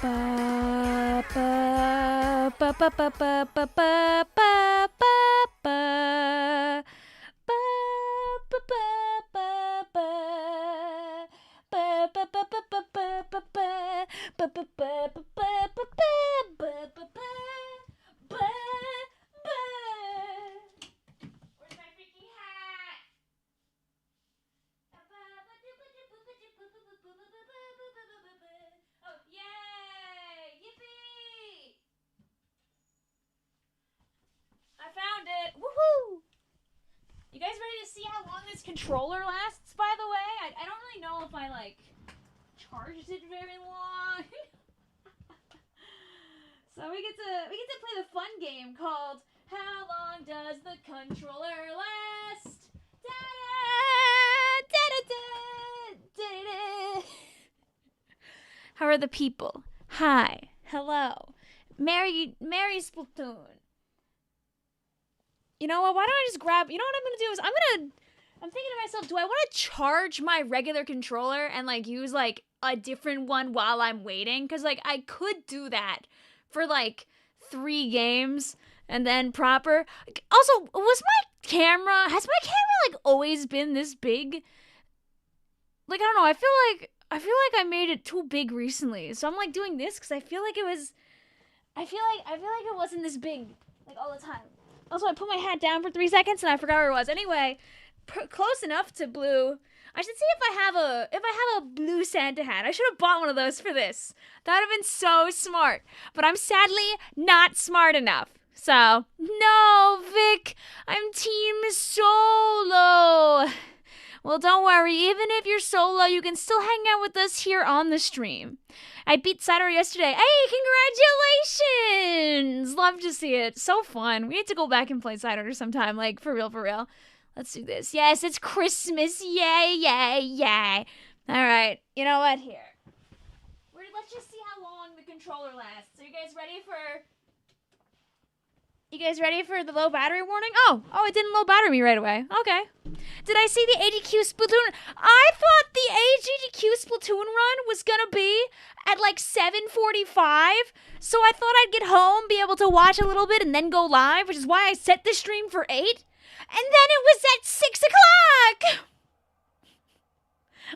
Ba ba ba ba ba ba ba ba ba ba ba found it. Woohoo! You guys ready to see how long this controller lasts, by the way? I don't really know if I, like, charged it very long. So we get to play the fun game called How Long Does the Controller Last? Da-da, da-da-da, da-da-da. How are the people? Hi. Hello. Merry Splatoon. You know what? Why don't I just grab... You know what I'm going to do is I'm thinking to myself, do I want to charge my regular controller and, like, use, like, a different one while I'm waiting? Because, like, I could do that for, like, 3 games and then proper... Also, has my camera, like, always been this big? Like, I don't know. I feel like I made it too big recently. So I'm, like, doing this because I feel like it was... I feel like it wasn't this big, like, all the time. Also, I put my hat down for 3 seconds and I forgot where it was. Anyway, close enough to blue. I should see if I have a blue Santa hat. I should have bought one of those for this. That would have been so smart. But I'm sadly not smart enough. So, no, Vic, I'm team solo. Well, don't worry. Even if you're solo, you can still hang out with us here on the stream. I beat Cider yesterday. Hey, congratulations! Love to see it. So fun. We need to go back and play Cider sometime. Like, for real, for real. Let's do this. Yes, it's Christmas. Yay, yay, yay. All right. You know what? Here. Let's just see how long the controller lasts. Are you guys ready for... the low battery warning? Oh, it didn't low battery me right away. Okay. Did I see the AGQ Splatoon? I thought the AGQ Splatoon run was gonna be at like 7:45, so I thought I'd get home, be able to watch a little bit, and then go live, which is why I set the stream for 8, and then it was at 6 o'clock!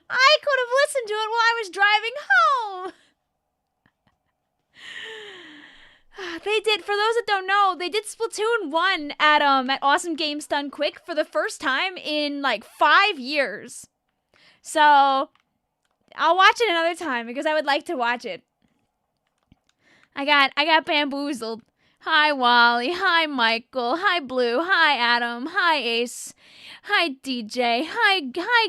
I could have listened to it while I was driving home! They did, for those that don't know, they did Splatoon 1 at Awesome Games Done Quick for the first time in like 5 years. So, I'll watch it another time because I would like to watch it. I got bamboozled. Hi, Wally. Hi, Michael. Hi, Blue. Hi, Adam. Hi, Ace. Hi, DJ. Hi,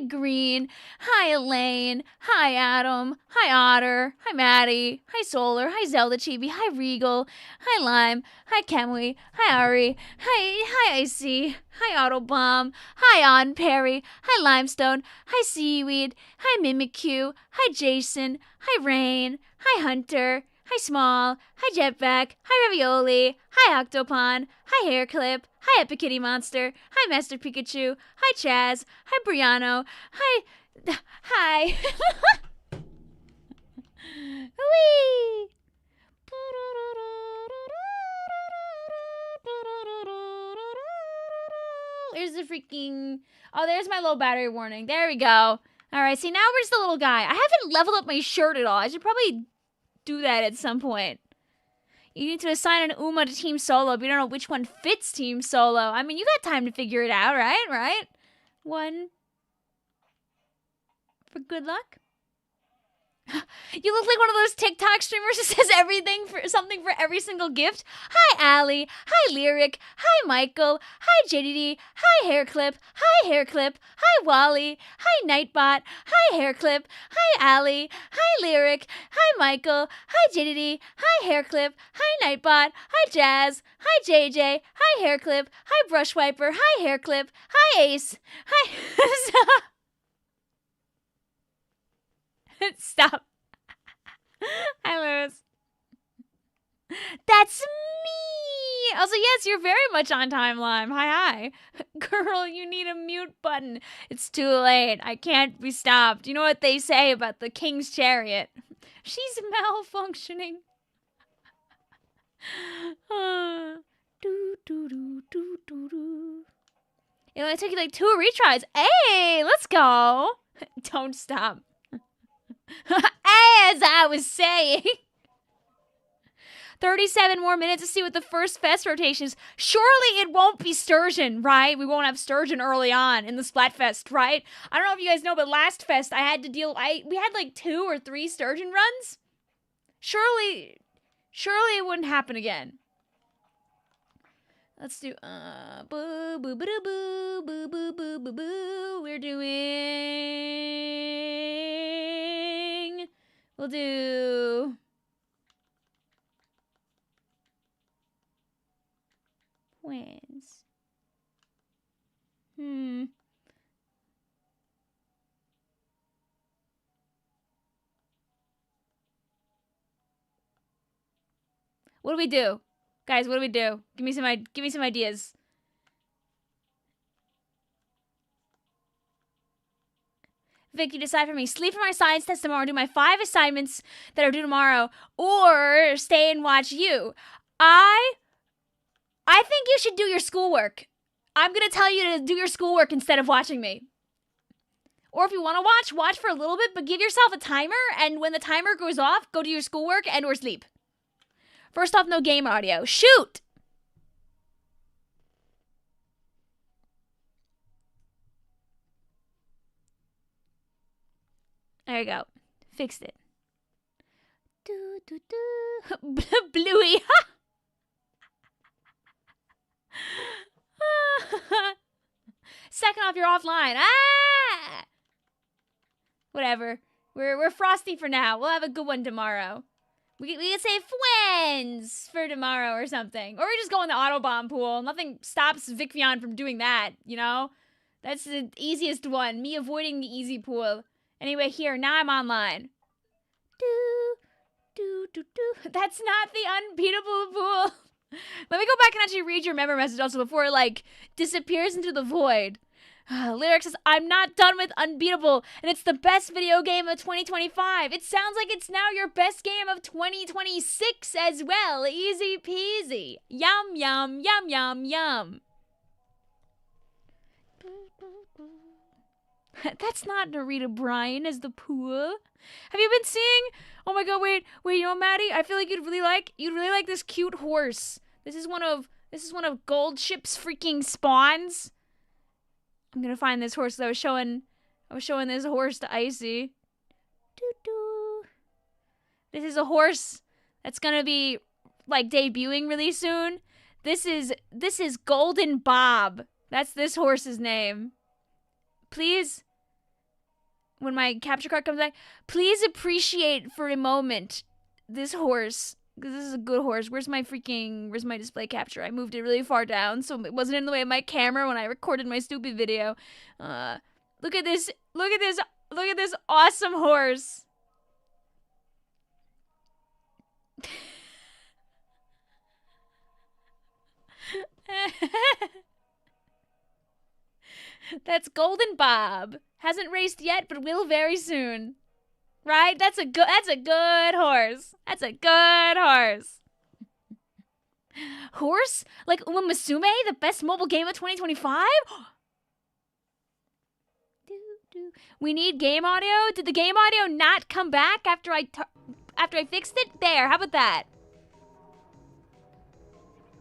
Green. Hi, Elaine. Hi, Adam. Hi, Otter. Hi, Maddie. Hi, Solar. Hi, Zelda Chibi. Hi, Regal. Hi, Lime. Hi, Kemwe. Hi, Ari. Hi, Icy. Hi, Autobomb. Hi, On Perry. Hi, Limestone. Hi, Seaweed. Hi, Mimikyu. Hi, Jason. Hi, Rain. Hi, Hunter. Hi, Small. Hi, Jetpack. Hi, Ravioli. Hi, Octopon. Hi, Hairclip. Hi, Epic Kitty Monster. Hi, Master Pikachu. Hi, Chaz. Hi, Briano. Hi. Whee! There's the freaking... Oh, there's my low battery warning. There we go. Alright, see, now where's the little guy? I haven't leveled up my shirt at all. I should probably do that at some point. You need to assign an Uma to Team Solo, but you don't know which one fits Team Solo. I mean, you got time to figure it out, right? Right? 1 for good luck. You look like one of those TikTok streamers that says something for every single gift. Hi, Allie. Hi, Lyric. Hi, Michael. Hi, JDD. Hi, Hairclip. Hi, Hairclip. Hi, Wally. Hi, Nightbot. Hi, Hairclip. Hi, Allie. Hi, Lyric. Hi, Michael. Hi, JDD. Hi, Hairclip. Hi, Nightbot. Hi, Jazz. Hi, JJ. Hi, Hairclip. Hi, Brush Wiper. Hi, Hairclip. Hi, Ace. Hi. Stop. Hi, Lewis. That's me! Also, yes, you're very much on time, Lime. Hi. Girl, you need a mute button. It's too late. I can't be stopped. You know what they say about the King's Chariot? She's malfunctioning. It only took you like 2 retries. Hey, let's go. Don't stop. As I was saying. 37 more minutes to see what the first fest rotation is. Surely it won't be Sturgeon, right? We won't have Sturgeon early on in the Splatfest, right? I don't know if you guys know, but last fest I had to we had like 2 or 3 Sturgeon runs. Surely it wouldn't happen again. Let's do boo boo boo boo boo boo boo boo boo boo. We'll do wins. What do we do? Guys, what do we do? Give me some ideas. Vic, you decide for me. Sleep for my science test tomorrow, do my 5 assignments that are due tomorrow, or stay and watch you. I think you should do your schoolwork. I'm going to tell you to do your schoolwork instead of watching me. Or if you want to watch for a little bit, but give yourself a timer, and when the timer goes off, go do your schoolwork and or sleep. First off, no game audio. Shoot! There you go. Fixed it. Bluey. Second off, you're offline. Ah! Whatever. We're Frosty for now. We'll have a good one tomorrow. We could say friends for tomorrow or something. Or we just go in the Autobomb pool. Nothing stops Vicvillon from doing that, you know? That's the easiest one. Me avoiding the easy pool. Anyway, here, now I'm online. That's not the unbeatable pool. Let me go back and actually read your member message also before it, like, disappears into the void. Lyric says, I'm not done with Unbeatable, and it's the best video game of 2025. It sounds like it's now your best game of 2026 as well. Easy peasy. Yum, yum, yum, yum, yum. That's not Narita Bryan as the pool. Have you been seeing? Oh my god, wait, you know, Maddie, I feel like you'd really like this cute horse. This is one of Gold Ship's freaking spawns. I'm gonna find this horse that I was showing this horse to Icy. This is a horse that's gonna be like debuting really soon. This is Golden Bob. That's this horse's name. Please, when my capture card comes back, please appreciate for a moment this horse. Because this is a good horse. Where's my display capture? I moved it really far down so it wasn't in the way of my camera when I recorded my stupid video. Look at this awesome horse. That's Golden Bob. Hasn't raced yet, but will very soon. Right? That's a good horse. That's a good horse. Horse? Like Uma Musume, the best mobile game of 2025? We need game audio? Did the game audio not come back after I fixed it? There, how about that?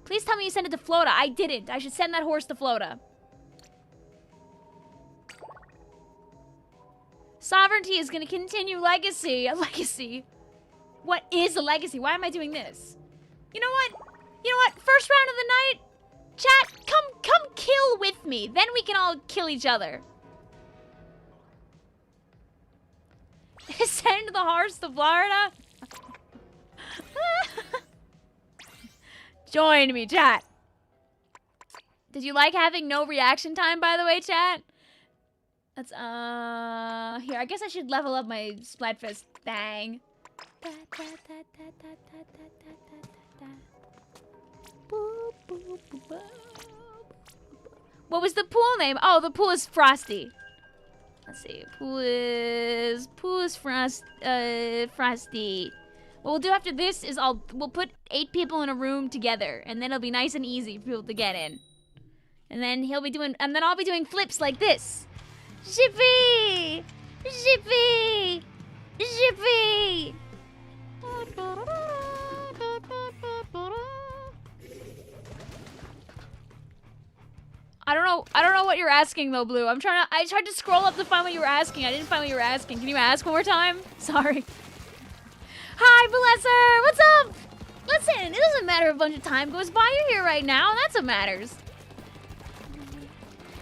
Please tell me you sent it to Flota. I didn't. I should send that horse to Flota. Sovereignty is going to continue legacy. A legacy? What is a legacy? Why am I doing this? You know what? First round of the night, chat, come kill with me. Then we can all kill each other. Send the horse to Florida. Join me, chat. Did you like having no reaction time, by the way, chat? Let's, here, I guess I should level up my Splatfest thing. What was the pool name? Oh, the pool is Frosty. Let's see. Who is Frosty? What we'll do after this is we'll put 8 people in a room together, and then it'll be nice and easy for people to get in. And then I'll be doing flips like this. Shippy! Shippy! Shippy! I don't know what you're asking though, Blue. I tried to scroll up to find what you were asking. I didn't find what you were asking. Can you ask one more time? Sorry. Hi, Blesser! What's up? Listen, it doesn't matter if a bunch of time goes by. You're here right now, and that's what matters.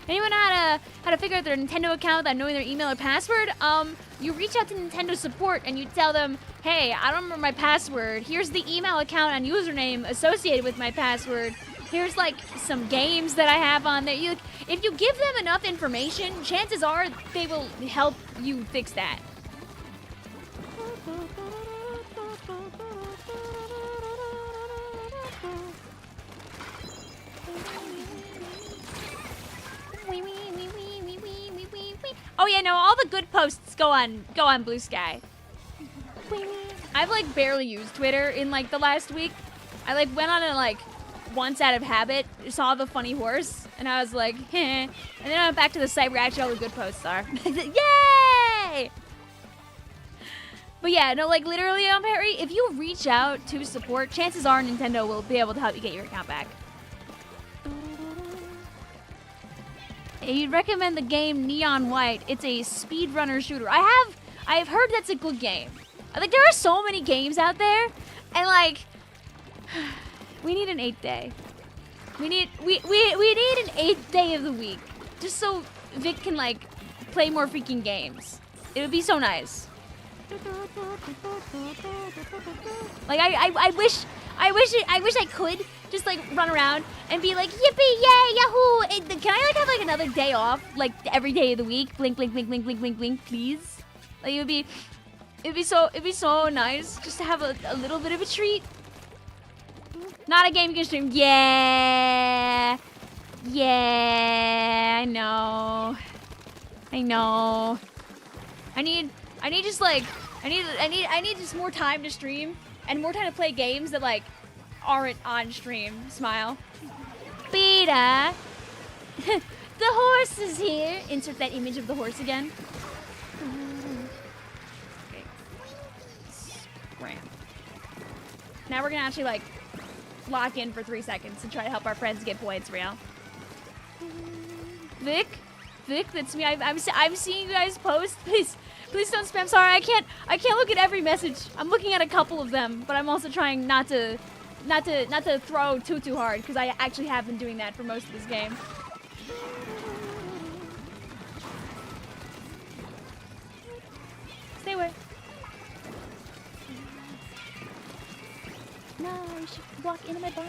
Anyone how to figure out their Nintendo account without knowing their email or password? You reach out to Nintendo support and you tell them, hey, I don't remember my password. Here's the email account and username associated with my password. Here's like some games that I have on there. If you give them enough information, chances are they will help you fix that. Oh yeah, no, all the good posts go on Blue Sky. I've like barely used Twitter in like the last week. I like went on it like once out of habit, saw the funny horse, and I was like, heh. And then I went back to the site where actually all the good posts are. Yay! But yeah, no, like literally, Perry, if you reach out to support, chances are Nintendo will be able to help you get your account back. You'd recommend the game Neon White. It's a speedrunner shooter. I've heard that's a good game. Like there are so many games out there, and like we need an 8th day. We need an 8th day of the week, just so Vic can like play more freaking games. It would be so nice. Like I wish I could just like run around and be like yippee yay yahoo! Can I like have like another day off like every day of the week? Blink blink blink blink blink blink blink, please. Like it'd be so nice just to have a little bit of a treat. Not a game you can stream. Yeah, I know. I need just more time to stream and more time to play games that like aren't on stream. Smile. Beta. The horse is here. Insert that image of the horse again. Okay. Scram. Now we're gonna actually like lock in for 3 seconds and try to help our friends get points, real. Vic, that's me. I'm seeing you guys post. Please don't spam. Sorry, I can't look at every message. I'm looking at a couple of them, but I'm also trying not to throw too hard because I actually have been doing that for most of this game. Stay away. No, you should walk into my barn.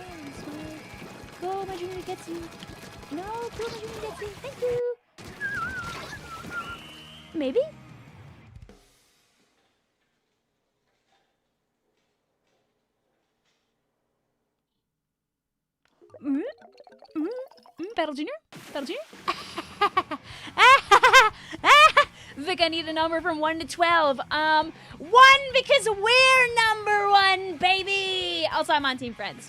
Go, my junior gets you. No, go, my junior gets you. Thank you. Maybe? Battle Junior? Vic, I need a number from 1 to 12. 1 because we're number 1, baby! Also, I'm on Team Friends.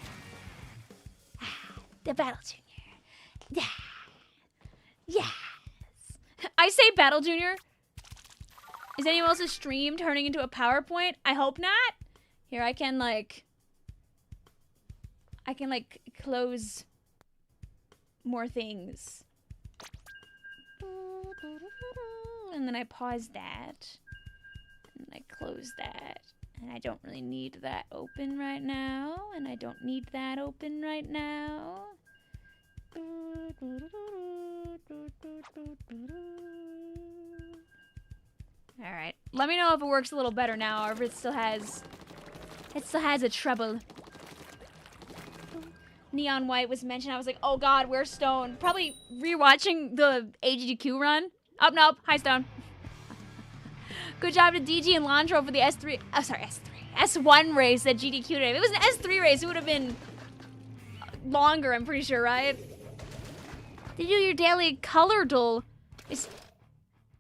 The Battle Junior. Yes. I say Battle Junior. Is anyone else's stream turning into a PowerPoint? I hope not. Here, I can close more things. And then I pause that. And I close that. And I don't really need that open right now. And I don't need that open right now. Alright. Let me know if it works a little better now or if it still has a trouble. Neon White was mentioned. I was like, oh god, where's Stone? Probably rewatching the AGDQ run. Oh, nope. Hi, Stone. Good job to DG and Landro for the S3. Oh, sorry, S3. S1 race at GDQ today. If it was an S3 race, it would have been longer, I'm pretty sure, right? Did you do your daily color duel?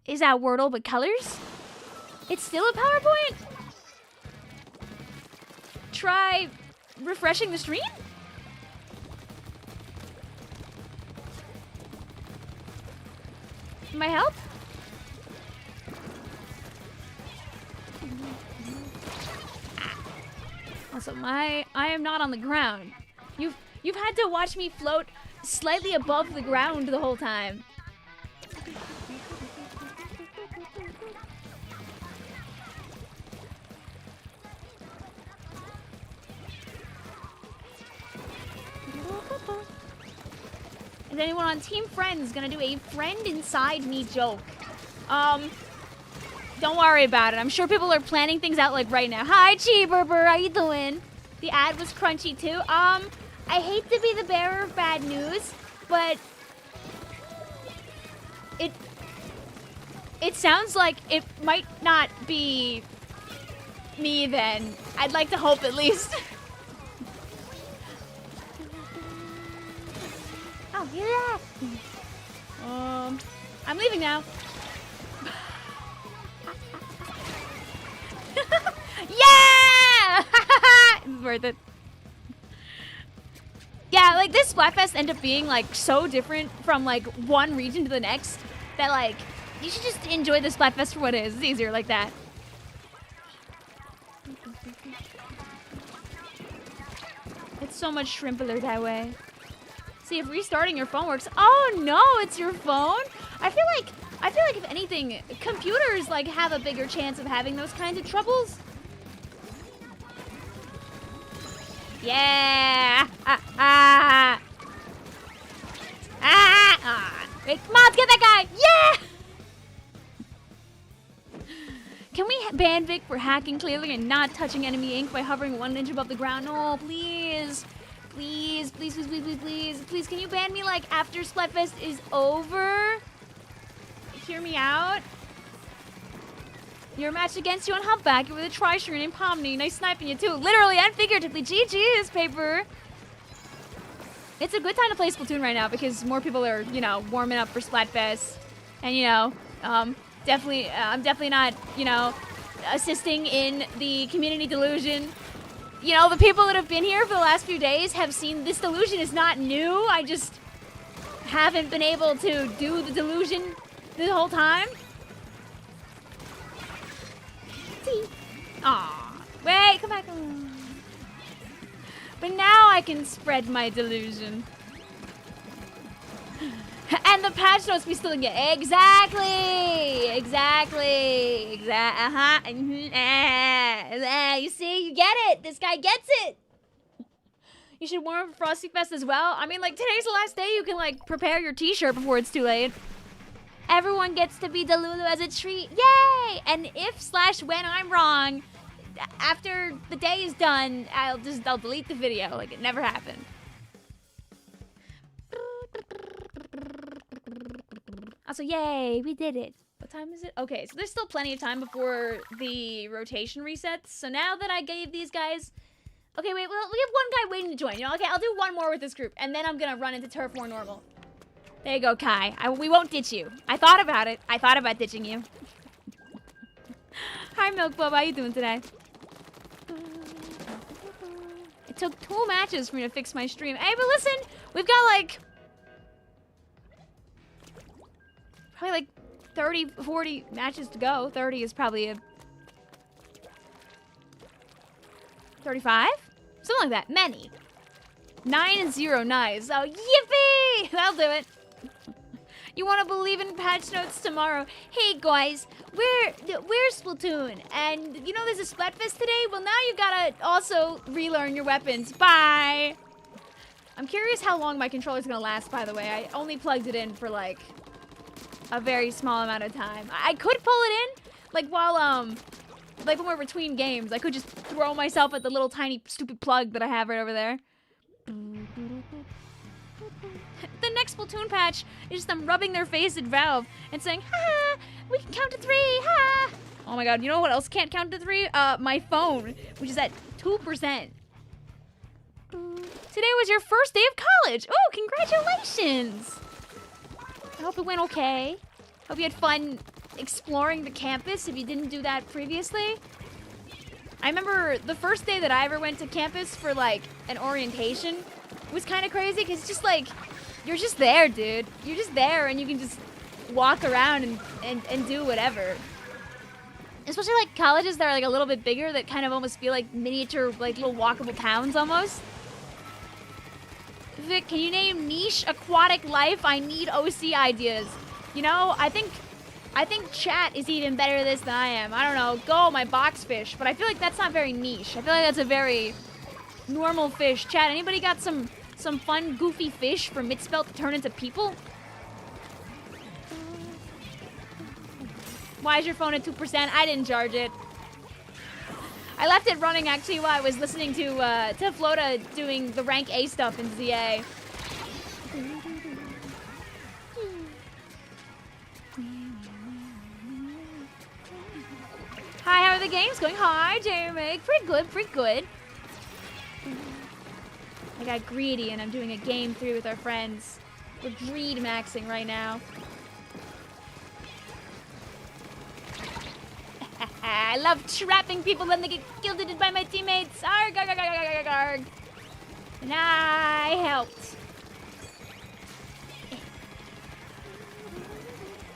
Is that Wordle but colors? It's still a PowerPoint? Try refreshing the stream? My help? Also, I am not on the ground. You've had to watch me float slightly above the ground the whole time. Is anyone on Team Friends gonna do a friend inside me joke? Don't worry about it. I'm sure people are planning things out like right now. Hi, Cheeseburger, how you doing? The ad was crunchy too. I hate to be the bearer of bad news, but it sounds like it might not be me then. I'd like to hope at least. Oh, yeah. I'm leaving now. Yeah! It's worth it. Yeah, like this Splatfest ended up being like so different from like one region to the next that like you should just enjoy the Splatfest for what it is. It's easier like that. It's so much shrimpler that way. See if restarting your phone works. Oh no, it's your phone? I feel like if anything, computers like have a bigger chance of having those kinds of troubles. Yeah. Wait, come on, get that guy. Yeah. Can we ban Vic for hacking clearly and not touching enemy ink by hovering 1 inch above the ground? No, please. Please, please, please, please, please, please. Please, can you ban me like after Splatfest is over? Hear me out. Your match against you on Humpback with a tri-stream named Pomni. Nice sniping you too. Literally and figuratively. GG's, Paper. It's a good time to play Splatoon right now because more people are, you know, warming up for Splatfest. And, you know, I'm definitely not, you know, assisting in the community delusion. You know, the people that have been here for the last few days have seen this delusion is not new. I just haven't been able to do the delusion the whole time. Aw, wait, come back. But now I can spread my delusion. And the patch notes we still get. Exactly. You see, you get it. This guy gets it. You should warm up for Frostyfest as well. I mean, like, today's the last day you can, like, prepare your t-shirt before it's too late. Everyone gets to be Delulu as a treat. Yay! And if/when I'm wrong, after the day is done, I'll delete the video. Like, it never happened. Also, yay, we did it. What time is it? Okay, so there's still plenty of time before the rotation resets. So now that I gave these guys... Okay, wait, well, we have one guy waiting to join. You know, okay, I'll do one more with this group, and then I'm gonna run into Turf War Normal. There you go, Kai. We won't ditch you. I thought about it. I thought about ditching you. Hi, Milk Bub. How you doing today? It took 2 matches for me to fix my stream. Hey, but listen, we've got like... probably like 30, 40 matches to go. 30 is probably a... 35? Something like that. Many. 9 and 0, nice. Oh, yippee! That'll do it. You want to believe in patch notes tomorrow? Hey guys, we're Splatoon, and you know there's a Splatfest today? Well, now you gotta also relearn your weapons. Bye! I'm curious how long my controller's gonna last, by the way. I only plugged it in for like a very small amount of time. I could pull it in, like while, like when we're between games. I could just throw myself at the little tiny stupid plug that I have right over there. The next Splatoon patch is just them rubbing their face at Valve and saying, ha, we can count to 3, ha. Oh my god, you know what else can't count to 3? My phone, which is at 2%. Today was your first day of college. Oh, congratulations. I hope it went okay. Hope you had fun exploring the campus if you didn't do that previously. I remember the first day that I ever went to campus for like an orientation was kind of crazy because it's just like, you're just there, dude. You're just there and you can just walk around and do whatever. Especially like colleges that are like a little bit bigger that kind of almost feel like miniature, like little walkable towns almost. Vic, can you name niche aquatic life? I need OC ideas. You know, I think chat is even better at this than I am. I don't know, go my box fish, but I feel like that's not very niche. I feel like that's a very normal fish. Chat, anybody got some fun goofy fish for Mitspelt to turn into people? Why is your phone at 2%? I didn't charge it. I left it running actually while I was listening to Flota doing the rank A stuff in ZA. Hi, how are the games going? Hi, Jeremy. Pretty good, pretty good. I got greedy and I'm doing a game 3 with our friends. We're greed maxing right now. I love trapping people when they get gilded by my teammates. Arg, arg, arg, arg, arg, arg. And I helped.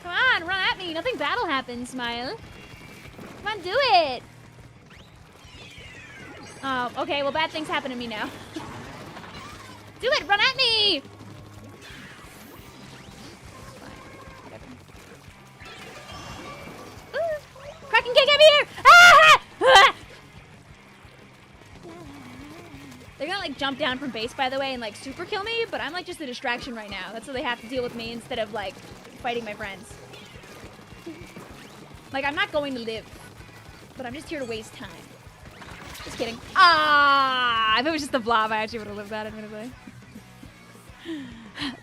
Come on, run at me. Nothing bad'll happen, Smile. Come on, do it. Oh, okay, well, bad things happen to me now. Do it, run at me. Kraken can't get me here! Ah! Ah! They're gonna like jump down from base, by the way, and like super kill me, but I'm like just a distraction right now. That's so they have to deal with me instead of like fighting my friends. Like, I'm not going to live, but I'm just here to waste time. Just kidding. Ah! If it was just a blob, I actually would have lived that, admittedly.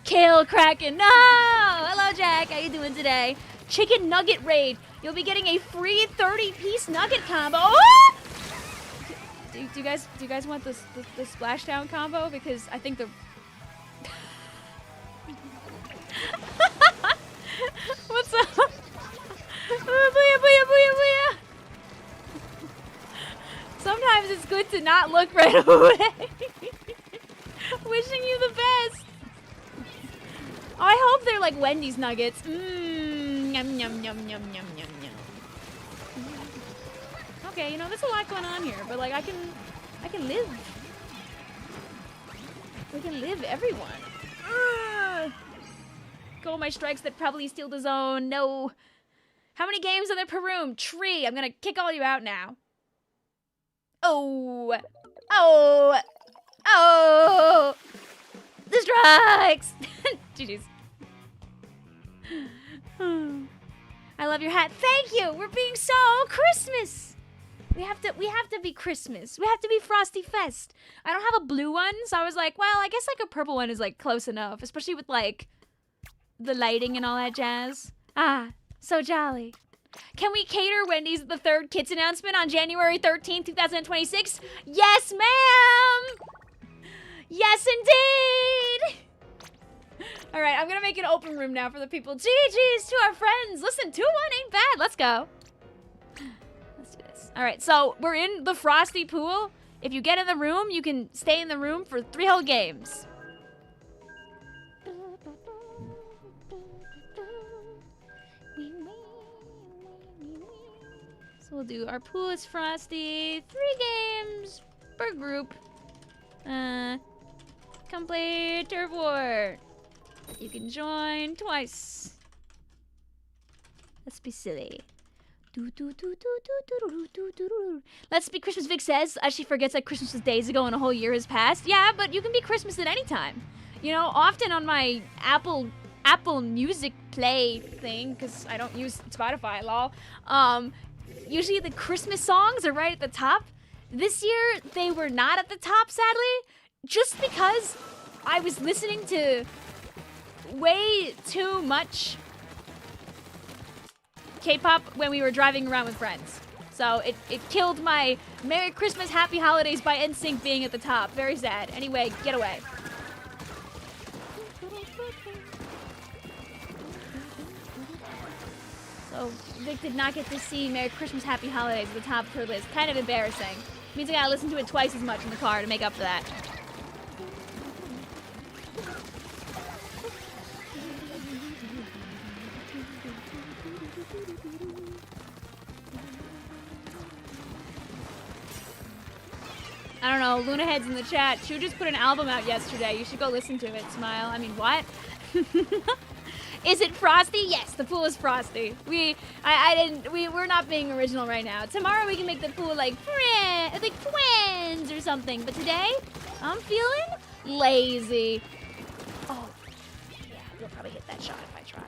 Kill Kraken! No! Hello, Jack. How you doing today? Chicken nugget raid. You'll be getting a free 30-piece nugget combo. Oh! Do you guys want the splashdown combo? Because I think the what's up? Booyah, booyah, booyah, booyah. Sometimes it's good to not look right away. Wishing you the best. Oh, I hope they're like Wendy's nuggets. Yum, yum, yum, yum, yum, yum, yum. Okay, you know, there's a lot going on here, but like I can live. We can live, everyone. Go my strikes that probably steal the zone. No. How many games are there per room? Tree. I'm gonna kick all you out now. Oh. Oh. Oh. The strikes. GG's. I love your hat. Thank you. We're being so Christmas. We have to be Christmas. We have to be Frostyfest. I don't have a blue one, so I was like, well, I guess like a purple one is like close enough, especially with like the lighting and all that jazz. Ah, so jolly. Can we cater Wendy's the third kids announcement on January 13th, 2026? Yes, ma'am. Yes, indeed. All right, I'm gonna make an open room now for the people. GG's to our friends. Listen, 2-1 ain't bad. Let's go. Let's do this. All right, so we're in the Frosty pool. If you get in the room, you can stay in the room for 3 whole games. So we'll do our pool is Frosty. 3 games per group. Come play Turf War. You can join twice. Let's be silly. Let's be Christmas, Vic says, as she forgets that Christmas was days ago and a whole year has passed. Yeah, but you can be Christmas at any time. You know, often on my Apple Music Play thing, because I don't use Spotify, lol. Usually the Christmas songs are right at the top. This year, they were not at the top, sadly, just because I was listening to way too much K-pop when we were driving around with friends. So it killed my Merry Christmas, Happy Holidays by NSYNC being at the top. Very sad. Anyway, get away. So Oh, Vic did not get to see Merry Christmas, Happy Holidays at the top of her list. Kind of embarrassing. Means I gotta listen to it twice as much in the car to make up for that. I don't know, Luna Head's in the chat. She just put an album out yesterday. You should go listen to it, Smile. I mean, what? Is it Frosty? Yes, the pool is Frosty. We're not being original right now. Tomorrow we can make the pool like twins or something. But today, I'm feeling lazy. Oh, yeah, you'll probably hit that shot if I try.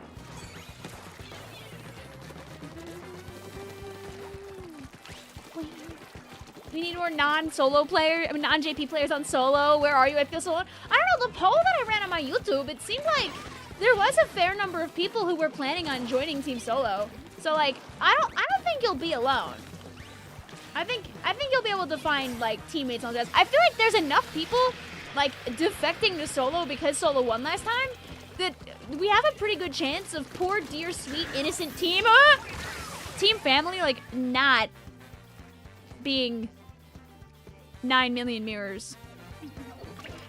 We need more non-solo players, I mean non-JP players on solo. Where are you? I feel so alone. I don't know, the poll that I ran on my YouTube, it seemed like there was a fair number of people who were planning on joining Team Solo. So like, I don't think you'll be alone. I think you'll be able to find like teammates on this. I feel like there's enough people like defecting to solo because solo won last time that we have a pretty good chance of poor, dear, sweet, innocent team family like not being 9 million mirrors.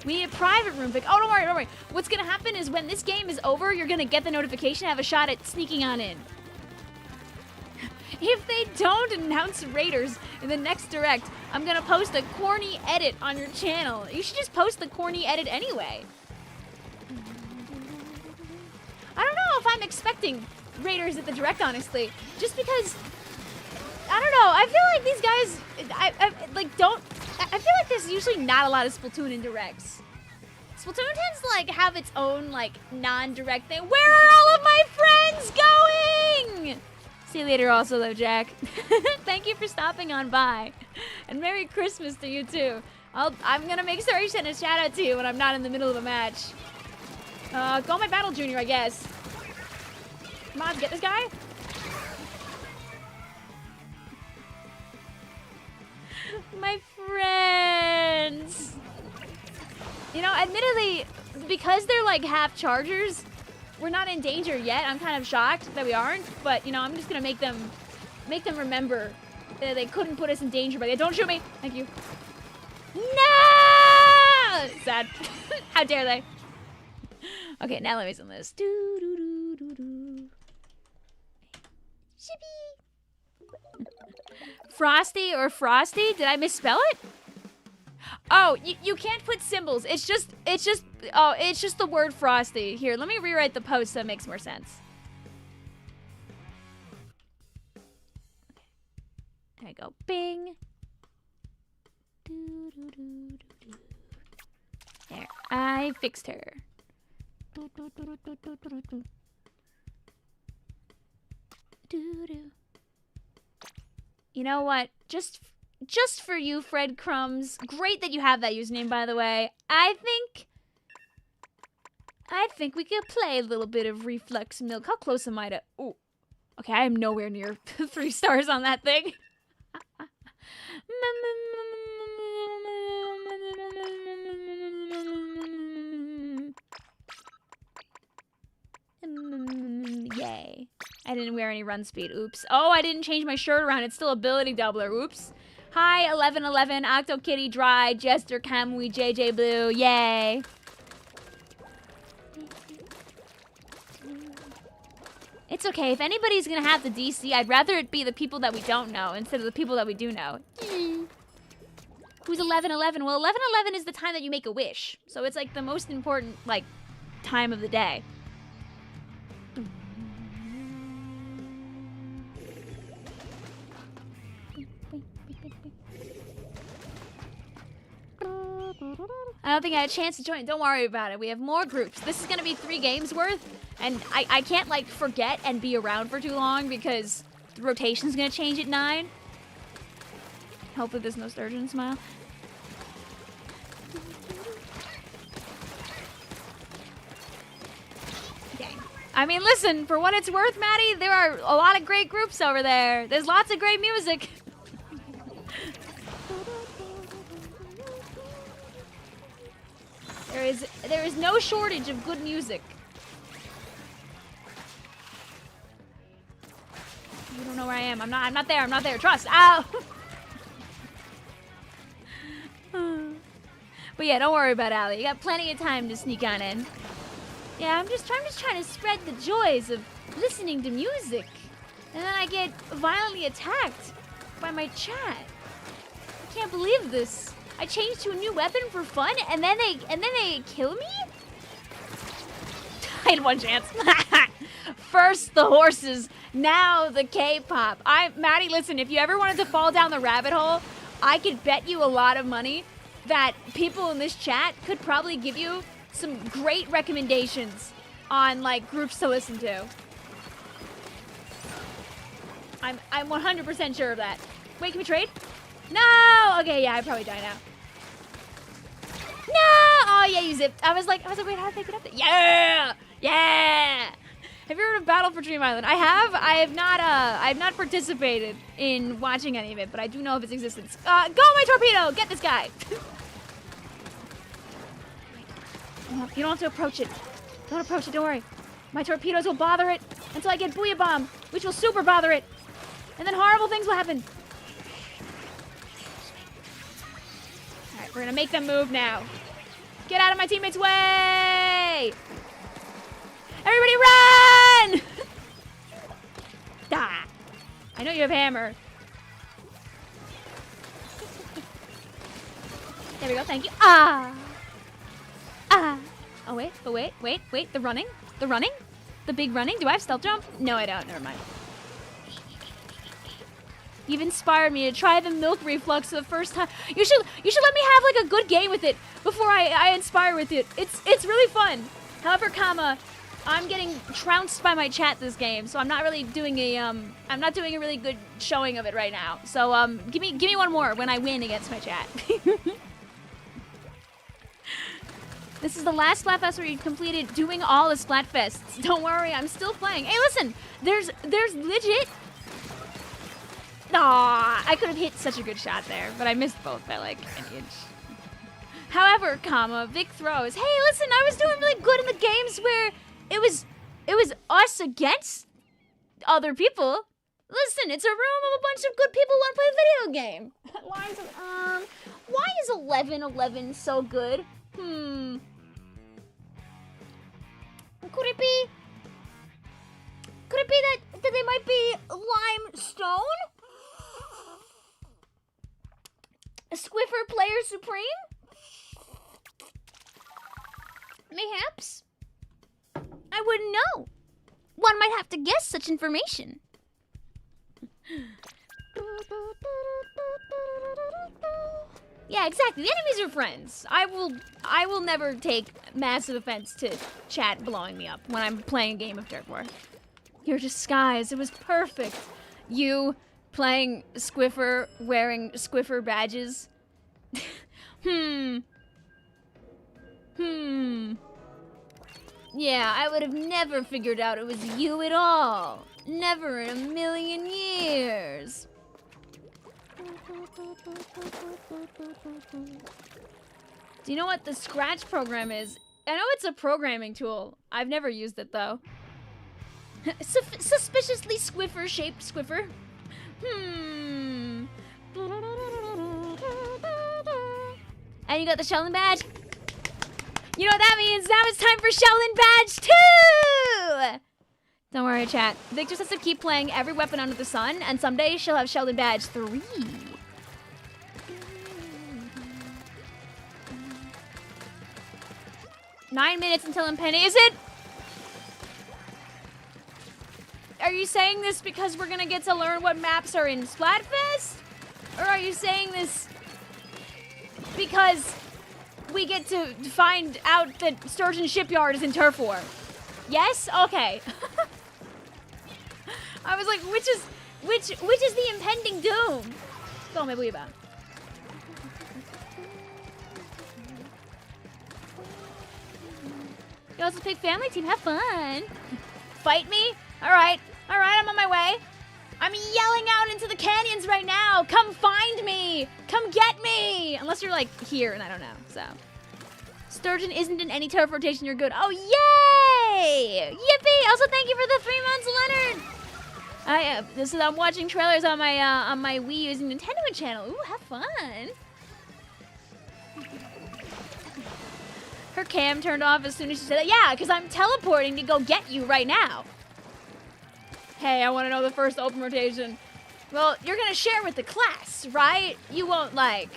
We need a private room, Vic. Oh, don't worry. What's gonna happen is when this game is over, you're gonna get the notification, have a shot at sneaking on in. If they don't announce Raiders in the next direct, I'm gonna post a corny edit on your channel. You should just post the corny edit anyway. I don't know if I'm expecting Raiders at the direct, honestly. Just because, I don't know, I feel like these guys, I feel like there's usually not a lot of Splatoon in directs. Splatoon tends to like have its own like non-direct thing. Where are all of my friends going? See you later also though, Jack. Thank you for stopping on by. And Merry Christmas to you too. I'm gonna make sure I send a shout out to you when I'm not in the middle of a match. Go my Battle Junior, I guess. Come on, get this guy. My friends. You know, admittedly, because they're like half chargers, we're not in danger yet. I'm kind of shocked that we aren't, but you know, I'm just gonna make them remember that they couldn't put us in danger. But don't shoot me. Thank you. No! Sad. How dare they? Okay, now let me send this. Frosty or Frosty? Did I misspell it? Oh, you can't put symbols. It's just the word Frosty. Here, let me rewrite the post so it makes more sense. There we go. Bing. There, I fixed her. You know what? Just for you, Fred Crumbs. Great that you have that username, by the way. I think we could play a little bit of Reflux Milk. How close am I to... Ooh. Okay, I am nowhere near 3 stars on that thing. Yay. I didn't wear any run speed. Oops. Oh, I didn't change my shirt around. It's still ability doubler. Oops. Hi, 1111, OctoKitty, Dry, Jester, Camui, JJ Blue. Yay. It's okay. If anybody's gonna have the DC, I'd rather it be the people that we don't know instead of the people that we do know. Who's 1111? Well, 1111 is the time that you make a wish. So it's like the most important, like, time of the day. I don't think I had a chance to join. Don't worry about it. We have more groups. This is going to be 3 games worth. And I can't, like, forget and be around for too long because the rotation's going to change at 9. Hopefully there's no Sturgeon Smile. Dang. I mean, listen, for what it's worth, Maddie, there are a lot of great groups over there. There's lots of great music. There is no shortage of good music. am. I'm not there. I'm not there. Trust. Ow. But yeah, don't worry about Allie. You got plenty of time to sneak on in. Yeah, I'm just trying to spread the joys of listening to music. And then I get violently attacked by my chat. I can't believe this. I changed to a new weapon for fun, and then they kill me? I had one chance. First the horses, now the K-pop. Maddie, listen, if you ever wanted to fall down the rabbit hole, I could bet you a lot of money that people in this chat could probably give you some great recommendations on like groups to listen to. I'm 100% sure of that. Wait, can we trade? No! Okay, yeah, I'd probably die now. No! Oh yeah, you zipped. I was like, wait, how did they get up there? Yeah! Yeah! Have you heard of Battle for Dream Island? I have. I have not participated in watching any of it, but I do know of its existence. Go my torpedo! Get this guy! You don't have to approach it. Don't approach it, don't worry. My torpedoes will bother it until I get Booyah Bomb, which will super bother it. And then horrible things will happen. Alright, we're gonna make them move now. Get out of my teammate's way! Everybody run! Ah, I know you have hammer. There we go, thank you. Ah! Ah! Oh wait, the running? The running? The big running? Do I have stealth jump? No, I don't, never mind. You've inspired me to try the milk reflux for the first time. You should let me have like a good game with it before I inspire with it. It's really fun. However, comma, I'm getting trounced by my chat this game, so I'm not really doing a really good showing of it right now. So give me one more when I win against my chat. This is the last Splatfest where you've completed doing all the Splatfests. Don't worry, I'm still playing. Hey, listen, there's legit. Aw, I could have hit such a good shot there, but I missed both by like an inch. However, comma, Vic throws. Hey, listen, I was doing really good in the games where it was us against other people. Listen, it's a room of a bunch of good people who want to play a video game. Lines of, why is 11-11 so good? Could it be that they might be limestone? A Squiffer player supreme? Mayhaps? I wouldn't know. One might have to guess such information. Yeah, exactly. The enemies are friends. I will never take massive offense to chat blowing me up when I'm playing a game of Dirt War. Your disguise, it was perfect. You playing Squiffer, wearing Squiffer badges. Yeah, I would have never figured out it was you at all. Never in a million years. Do you know what the Scratch program is? I know it's a programming tool. I've never used it though. Suspiciously Squiffer-shaped Squiffer. And you got the Sheldon badge? You know what that means? Now it's time for Sheldon badge 2! Don't worry, chat. Vic just has to keep playing every weapon under the sun, and someday she'll have Sheldon badge 3. Nine minutes until Impenny. Is it? Are you saying this because we're gonna get to learn what maps are in Splatfest? Or are you saying this because we get to find out that Sturgeon Shipyard is in Turf War? Yes? Okay. I was like, which is the impending doom? Go, my Booyah Bomb. Yo, let's pick family team. Have fun. Fight me? All right, I'm on my way. I'm yelling out into the canyons right now. Come find me. Come get me. Unless you're like here and I don't know, so. Sturgeon isn't in any turf rotation. You're good. Oh, yay! Yippee! Also, thank you for the 3 months, Leonard. I'm watching trailers on my Wii using Nintendo channel. Ooh, have fun. Her cam turned off as soon as she said that. Yeah, because I'm teleporting to go get you right now. Hey, I want to know the first open rotation. Well, you're gonna share with the class, right? You won't like...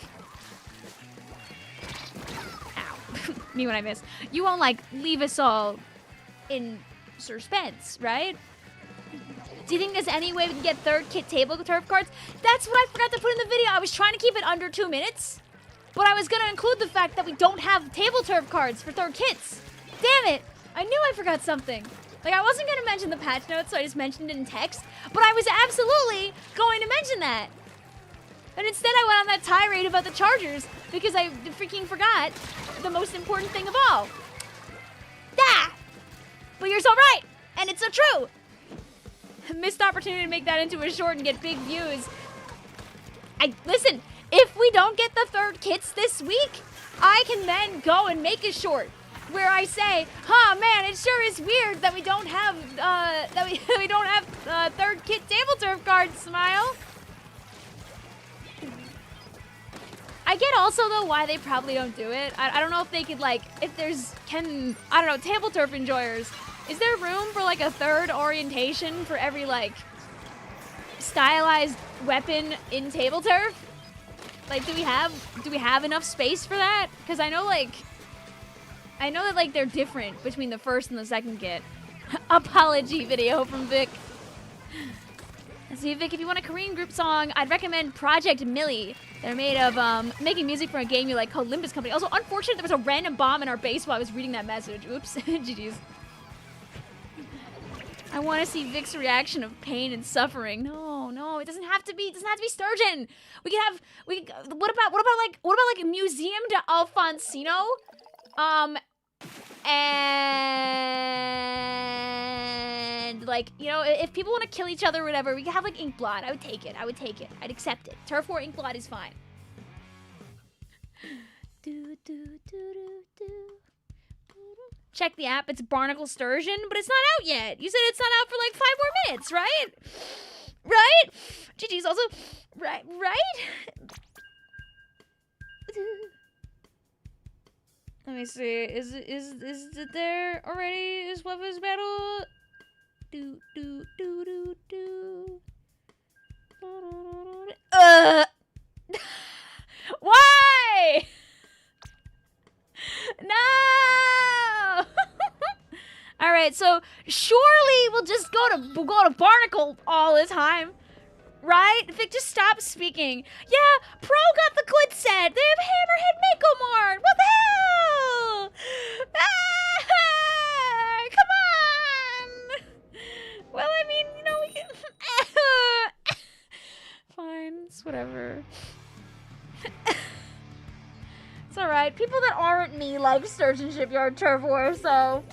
Ow. Me when I miss. You won't like leave us all in suspense, right? Do you think there's any way we can get third kit table turf cards? That's what I forgot to put in the video. I was trying to keep it under 2 minutes, but I was gonna include the fact that we don't have table turf cards for third kits. Damn it! I knew I forgot something. Like, I wasn't gonna mention the patch notes, so I just mentioned it in text, but I was absolutely going to mention that. And instead I went on that tirade about the Chargers because I freaking forgot the most important thing of all. Ah! But you're so right, and it's so true. Missed opportunity to make that into a short and get big views. Listen, if we don't get the third kits this week, I can then go and make a short where I say, "Huh, man, it sure is weird that we don't have we don't have third kit table turf cards." Smile. I get also though why they probably don't do it. I don't know if they could like if there's I don't know, table turf enjoyers. Is there room for like a third orientation for every like stylized weapon in table turf? Like, do we have enough space for that? Because I know that like they're different between the first and the second kit. Apology video from Vic. See, Vic, if you want a Korean group song, I'd recommend Project Millie. They're made of making music for a game you like called Limbus Company. Also, unfortunate there was a random bomb in our base while I was reading that message. Oops, GG's. I want to see Vic's reaction of pain and suffering. No, it doesn't have to be. It doesn't have to be Sturgeon. What about like Museum de Alfonsino? And like, you know, if people want to kill each other or whatever, we could have like Inkblot. I would take it. I'd accept it. Turf War Inkblot is fine. Check the app. It's Barnacle Sturgeon, but it's not out yet. You said it's not out for like 5 more minutes, right? Right? GG's also right. Let me see. Is it there already? Is Weapons Battle? Why? No. All right, so surely we'll just go to Barnacle all the time, right? Vic, just stop speaking. Yeah, Pro got the good set. They have Hammerhead Mako Mart. What the hell? Ah, come on. Well, I mean, you know, we can. Fine, it's whatever. It's alright. People that aren't me like Sturgeon Shipyard Turf War, so.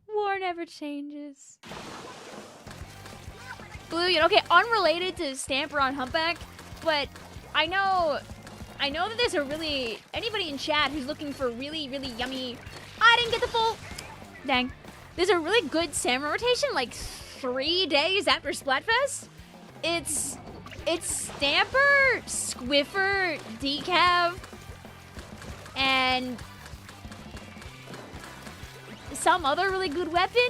War never changes. Blue, okay, unrelated to Stamper on Humpback, but I know that there's anybody in chat who's looking for really, really yummy. I didn't get the full. Dang. There's a really good salmon rotation, like 3 days after Splatfest. It's Stamper, Squiffer, Decav, and some other really good weapon.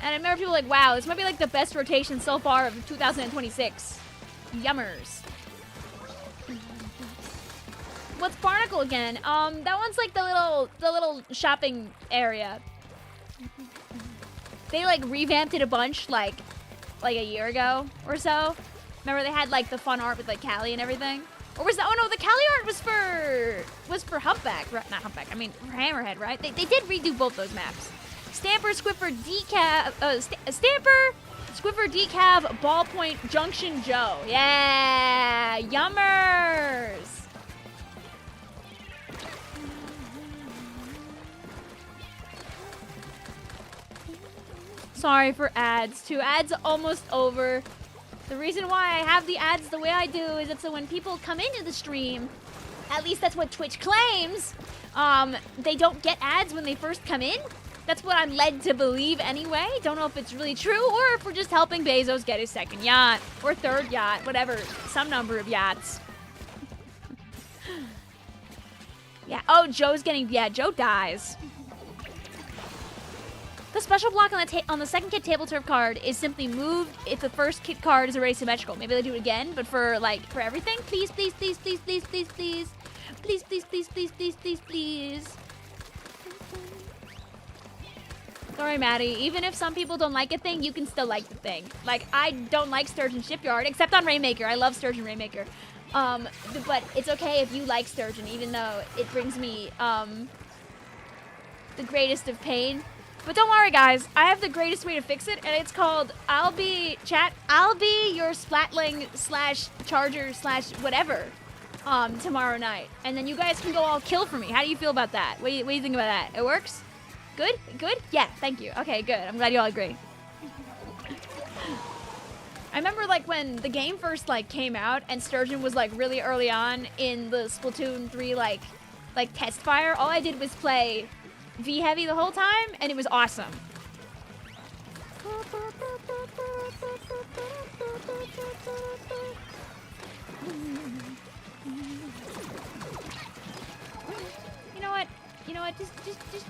And I remember people like, wow, this might be like the best rotation so far of 2026. Yummers. What's Barnacle again? That one's like the little shopping area. They like revamped it a bunch like a year ago or so. Remember they had like the fun art with like Callie and everything? Or was that, oh no, the Callie art was for Humpback, right? Not Humpback, I mean for Hammerhead, right? They did redo both those maps. Stamper, Squiffer, Decav, Stamper, Squiffer, Decav, Ballpoint, Junction Joe. Yeah, yummers. Sorry for ads too. Ads almost over. The reason why I have the ads the way I do is that so when people come into the stream, at least that's what Twitch claims, they don't get ads when they first come in. That's what I'm led to believe anyway. Don't know if it's really true or if we're just helping Bezos get his second yacht or third yacht, whatever, some number of yachts. Yeah, oh, Joe's getting, yeah, Joe dies. The special block on the second kit table turf card is simply moved if the first kit card is already symmetrical. Maybe they do it again, but for everything, please, please, please, please, please, please, please. Please, please, please, please, please, please, please. Sorry, Maddie. Even if some people don't like a thing, you can still like the thing. Like, I don't like Sturgeon Shipyard, except on Rainmaker. I love Sturgeon Rainmaker. But it's okay if you like Sturgeon, even though it brings me, the greatest of pain. But don't worry, guys. I have the greatest way to fix it, and it's called, I'll be your Splatling / Charger / whatever, tomorrow night. And then you guys can go all kill for me. How do you feel about that? What do you think about that? It works? Good? Good? Yeah, thank you. Okay, good. I'm glad you all agree. I remember, like, when the game first, like, came out and Sturgeon was, like, really early on in the Splatoon 3, like test fire, all I did was play V-Heavy the whole time, and it was awesome. You know what? Just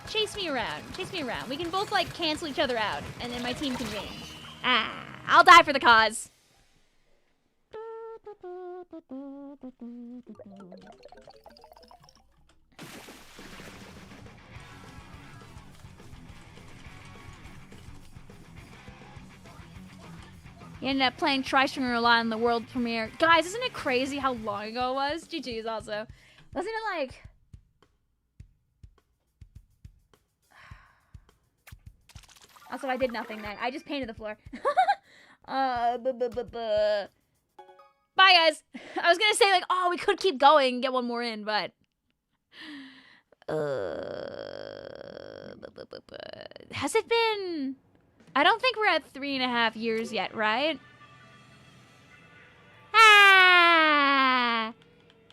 chase me around. Chase me around. We can both, like, cancel each other out, and then my team can win. I'll die for the cause. You ended up playing Tri-Stringer a lot in the world premiere. Guys, isn't it crazy how long ago it was? GG's also. Wasn't it like... Also, I did nothing then. I just painted the floor. Bye, guys. I was gonna say, like, oh, we could keep going and get one more in, but... Has it been... I don't think we're at 3.5 years yet, right? Ah!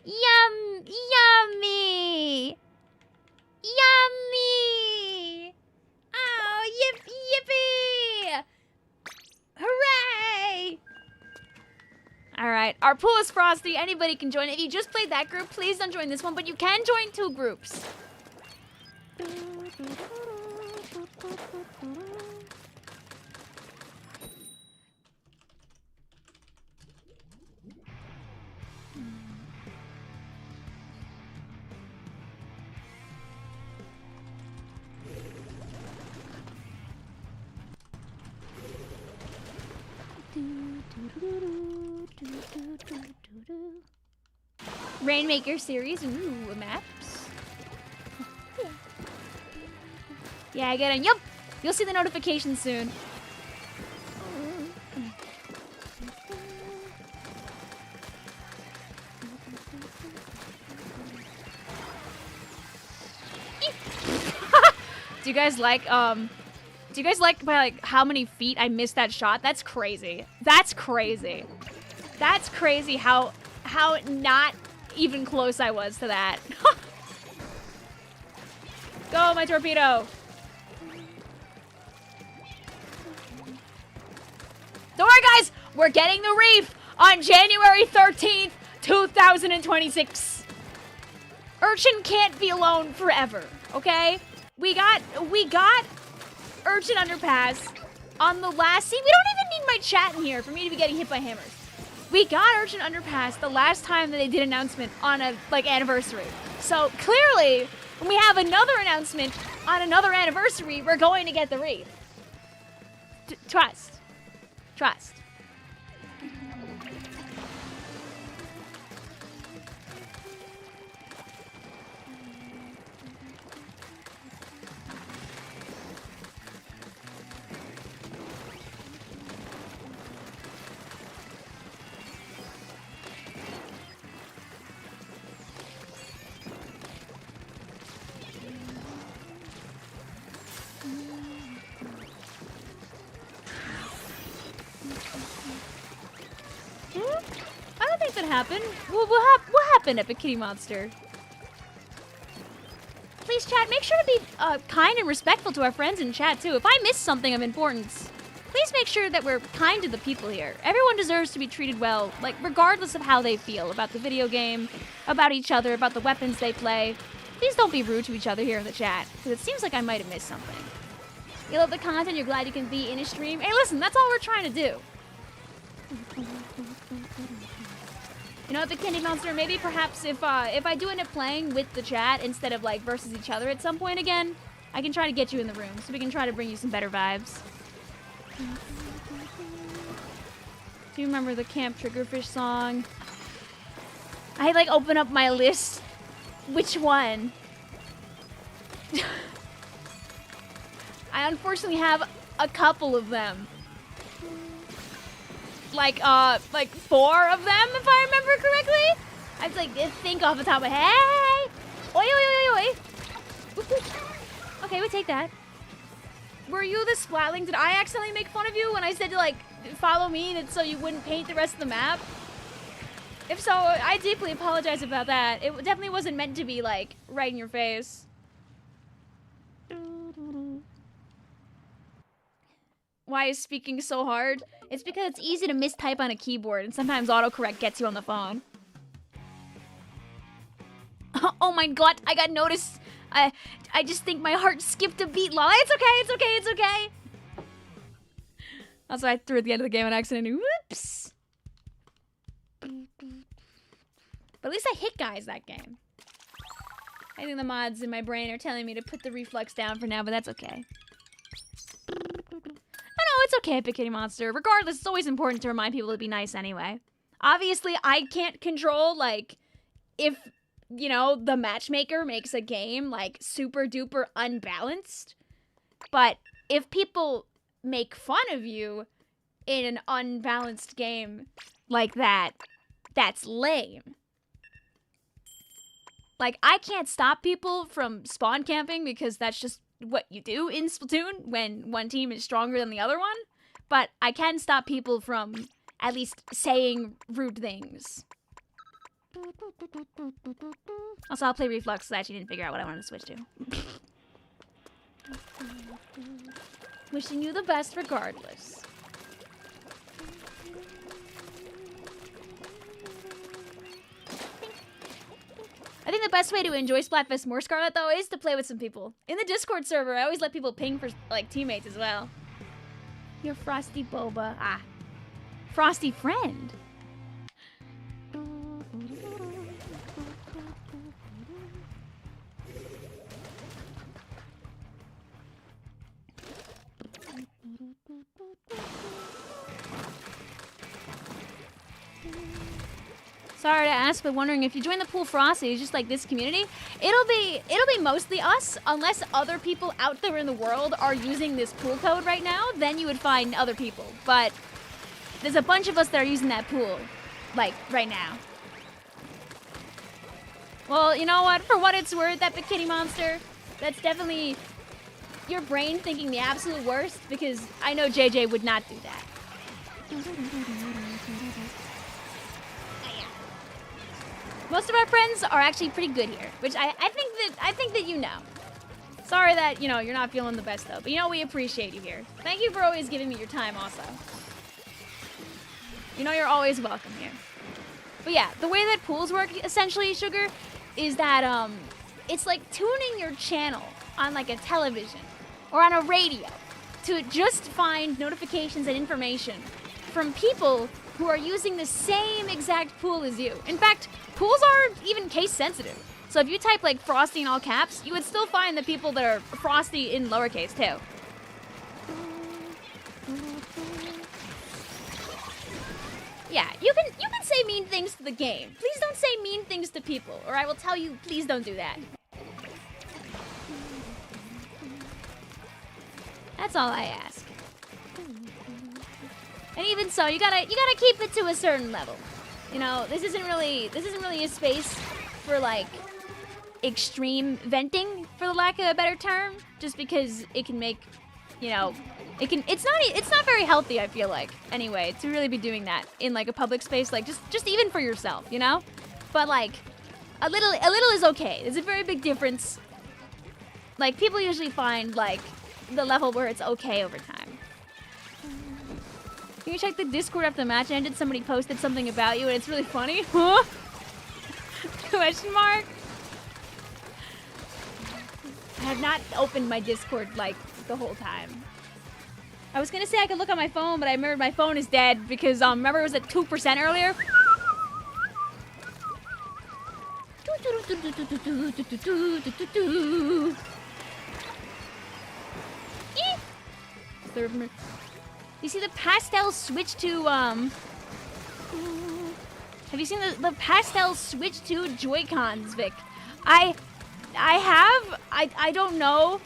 Yummy! Yummy! Oh, yippee! Hooray! Alright, our pool is Frosty. Anybody can join. If you just played that group, please don't join this one, but you can join 2 groups. Rainmaker series, ooh, maps. Yeah, I get it. Yup, you'll see the notification soon. Do you guys like by how many feet I missed that shot? That's crazy. That's crazy. That's crazy how not even close I was to that. Go, my torpedo. Don't worry, guys. We're getting the reef on January 13th, 2026. Urchin can't be alone forever, okay? We got Urchin Underpass on the last... See, we don't even need my chat in here for me to be getting hit by hammers. We got Urchin Underpass the last time that they did an announcement on a, anniversary. So, clearly, when we have another announcement on another anniversary, we're going to get the reef. Trust. Trust. I don't think that happened. What happened, Epic Kitty Monster? please, chat, make sure to be kind and respectful to our friends in chat, too. If I miss something of importance, please make sure that we're kind to the people here. Everyone deserves to be treated well, like, regardless of how they feel about the video game, about each other, about the weapons they play. Please don't be rude to each other here in the chat, because it seems like I might have missed something. You love the content, you're glad you can be in a stream. Hey, listen, that's all we're trying to do. You know what, Bikini Monster, maybe perhaps if I do end up playing with the chat instead of, like, versus each other at some point again, I can try to get you in the room, so we can try to bring you some better vibes. Do you remember the Camp Triggerfish song? I, like, open up my list. Which one? I unfortunately have a couple of them. Like 4 of them, if I remember correctly. I have to, like, think off the top of my head. Hey! Oi, oi, oi, oi. Oop, oop. Okay, we take that. Were you the Splatling? Did I accidentally make fun of you when I said to, like, follow me so you wouldn't paint the rest of the map? If so, I deeply apologize about that. It definitely wasn't meant to be, like, right in your face. Why is speaking so hard? It's because it's easy to mistype on a keyboard, and sometimes autocorrect gets you on the phone. Oh my god, I got noticed. I just think my heart skipped a beat, lol. It's okay, it's okay, it's okay. Also, I threw at the end of the game on accident. Whoops. But at least I hit guys that game. I think the mods in my brain are telling me to put the reflux down for now, but that's okay. No, it's okay, Big Kitty Monster. Regardless, it's always important to remind people to be nice anyway. Obviously, I can't control, like, if, you know, the matchmaker makes a game, like, super duper unbalanced. But if people make fun of you in an unbalanced game like that, that's lame. Like, I can't stop people from spawn camping because that's just what you do in Splatoon when one team is stronger than the other one. But I can stop people from at least saying rude things. Also, I'll play Reflux because I actually didn't figure out what I wanted to switch to. Wishing you the best regardless. I think the best way to enjoy Splatfest more, Scarlet, though, is to play with some people. In the Discord server, I always let people ping for, like, teammates as well. Your Frosty Boba. Ah. Frosty friend. Sorry to ask, but wondering if you join the pool Frosty, just like this community, it'll be mostly us, unless other people out there in the world are using this pool code right now, then you would find other people. But there's a bunch of us that are using that pool, like, right now. Well, you know what? For what it's worth, that Bikini Monster, that's definitely your brain thinking the absolute worst, because I know JJ would not do that. Most of our friends are actually pretty good here, which I think that you know. Sorry that, you know, you're not feeling the best though, but you know we appreciate you here. Thank you for always giving me your time also. You know you're always welcome here. But yeah, the way that pools work essentially, Sugar, is that it's like tuning your channel on like a television or on a radio to just find notifications and information from people who are using the same exact pool as you. In fact, pools aren't even case sensitive. So if you type like Frosty in all caps, you would still find the people that are Frosty in lowercase too. Yeah, you can say mean things to the game. Please don't say mean things to people, or I will tell you, please don't do that. That's all I ask. And even so, you gotta keep it to a certain level. You know, this isn't really a space for like extreme venting, for the lack of a better term, just because it can make, you know, it's not very healthy, I feel like, anyway, to really be doing that in like a public space, like just even for yourself, you know? But like a little is okay. There's a very big difference Like, people usually find, like, the level where it's okay over time. Can you check the Discord after the match ended? Somebody posted something about you and it's really funny. Huh? Question mark? I have not opened my Discord, like, the whole time. I was gonna say I could look on my phone, but I remembered my phone is dead because, remember it was at 2% earlier? You see the pastel switch to, have you seen the pastel switch to Joy-Cons, Vic? I don't know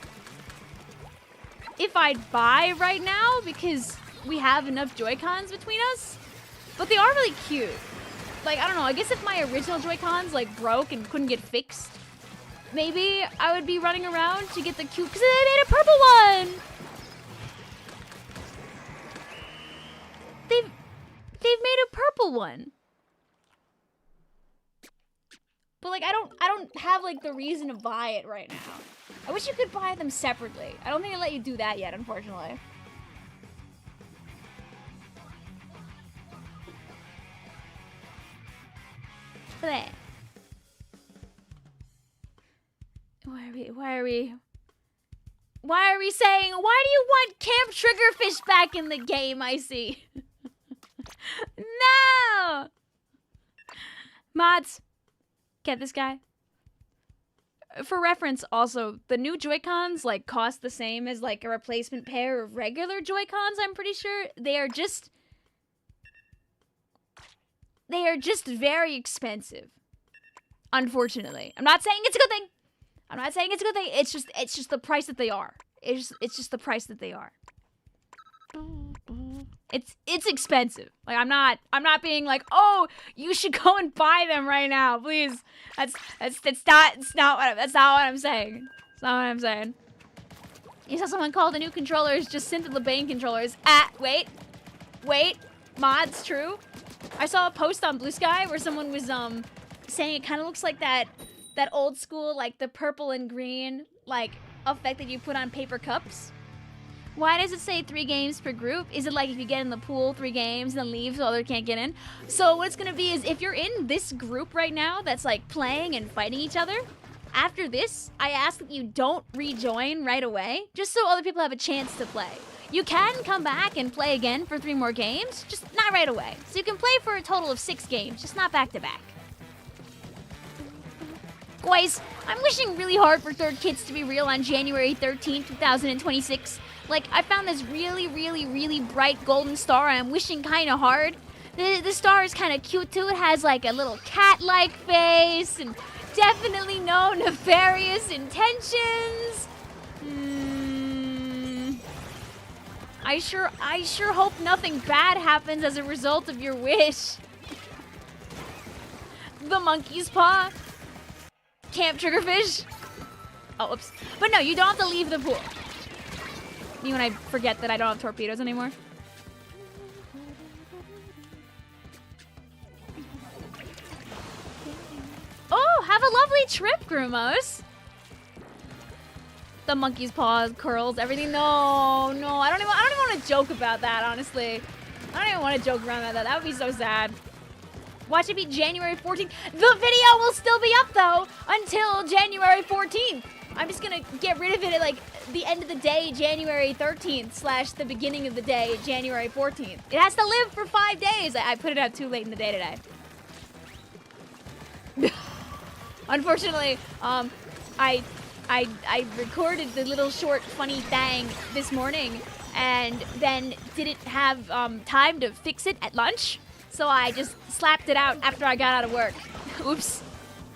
if I'd buy right now because we have enough Joy-Cons between us, but they are really cute. Like, I don't know, I guess if my original Joy-Cons, like, broke and couldn't get fixed, maybe I would be running around to get the cute, because they made a purple one! They've made a purple one. But, like, I don't have, like, the reason to buy it right now. I wish you could buy them separately. I don't think they let you do that yet, unfortunately. Bleh. Why are we saying, why do you want Camp Triggerfish back in the game, I see? No! Mods, get this guy. For reference, also, the new Joy-Cons, like, cost the same as, like, a replacement pair of regular Joy-Cons, I'm pretty sure. They are just very expensive. Unfortunately. I'm not saying it's a good thing. I'm not saying it's a good thing. It's just the price that they are. It's just the price that they are. It's expensive. Like, I'm not being like, oh, you should go and buy them right now, please. That's not what I'm saying. That's not what I'm saying. You saw someone call the new controllers just Synth LeBain controllers. Wait, mods, true. I saw a post on Blue Sky where someone was saying it kind of looks like that old school, like the purple and green, like, effect that you put on paper cups. Why does it say 3 games per group? Is it like if you get in the pool 3 games and then leave so others can't get in? So what it's gonna be is if you're in this group right now that's like playing and fighting each other, after this, I ask that you don't rejoin right away, just so other people have a chance to play. You can come back and play again for 3 more games, just not right away. So you can play for a total of 6 games, just not back to back. Guys, I'm wishing really hard for Third Kits to be real on January 13th, 2026. Like, I found this really, really, really bright golden star, and I'm wishing kind of hard. The star is kind of cute, too. It has, like, a little cat-like face, and definitely no nefarious intentions. I sure hope nothing bad happens as a result of your wish. The monkey's paw. Camp Triggerfish. Oh, oops. But no, you don't have to leave the pool. You and I forget that I don't have torpedoes anymore. Oh, have a lovely trip, Grumos. The monkey's paws, curls, everything. No, I don't even want to joke about that, honestly. I don't even want to joke around about that. That would be so sad. Watch it be January 14th. The video will still be up, though, until January 14th. I'm just going to get rid of it at, like, the end of the day, January 13th / the beginning of the day, January 14th. It has to live for 5 days. I put it out too late in the day today. Unfortunately, I recorded the little short funny thing this morning and then didn't have time to fix it at lunch. So I just slapped it out after I got out of work. Oops.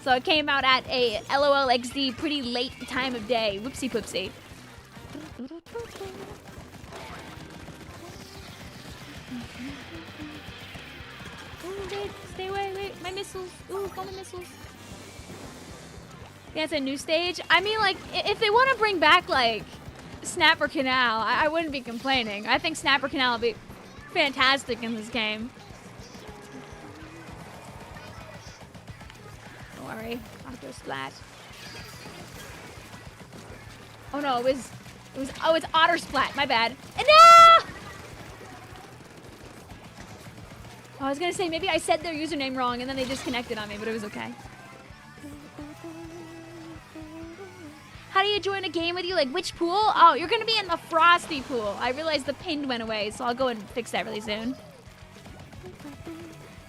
So it came out at a LOL XD pretty late time of day. Whoopsie poopsie. Ooh, wait, stay away, wait, my missiles. Ooh, call my missiles. Yeah, it's a new stage. I mean, like, if they want to bring back, like, Snapper Canal, I wouldn't be complaining. I think Snapper Canal would be fantastic in this game. Don't worry, I'll go splat. Oh no, oh, it's Otter Splat, my bad. And no! Oh, I was gonna say, maybe I said their username wrong and then they disconnected on me, but it was okay. How do you join a game with you? Like, which pool? Oh, you're gonna be in the Frosty pool. I realized the pin went away, so I'll go and fix that really soon.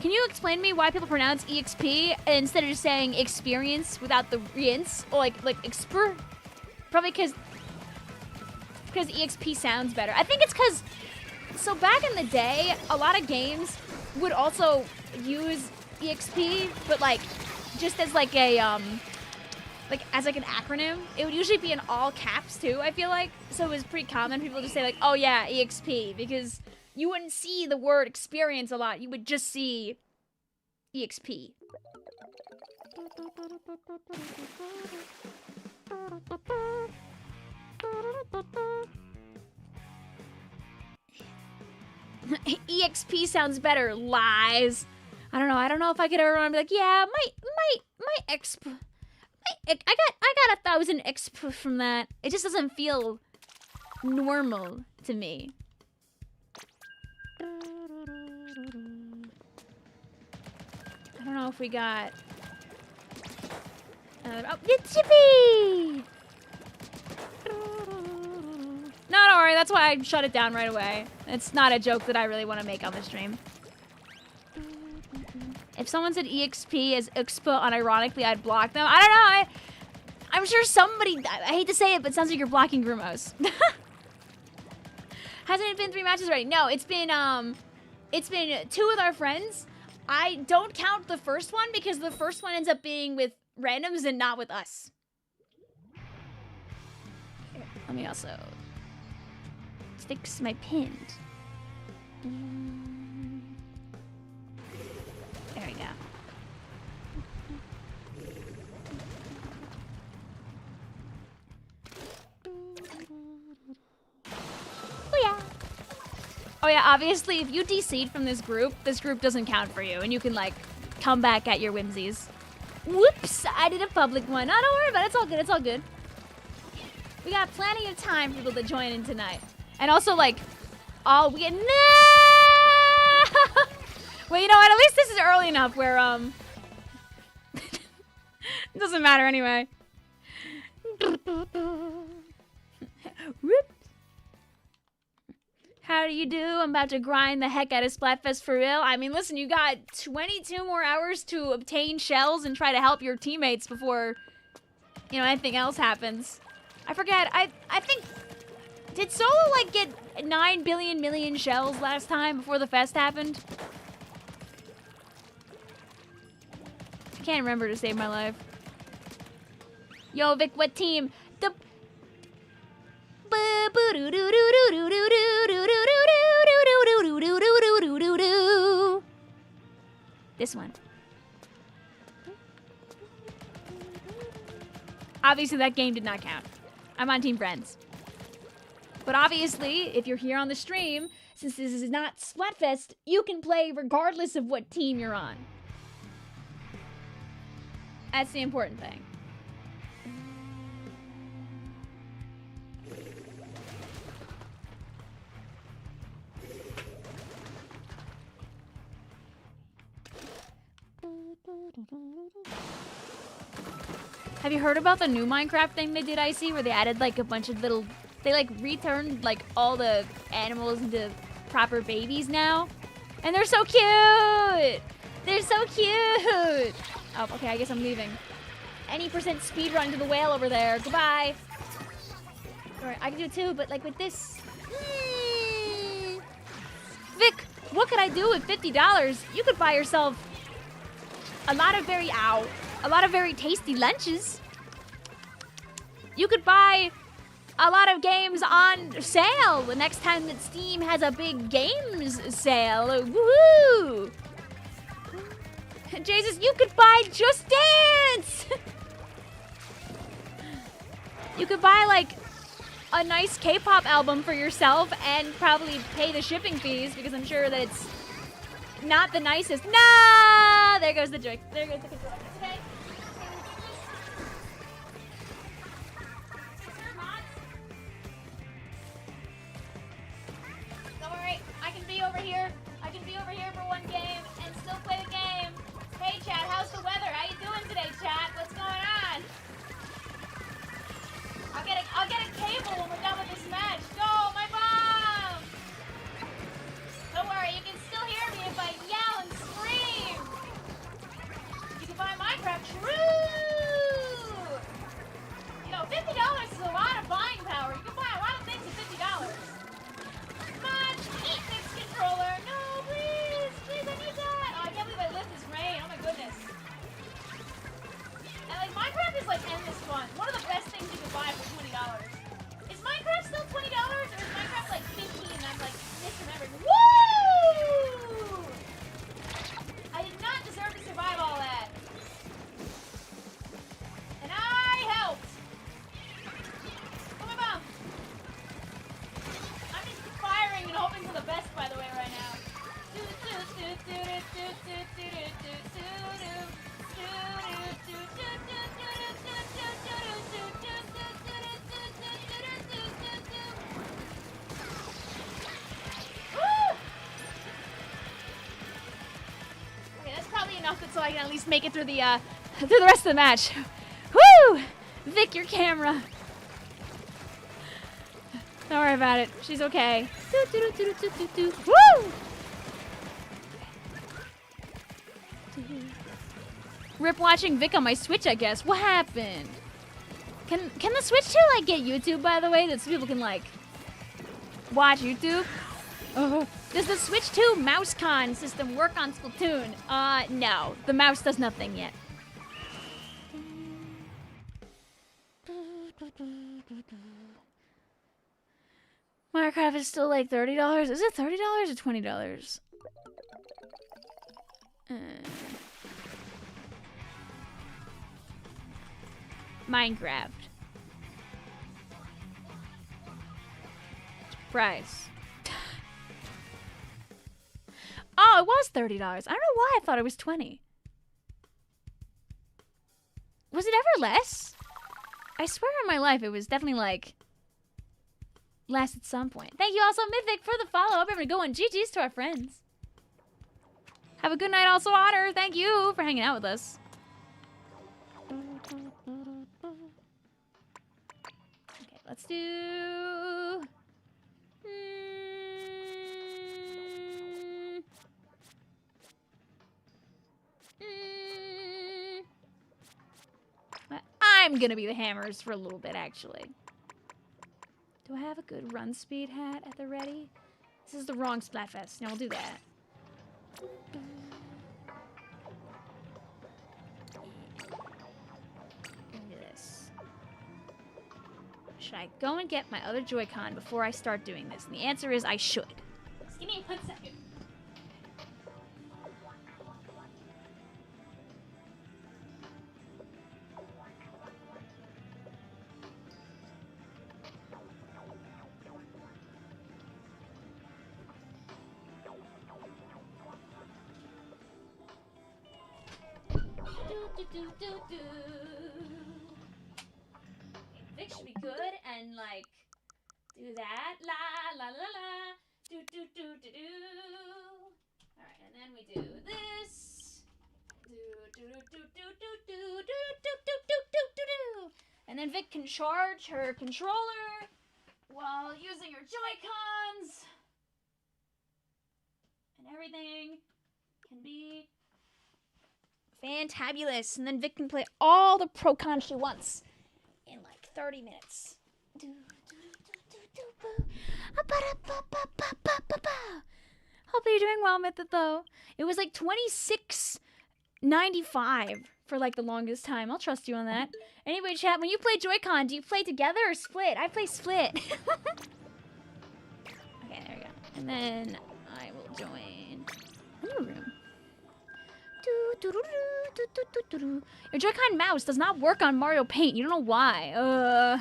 Can you explain to me why people pronounce EXP instead of just saying experience without the rinse? Or like exper? Probably because EXP sounds better. I think it's because, so back in the day, a lot of games would also use EXP, but like, just as like a, like as like an acronym. It would usually be in all caps too, I feel like. So it was pretty common. People just say like, oh yeah, EXP, because you wouldn't see the word experience a lot. You would just see EXP. EXP sounds better. Lies. I don't know if I could ever be like, yeah, my exp. I got 1,000 exp from that. It just doesn't feel normal to me. I don't know if we got... oh, it's Chippy! No, don't worry. That's why I shut it down right away. It's not a joke that I really want to make on the stream. If someone said EXP as expo unironically, I'd block them. I don't know. I'm sure somebody... I hate to say it, but it sounds like you're blocking Grumos. Hasn't it been 3 matches already? No, it's been 2 with our friends. I don't count the first one because the first one ends up being with randoms and not with us. Here, let me also fix my pinned. There we go. Oh yeah. Oh yeah, obviously if you DC'd from this group doesn't count for you and you can like come back at your whimsies. Whoops, I did a public one. Oh, don't worry about it, it's all good, it's all good. We got plenty of time for people to join in tonight. And also like, oh, we get, no! Well, you know what, at least this is early enough where, it doesn't matter anyway. Whoop. How do you do? I'm about to grind the heck out of Splatfest for real. I mean, listen, you got 22 more hours to obtain shells and try to help your teammates before, you know, anything else happens. I forget, I think, did Solo, like, get 9 billion million shells last time before the fest happened? I can't remember to save my life. Yo, Vic, what team? The... This one. Obviously, that game did not count. I'm on Team Friends. But obviously, if you're here on the stream, since this is not Splatfest, you can play regardless of what team you're on. That's the important thing. Have you heard about the new Minecraft thing they did, Icy, where they added like a bunch of little... They like returned like all the animals into proper babies now? And they're so cute! They're so cute! Oh, okay, I guess I'm leaving. Any percent speed run to the whale over there. Goodbye! Alright, I can do it too, but like with this... Vic, what could I do with $50? You could buy yourself a lot of very tasty lunches. You could buy a lot of games on sale the next time that Steam has a big games sale. Woohoo! Jesus, you could buy Just Dance! You could buy like a nice K-pop album for yourself and probably pay the shipping fees because I'm sure that it's not the nicest. No! There goes the joke. There goes the controller. Okay. enough so I can at least make it through the rest of the match. Woo! Vic, your camera. Don't worry about it. She's okay. Woo! Rip watching Vic on my Switch, I guess. What happened? Can the Switch 2 like get YouTube, by the way, that so people can like watch YouTube? Does the Switch 2 mouse con system work on Splatoon? No. The mouse does nothing yet. Minecraft is still like $30. Is it $30 or $20? Minecraft. Price. Oh, it was $30. I don't know why I thought it was $20. Was it ever less? I swear on my life it was definitely like less at some point. Thank you also, Mythic, for the follow. Hope everyone going. GG's to our friends. Have a good night also, Otter. Thank you for hanging out with us. Okay, let's do... I'm gonna be the hammers for a little bit, actually. Do I have a good run speed hat at the ready? This is the wrong Splatfest. No, I'll do that. Into this. Should I go and get my other Joy-Con before I start doing this? And the answer is I should. Just give me 1 second. Vic should be good and like do that la la la la do do do do do. All right, and then we do this. Do do do do do do do do do do do do. And then Vic can charge her controller while using her Joy-Cons, and everything can be fantabulous. And then Vic can play all the Pro Con she wants in like 30 minutes. Hopefully you're doing well, Mythic, though. It was like $26.95 for like the longest time. I'll trust you on that. Anyway, chat, when you play Joy-Con, do you play together or split? I play split. Okay, there we go. And then I will join a new room. Your Joy-Con mouse does not work on Mario Paint. You don't know why.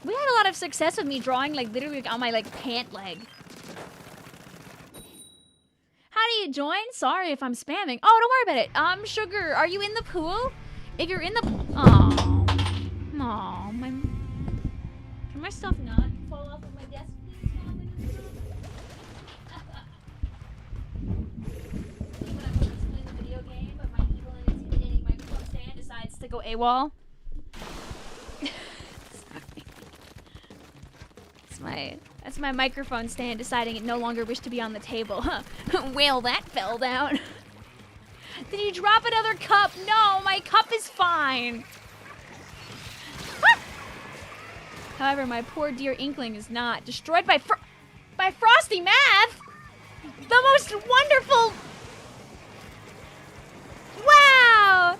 We had a lot of success with me drawing like literally on my like pant leg. How do you join? Sorry if I'm spamming. Oh, don't worry about it. Sugar, are you in the pool? If you're in the oh, my. Can my stuff not fall off of my desk, please? To go AWOL. That's my microphone stand deciding it no longer wished to be on the table. Huh. Well, that fell down. Did you drop another cup? No, my cup is fine. Ah! However, my poor dear Inkling is not. Destroyed by Frosty Math! The most wonderful... Wow!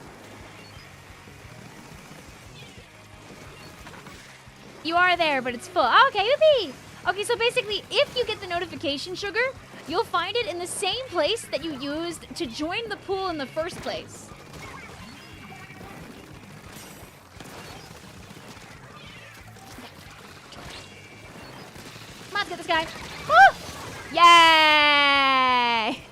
You are there, but it's full. Oh, okay, yippee! Okay, so basically, if you get the notification, Sugar, you'll find it in the same place that you used to join the pool in the first place. Come on, let's get this guy. Woo! Yay!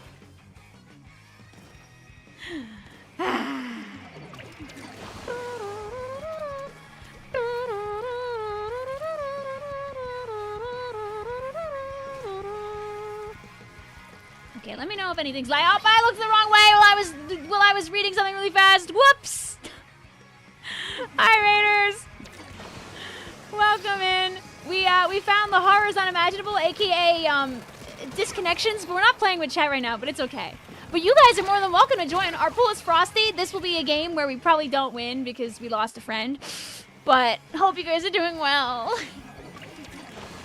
Let me know if anything's like, oh, I looked the wrong way while I was reading something really fast. Whoops. Hi, Raiders. Welcome in. We found the horrors unimaginable, aka disconnections, but we're not playing with chat right now, but it's okay. But you guys are more than welcome to join. Our pool is Frosty. This will be a game where we probably don't win because we lost a friend. But hope you guys are doing well. What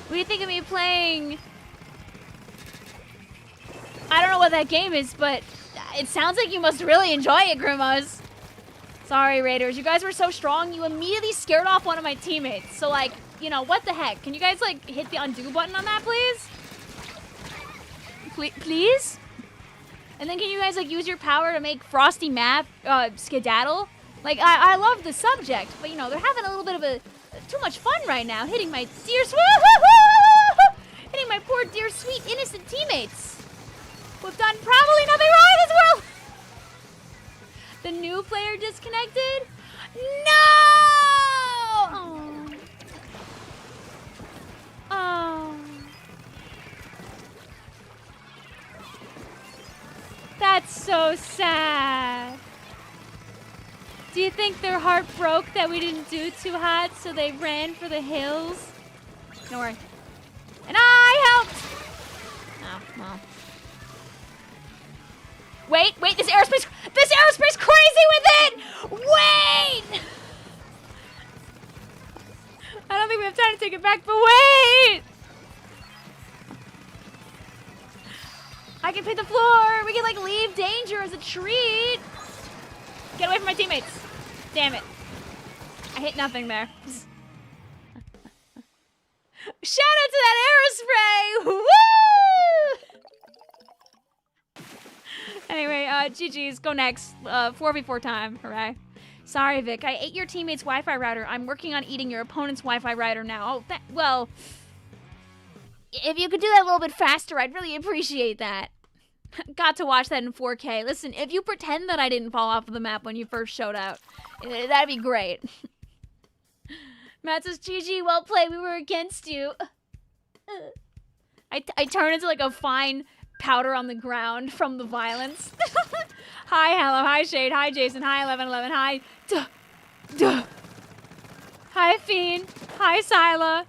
do you think of me playing? I don't know what that game is, but it sounds like you must really enjoy it, Grimos. Sorry, Raiders. You guys were so strong, you immediately scared off one of my teammates. So, like, you know, what the heck? Can you guys, like, hit the undo button on that, please? Please? And then can you guys, like, use your power to make Frosty map skedaddle? Like, I love the subject, but, you know, they're having a little bit of too much fun right now, hitting my dear, hitting my poor, dear, sweet, innocent teammates. Who've done probably nothing wrong in this world. The new player disconnected? No! Oh. Oh. That's so sad. Do you think their heart broke that we didn't do too hot, so they ran for the hills? Don't worry. And I helped! Oh, well. Wait, this aerospace crazy with it! Wait! I don't think we have time to take it back, but wait! I can pick the floor. We can, like, leave danger as a treat. Get away from my teammates. Damn it. I hit nothing there. Shout out to that aerospray! Woo! Anyway, GG's. Go next. 4v4 time. Hooray. Sorry, Vic. I ate your teammate's Wi-Fi router. I'm working on eating your opponent's Wi-Fi router now. Oh, well, if you could do that a little bit faster, I'd really appreciate that. Got to watch that in 4K. Listen, if you pretend that I didn't fall off of the map when you first showed out, that'd be great. Matt says, GG, well played. We were against you. I turn into like a fine powder on the ground from the violence. Hi, hello. Hi, Shade. Hi, Jason. Hi, 1111. Hi. Duh. Hi, Fiend. Hi, Sila.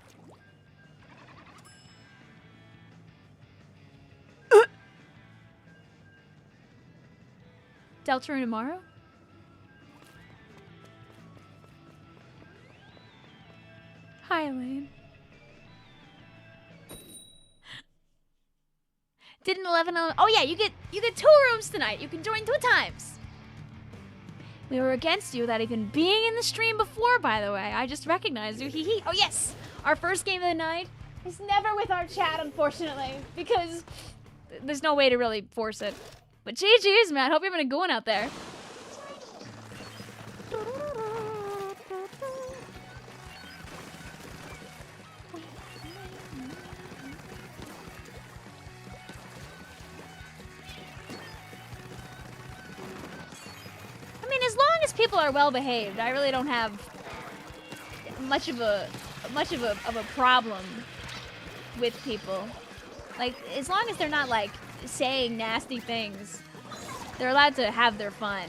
Deltarune tomorrow? Hi, Elaine. Didn't 11? Oh yeah, you get 2 rooms tonight. You can join 2 times. We were against you without even being in the stream before, by the way. I just recognized you. Hee hee. Oh yes, our first game of the night is never with our chat, unfortunately, because there's no way to really force it. But GG's, man. Hope you're having a good one out there. I mean, as long as people are well behaved, I really don't have much of a problem with people. Like, as long as they're not like saying nasty things, they're allowed to have their fun.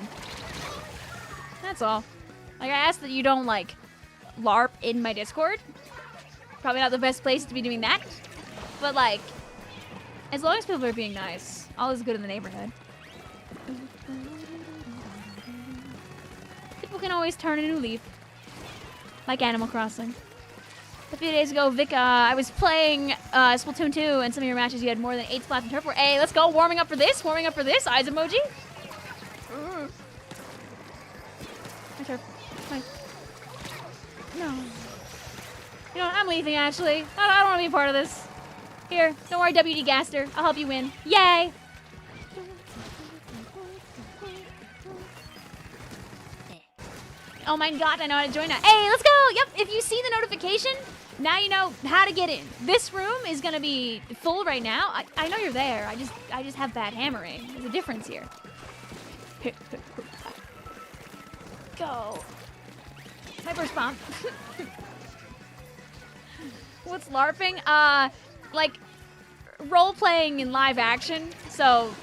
That's all. Like, I ask that you don't like LARP in my Discord. Probably not the best place to be doing that. But like, as long as people are being nice, all is good in the neighborhood. People can always turn a new leaf. Like Animal Crossing. A few days ago, Vic, I was playing Splatoon 2, and some of your matches you had more than 8 splats in turf. Hey, let's go. Warming up for this. Eyes emoji. My turf. No. You know what? I'm leaving, actually. I don't want to be a part of this. Here, don't worry, WD Gaster. I'll help you win. Yay! Oh my god, I know how to join now. Hey, let's go! Yep, if you see the notification, now you know how to get in. This room is gonna be full right now. I know you're there. I just have bad hammering. There's a difference here. Go. My burst bomb. What's LARPing? Like role-playing in live action. So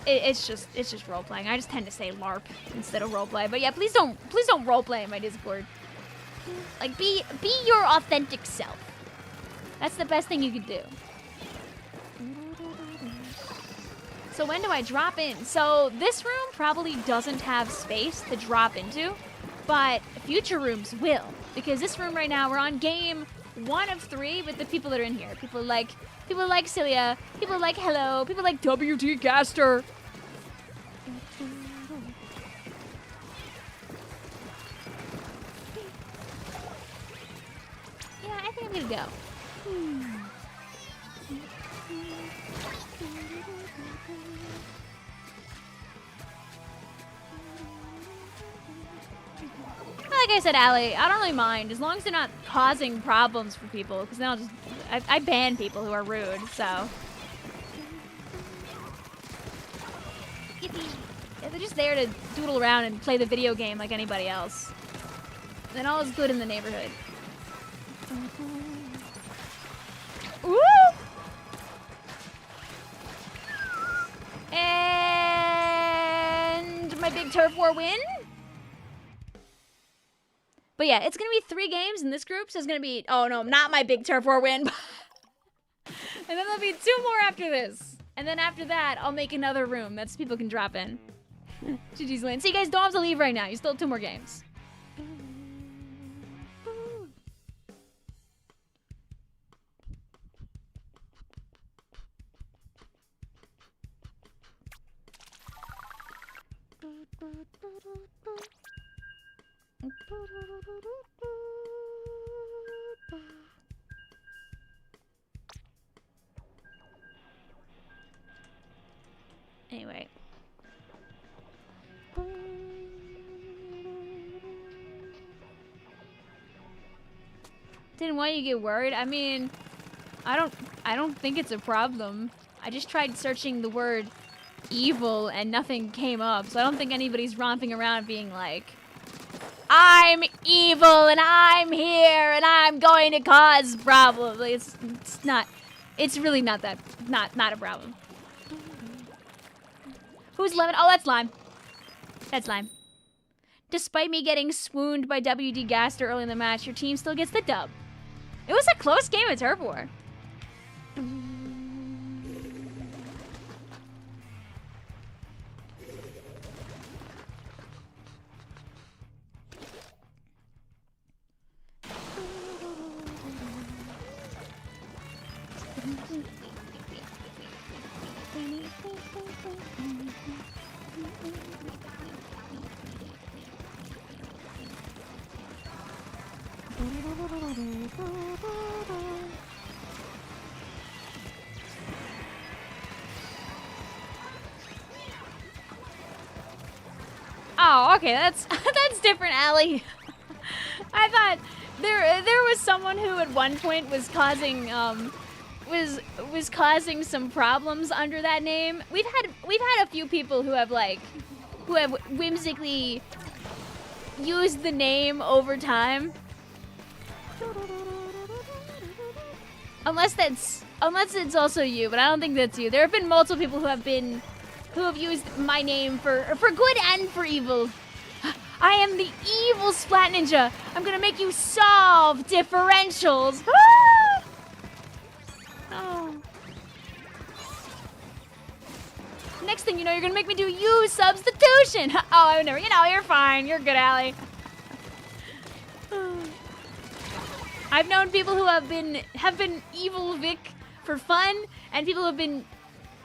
it's just role playing. I just tend to say LARP instead of role play. But yeah, please don't role play in my Discord. Like be your authentic self. That's the best thing you could do. So when do I drop in? So this room probably doesn't have space to drop into, but future rooms will, because this room right now we're on game 1 of 3 with the people that are in here. People like Cilia, people like Hello, people like WD Gaster. Yeah, I think I'm gonna go. Like I said, Allie, I don't really mind as long as they're not causing problems for people, because then I'll just I ban people who are rude. So yeah, they're just there to doodle around and play the video game like anybody else. Then all is good in the neighborhood. Woo! And my big turf war win. But yeah, it's gonna be 3 games in this group, so it's gonna be, oh no, not my big turf war win. And then there'll be 2 more after this. And then after that, I'll make another room that people can drop in. GG's win. So you guys don't have to leave right now. You still have 2 more games. Anyway. Didn't want you to get worried. I mean, I don't think it's a problem. I just tried searching the word evil and nothing came up. So I don't think anybody's romping around being like, I'm evil and I'm here and I'm going to cause problems. It's really not a problem. Who's Lemon? Oh, that's Lime. That's Lime. Despite me getting swooned by WD Gaster early in the match, your team still gets the dub. It was a close game at Turf War. Oh, okay, that's different, Allie. I thought there was someone who at one point was causing was causing some problems under that name. We've had a few people who have whimsically used the name over time. Unless it's also you, but I don't think that's you. There have been multiple people who have used my name for good and for evil. I am the evil Splat Ninja. I'm gonna make you solve differentials. Ah! Oh. Next thing you know, you're gonna make me do U substitution. Oh, I would never. You know, you're fine. You're good, Allie. I've known people who have been evil Vic for fun, and people who have been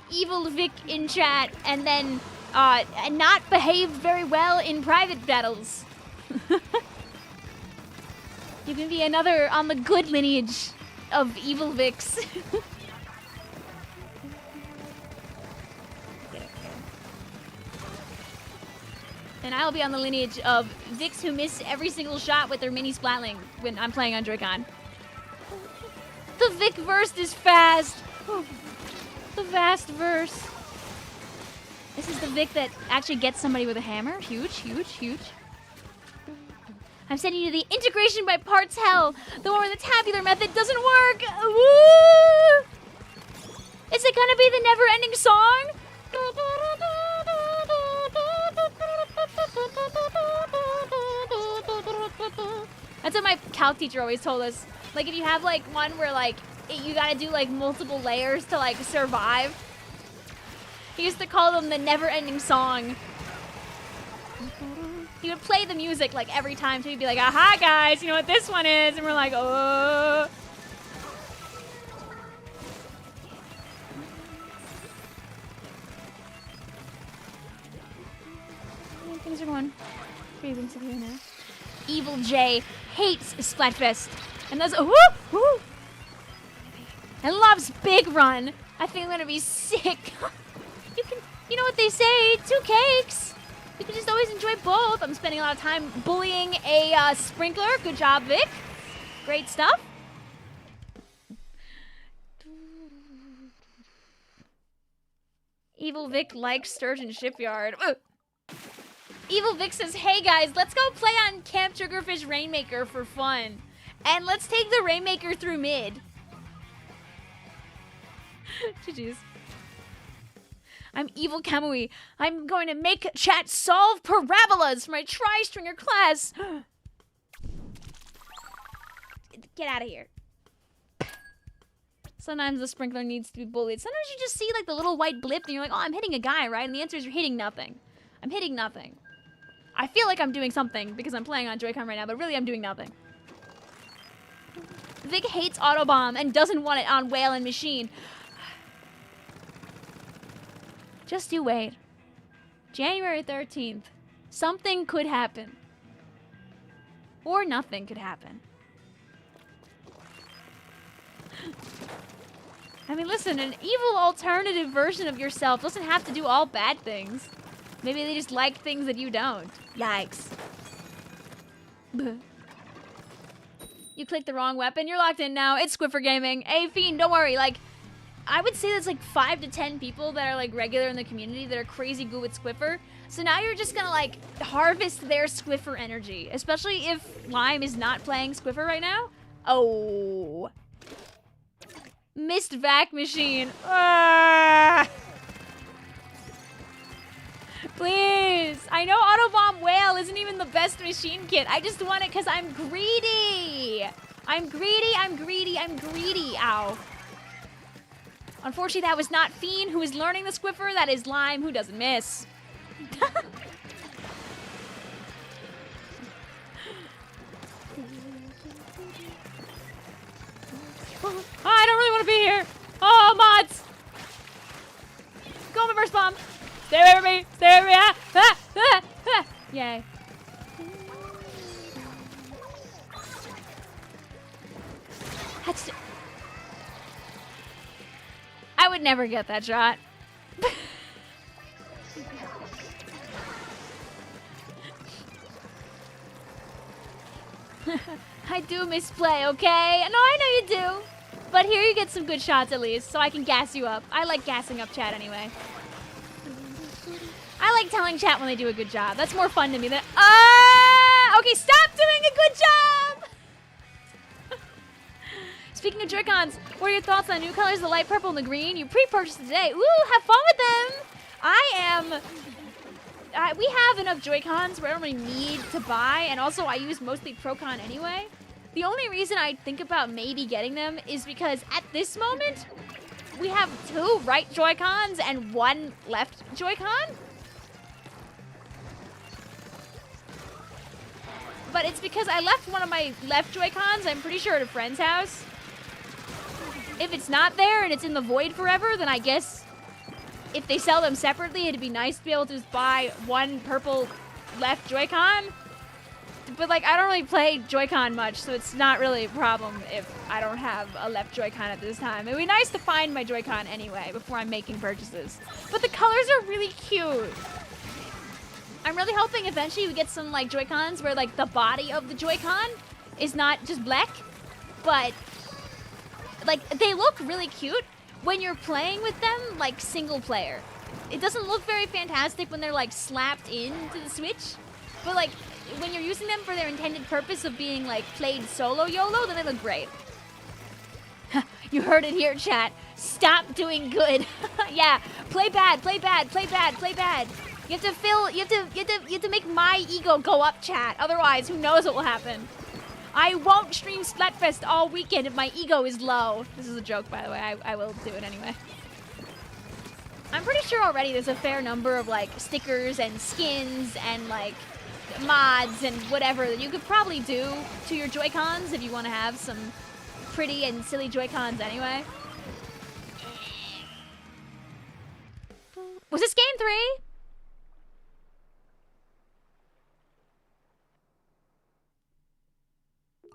evil Vic in chat, and then and not behaved very well in private battles. You can be another on the good lineage of evil Vics. And I'll be on the lineage of Vics who miss every single shot with their mini Splatling when I'm playing on Joy-Con. The Vic verse is fast. Oh, the vast verse. This is the Vic that actually gets somebody with a hammer. Huge, huge, huge. I'm sending you the integration by parts hell. The one where the tabular method doesn't work. Woo! Is it gonna be the never-ending song? That's what my calc teacher always told us. Like, if you have, like, one where, like, you gotta do, like, multiple layers to, like, survive. He used to call them the never-ending song. He would play the music, like, every time, so he'd be like, aha, guys, you know what this one is? And we're like, oh. Things are going pretty things here now. Evil J hates Splatfest. And those, woo, woo. And loves Big Run. I think I'm gonna be sick. You know what they say, 2 cakes. You can just always enjoy both. I'm spending a lot of time bullying a sprinkler. Good job, Vic. Great stuff. Evil Vic likes Sturgeon Shipyard. Ugh. Evil Vic says, hey guys, let's go play on Camp Sugarfish Rainmaker for fun. And let's take the Rainmaker through mid. GG's. I'm Evil Kamui. I'm going to make chat solve parabolas for my tri-stringer class. Get out of here. Sometimes the sprinkler needs to be bullied. Sometimes you just see like the little white blip and you're like, oh, I'm hitting a guy, right? And the answer is you're hitting nothing. I'm hitting nothing. I feel like I'm doing something because I'm playing on Joy-Con right now, but really I'm doing nothing. Vic hates Autobomb and doesn't want it on Whale and Machine. Just you wait. January 13th. Something could happen. Or nothing could happen. I mean, listen, an evil alternative version of yourself doesn't have to do all bad things. Maybe they just like things that you don't. Yikes. Buh. You clicked the wrong weapon. You're locked in now. It's Squiffer Gaming. Hey, Fiend, don't worry. Like, I would say there's like 5 to 10 people that are like regular in the community that are crazy good with Squiffer. So now you're just gonna like harvest their Squiffer energy. Especially if Lime is not playing Squiffer right now. Oh. Missed vac machine. Ah. Please. I know Autobomb Whale isn't even the best machine kit. I just want it because I'm greedy. I'm greedy, I'm greedy, I'm greedy. Ow. Unfortunately, that was not Fiend who is learning the Squiffer. That is Lime who doesn't miss. Oh, I don't really want to be here. Oh, mods. Go my first bomb. Stay away from me. Stay away from me. Ah, ah, ah, ah. Yay. I would never get that shot. I do misplay, okay? No, I know you do. But here you get some good shots at least, so I can gas you up. I like gassing up chat anyway. I like telling chat when they do a good job. That's more fun to me than... Okay, stop doing a good job! Speaking of Joy-Cons, what are your thoughts on new colors, the light purple and the green? You pre-purchased today. Ooh, have fun with them! We have enough Joy-Cons where I don't really need to buy, and also I use mostly Pro-Con anyway. The only reason I think about maybe getting them is because at this moment, we have 2 right Joy-Cons and 1 left Joy-Con. But it's because I left one of my left Joy-Cons, I'm pretty sure, at a friend's house. If it's not there and it's in the void forever, then I guess if they sell them separately, it'd be nice to be able to just buy 1 purple left Joy-Con. But, like, I don't really play Joy-Con much, so it's not really a problem if I don't have a left Joy-Con at this time. It'd be nice to find my Joy-Con anyway before I'm making purchases. But the colors are really cute. I'm really hoping eventually we get some, like, Joy-Cons where, like, the body of the Joy-Con is not just black, but, like, they look really cute when you're playing with them, like, single player. It doesn't look very fantastic when they're, like, slapped into the Switch, but, like, when you're using them for their intended purpose of being, like, played solo YOLO, then they look great. You heard it here, chat. Stop doing good. Yeah, play bad, play bad, play bad, play bad. You have to make my ego go up, chat. Otherwise, who knows what will happen. I won't stream Splatfest all weekend if my ego is low. This is a joke, by the way. I will do it anyway. I'm pretty sure already there's a fair number of like stickers and skins and like mods and whatever that you could probably do to your Joy-Cons if you want to have some pretty and silly Joy-Cons anyway. Was this game 3?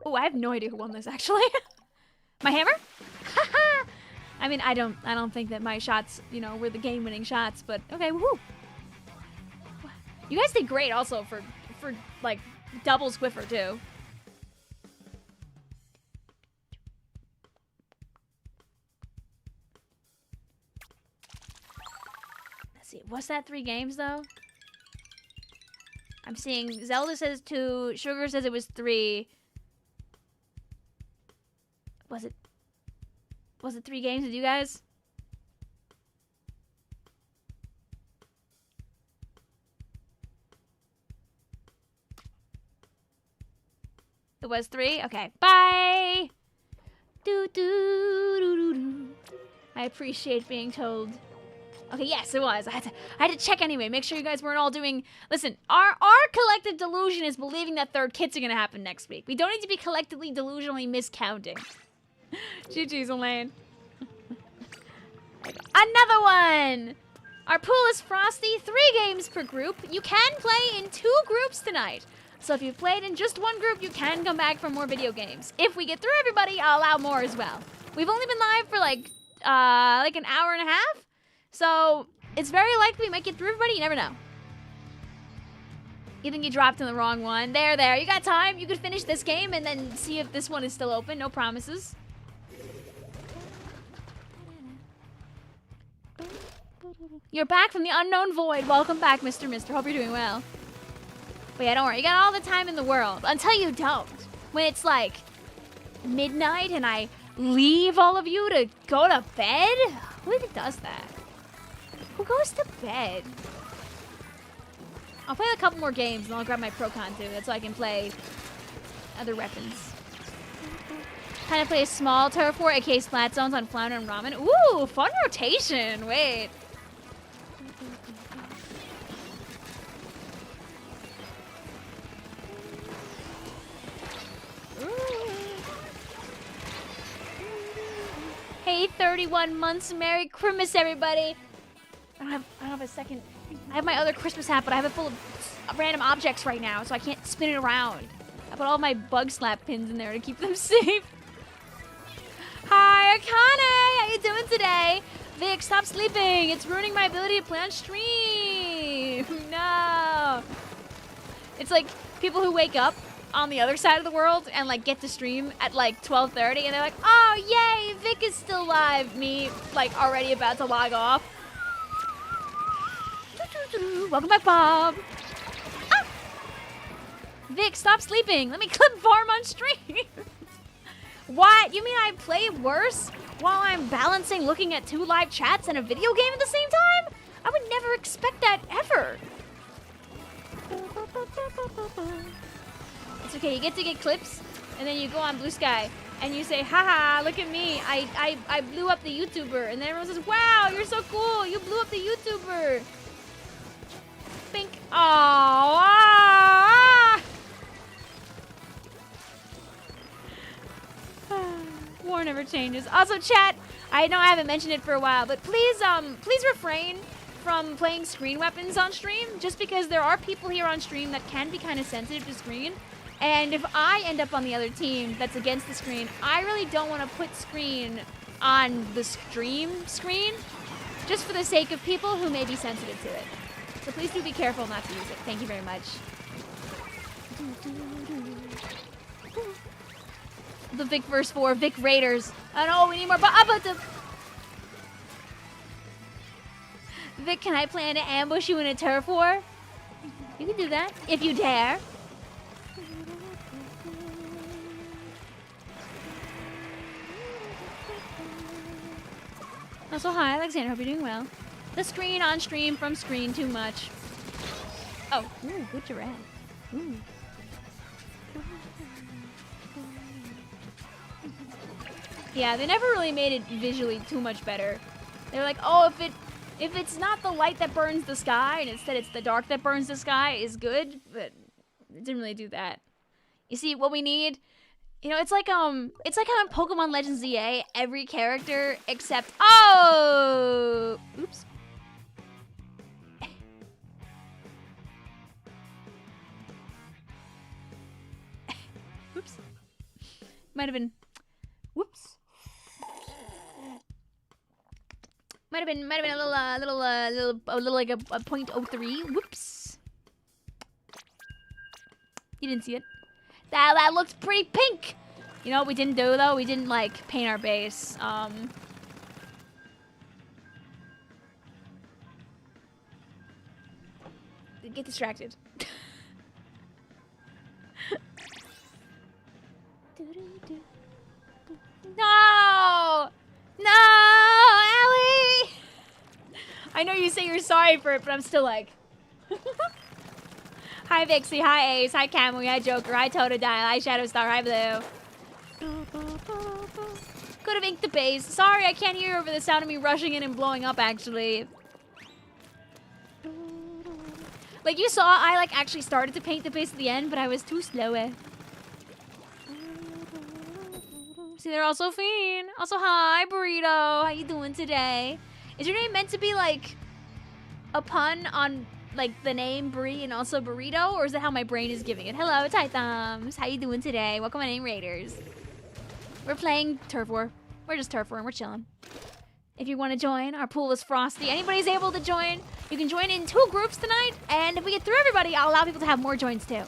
Oh, I have no idea who won this actually. My hammer? I mean, I don't think that my shots, you know, were the game-winning shots, but okay, woohoo. You guys did great also for like double Squiffer too. Let's see, was that 3 games though? I'm seeing Zelda says 2, Sugar says it was 3. Was it 3 games with you guys? It was 3? Okay. Bye! Do, do, do, do, do. I appreciate being told. Okay, yes, it was. I had to check anyway. Make sure you guys weren't all doing... Listen, our collective delusion is believing that third kits are going to happen next week. We don't need to be collectively delusionally miscounting. GG's, Elaine. Another one! Our pool is Frosty. 3 games per group. You can play in 2 groups tonight. So if you've played in just 1 group, you can come back for more video games. If we get through everybody, I'll allow more as well. We've only been live for like an hour and a half. So it's very likely we might get through everybody. You never know. You think you dropped in the wrong one. There. You got time. You could finish this game and then see if this one is still open. No promises. You're back from the unknown void. Welcome back, Mr. Hope you're doing well. But yeah, don't worry. You got all the time in the world. Until you don't. When it's like midnight and I leave all of you to go to bed? Who even does that? Who goes to bed? I'll play a couple more games and I'll grab my Procon too. That's so I can play other weapons. Kind of play a small turf war, aka Splat Zones on Flounder and Ramen. Ooh, fun rotation. Wait. Hey, 31 months. Merry Christmas, everybody. I don't have a second. I have my other Christmas hat, but I have it full of random objects right now, so I can't spin it around. I put all my bug slap pins in there to keep them safe. Hi, Akane. How you doing today? Vic, stop sleeping. It's ruining my ability to play on stream. No. It's like people who wake up on the other side of the world and like get to stream at like 12:30 and they're like, oh yay, Vic is still live. Me like already about to log off. Welcome back, Bob. Ah! Vic, stop sleeping. Let me clip farm on stream. What? You mean I play worse while I'm balancing looking at 2 live chats and a video game at the same time? I would never expect that ever. It's okay, you get to get clips, and then you go on Blue Sky, and you say, haha, look at me, I blew up the YouTuber, and then everyone says, wow, you're so cool, you blew up the YouTuber. Bink. Aww. Ah. War never changes. Also, chat, I know I haven't mentioned it for a while, but please refrain from playing screen weapons on stream, just because there are people here on stream that can be kind of sensitive to screen. And if I end up on the other team that's against the screen, I really don't want to put screen on the stream screen, just for the sake of people who may be sensitive to it. So please do be careful not to use it. Thank you very much. The Vic verse 4, Vic Raiders. Oh no, we need more. Vic, can I plan to ambush you in a turf war? You can do that, if you dare. Also, hi, Alexander. Hope you're doing well. The screen on stream from screen too much. Oh, ooh, good giraffe. Ooh. Yeah, they never really made it visually too much better. They're like, oh, if it's not the light that burns the sky, and instead it's the dark that burns the sky, is good, but it didn't really do that. You see, what we need, you know, it's like how in Pokemon Legends ZA, every character except, oh, oops. Oops. Might have been, whoops. Might have been a little like a 0.03. Whoops. You didn't see it. That looked pretty pink. You know what we didn't do though? We didn't like paint our base. Get distracted. No! No, Ellie! I know you say you're sorry for it, but I'm still like... Hi, Vixie. Hi, Ace. Hi, Camui. Hi, Joker. Hi, Totodile. Hi, Shadowstar. Hi, Blue. Could have inked the base. Sorry, I can't hear over the sound of me rushing in and blowing up, actually. Like, you saw, I, like, actually started to paint the base at the end, but I was too slow. See, they're also Fiend. Also, hi, Burrito. How you doing today? Is your name meant to be, like, a pun on, like, the name Brie and also Burrito? Or is that how my brain is giving it? Hello, Ty Thumbs. How you doing today? Welcome to Name Raiders. We're playing Turf War. We're just Turf War and we're chilling. If you want to join, our pool is Frosty. Anybody's able to join, you can join in 2 groups tonight. And if we get through everybody, I'll allow people to have more joins, too.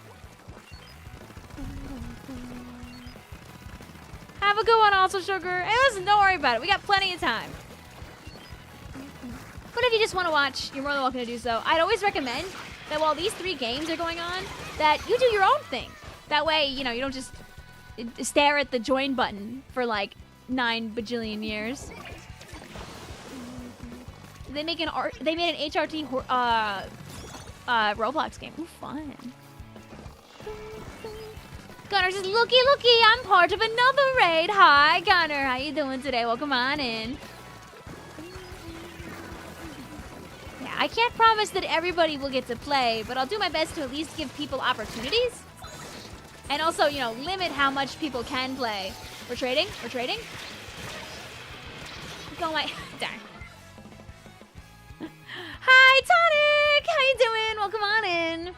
Have a good one also, Sugar. Hey, listen, don't worry about it. We got plenty of time. But if you just want to watch, you're more than welcome to do so. I'd always recommend that while these 3 games are going on, that you do your own thing. That way, you know, you don't just stare at the join button for like 9 bajillion years. They made an HRT Roblox game. Ooh, fun. Gunner says, looky, I'm part of another raid. Hi, Gunner. How you doing today? Welcome on in. Yeah, I can't promise that everybody will get to play, but I'll do my best to at least give people opportunities. And also, you know, limit how much people can play. We're trading? We're trading? Go my... Darn. Hi, Tonic! How you doing? Welcome on in.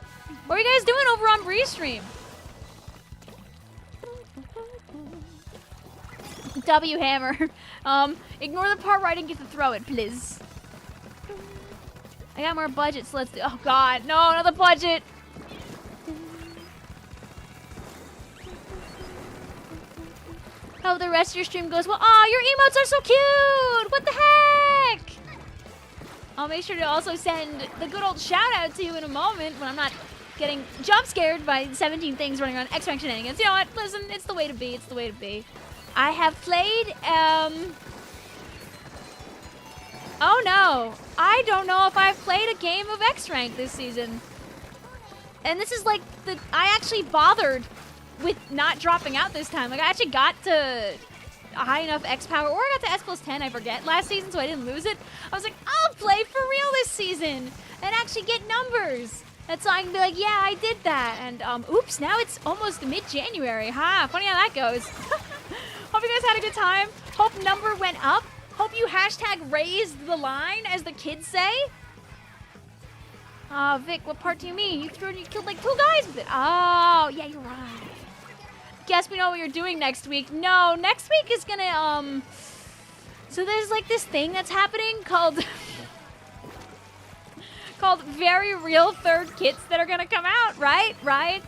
What are you guys doing over on Breeze Stream? W Hammer. Ignore the part where I didn't get to throw it, please. I got more budget, so let's do... Oh, God. No, not the budget. Hope the rest of your stream goes well. Aw, your emotes are so cute! What the heck? I'll make sure to also send the good old shout out to you in a moment when I'm not getting jump scared by 17 things running around X-Rank shenanigans. You know what? Listen, it's the way to be. It's the way to be. I have played, oh no. I don't know if I've played a game of X-Rank this season. And this is like I actually bothered with not dropping out this time. Like, I actually got to a high enough X power, or I got to S plus 10, I forget, last season, so I didn't lose it. I was like, I'll play for real this season and actually get numbers. And so I can be like, yeah, I did that. And, oops, now it's almost mid-January. Ha, funny how that goes. Hope you guys had a good time. Hope number went up. Hope you hashtag raised the line, as the kids say. Oh, Vic, what part do you mean? You killed like 2 guys with it. Oh, yeah, you're right. Guess we know what you're doing next week. No, next week is gonna, so there's like this thing that's happening called, called Very Real Third Kits that are gonna come out, right? Right?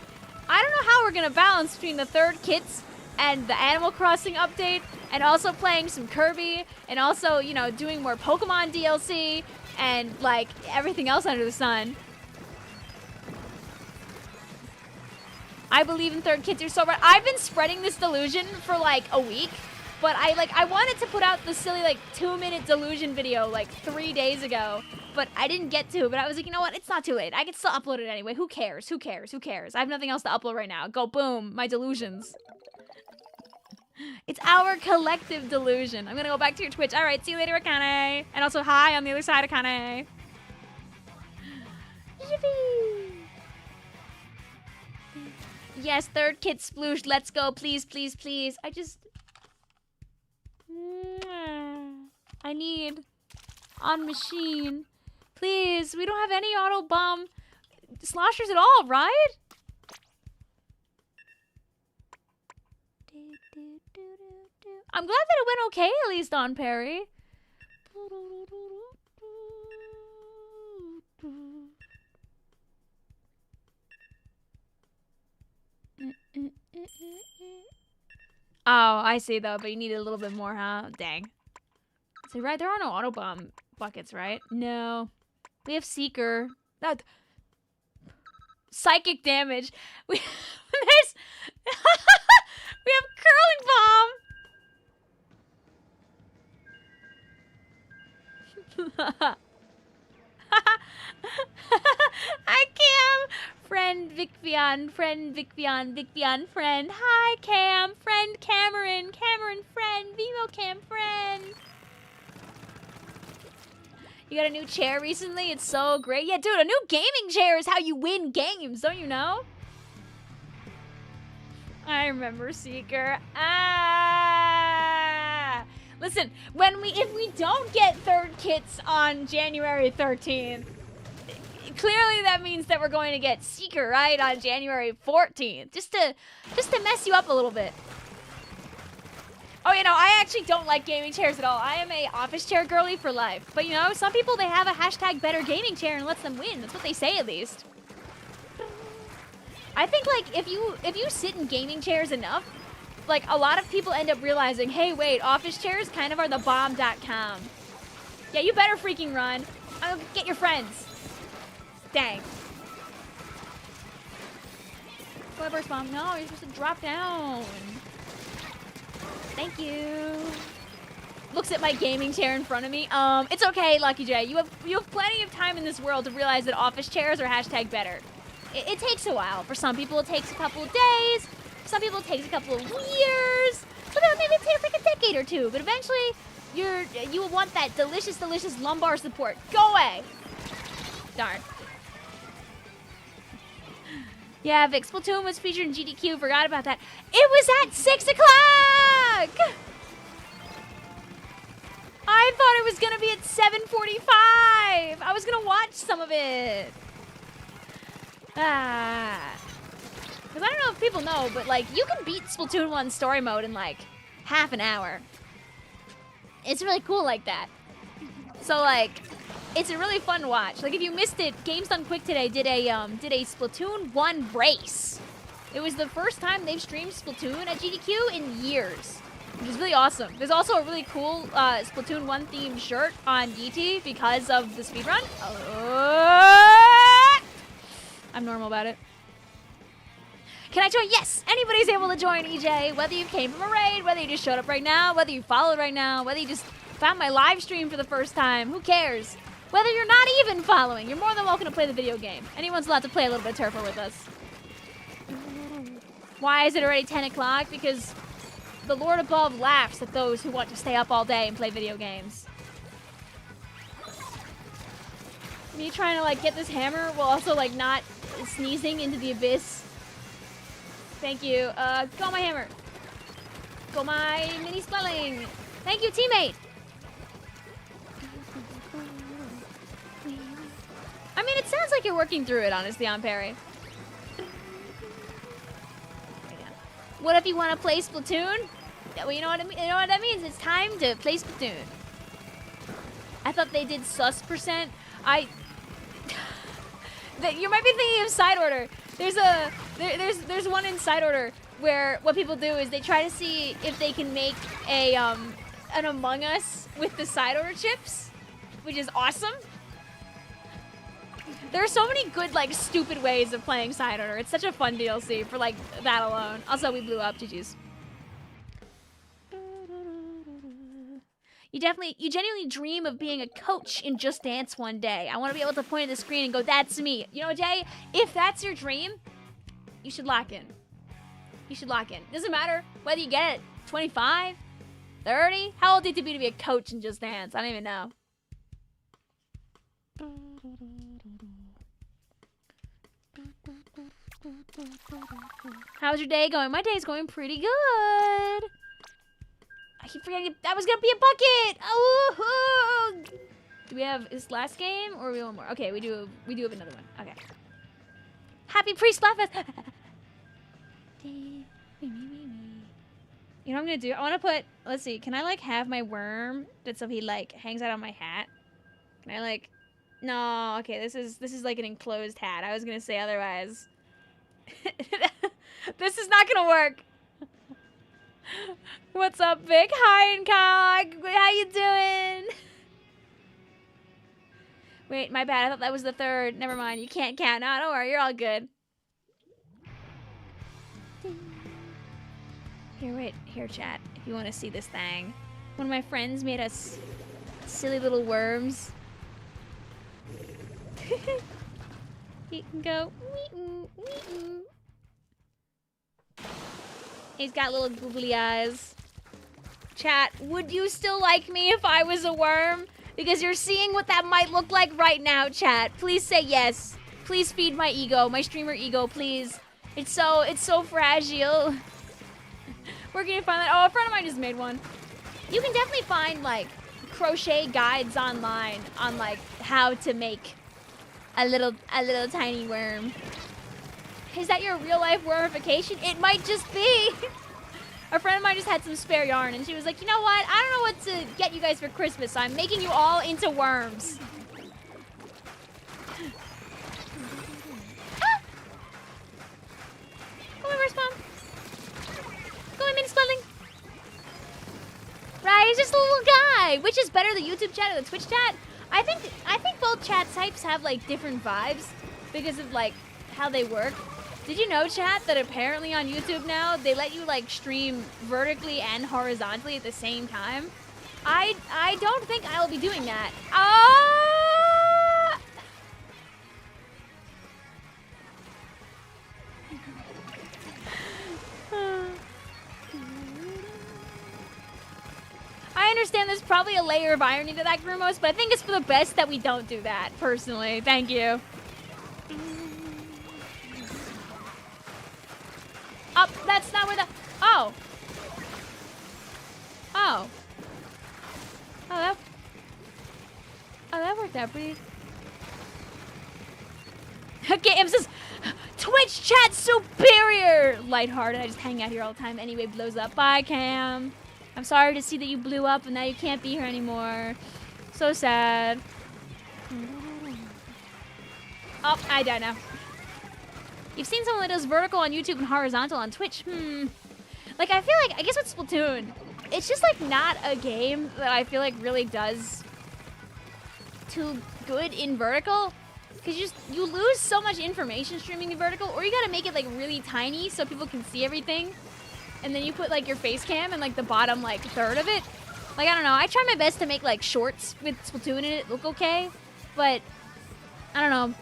I don't know how we're gonna balance between the third kits and the Animal Crossing update, and also playing some Kirby, and also, you know, doing more Pokemon DLC, and like everything else under the sun. I believe in third kits. You're so right. I've been spreading this delusion for like a week, but I wanted to put out the silly like 2-minute delusion video like 3 days ago, but I didn't get to. But I was like, you know what? It's not too late. I can still upload it anyway. Who cares? Who cares? Who cares? I have nothing else to upload right now. Go boom, my delusions. It's our collective delusion. I'm gonna go back to your Twitch. All right, see you later, Akane. And also, hi on the other side, Akane. Yippee! Yes, third kit sploosh. Let's go, please, please, please. I need on machine. Please, we don't have any auto bomb sloshers at all, right? I'm glad that it went okay, at least on Perry. Oh, I see though, but you need a little bit more, huh? Dang. So right, there are no auto bomb buckets, right? No. We have Seeker. That psychic damage. We there's we have curling bomb. Hi, Cam. Friend Vicvillon, friend Vicvillon, Vicvillon, friend. Hi, Cam. Friend Cameron, Cameron, friend. Vimo Cam, friend. You got a new chair recently? It's so great. Yeah, dude, a new gaming chair is how you win games, don't you know? I remember Seeker. Ah! Listen, if we don't get third kits on January 13th, clearly that means that we're going to get Seeker, right, on January 14th. Just to mess you up a little bit. Oh, you know, I actually don't like gaming chairs at all. I am a office chair girly for life. But, you know, some people, they have a hashtag better gaming chair and lets them win. That's what they say, at least. I think, like, if you sit in gaming chairs enough, like, a lot of people end up realizing, hey, wait, office chairs kind of are the bomb.com. Yeah, you better freaking run. Get your friends. Dang. Burst bomb. No, you're supposed to drop down. Thank you. Looks at my gaming chair in front of me. It's okay, Lucky J. You have plenty of time in this world to realize that office chairs are hashtag better. It takes a while. For some people, it takes a couple of days. Some people, it takes a couple of years. But maybe it takes like a decade or two. But eventually, you will want that delicious, delicious lumbar support. Go away. Darn. Yeah, Vic, Splatoon was featured in GDQ. Forgot about that. It was at 6 o'clock! I thought it was going to be at 7:45. I was going to watch some of it. Because I don't know if people know, but, like, you can beat Splatoon 1 story mode in, like, half an hour. It's really cool like that. So, like, it's a really fun watch. Like, if you missed it, Games Done Quick today did a Splatoon 1 race. It was the first time they've streamed Splatoon at GDQ in years, which is really awesome. There's also a really cool Splatoon 1 themed shirt on Yeetie because of the speedrun. I'm normal about it. Can I join? Yes! Anybody's able to join, EJ. Whether you came from a raid, whether you just showed up right now, whether you followed right now, whether you just found my live stream for the first time, who cares? Whether you're not even following, you're more than welcome to play the video game. Anyone's allowed to play a little bit of Turfer with us. Why is it already 10 o'clock? Because the Lord above laughs at those who want to stay up all day and play video games. Me trying to, like, get this hammer while also, like, not sneezing into the abyss. Thank you. Go my hammer. Go my mini spelling. Thank you, teammate. I mean, it sounds like you're working through it, honestly, on Perry. What if you want to play Splatoon? Well, you know what I mean? You know what that means? It's time to play Splatoon. I thought they did sus percent. You might be thinking of side order. There's one in side order where what people do is they try to see if they can make an Among Us with the side order chips, which is awesome. There are so many good, like, stupid ways of playing side order. It's such a fun DLC for, like, that alone. Also, we blew up. GG's. You genuinely dream of being a coach in Just Dance one day. I want to be able to point at the screen and go, that's me. You know, Jay, if that's your dream, you should lock in. You should lock in. Doesn't matter whether you get it 25? 30? How old do you have to be a coach in Just Dance? I don't even know. How's your day going? My day's going pretty good. I keep forgetting that was gonna be a bucket. Oh, do we have this last game or we want more? Okay, we do have another one. Okay. Happy pre-Splatfest. You know what I'm gonna do? I want to put. Let's see. Can I like have my worm that so he like hangs out on my hat? Can I like? No. Okay. This is like an enclosed hat. I was gonna say otherwise. This is not gonna work. What's up, Vic? Hi, and Cog. How you doing? Wait, my bad. I thought that was the third. Never mind. You can't count. No, don't worry. You're all good. Here, wait. Here, chat. If you want to see this thing. One of my friends made us silly little worms. He can go. Wee-oo, wee-oo. He's got little googly eyes. Chat, would you still like me if I was a worm? Because you're seeing what that might look like right now, chat. Please say yes. Please feed my ego, my streamer ego, please. It's so fragile. Where can you find that? Oh, a friend of mine just made one. You can definitely find like crochet guides online on like how to make a little tiny worm. Is that your real life wormification? It might just be. A friend of mine just had some spare yarn and she was like, you know what? I don't know what to get you guys for Christmas, so I'm making you all into worms. Ah! Go away, respawn. Go away, mini spelling. Right, he's just a little guy. Which is better, the YouTube chat or the Twitch chat? I think both chat types have like different vibes because of like how they work. Did you know, chat, that apparently on YouTube now, they let you, like, stream vertically and horizontally at the same time? I don't think I'll be doing that. Ah! I understand there's probably a layer of irony to that, Grumos, but I think it's for the best that we don't do that, personally. Thank you. Up, that's not where the... Oh. Oh. Oh, that worked out pretty... Game says, Twitch chat superior! Lighthearted, I just hang out here all the time. Anyway, blows up. Bye, Cam. I'm sorry to see that you blew up and now you can't be here anymore. So sad. Oh, I died now. You've seen someone that does vertical on YouTube and horizontal on Twitch. Like, I feel like, I guess with Splatoon, it's just, like, not a game that I feel like really does too good in vertical. Because you lose so much information streaming in vertical, or you gotta make it, like, really tiny so people can see everything. And then you put, like, your face cam in, like, the bottom, like, third of it. Like, I don't know. I try my best to make, like, shorts with Splatoon in it look okay. But, I don't know.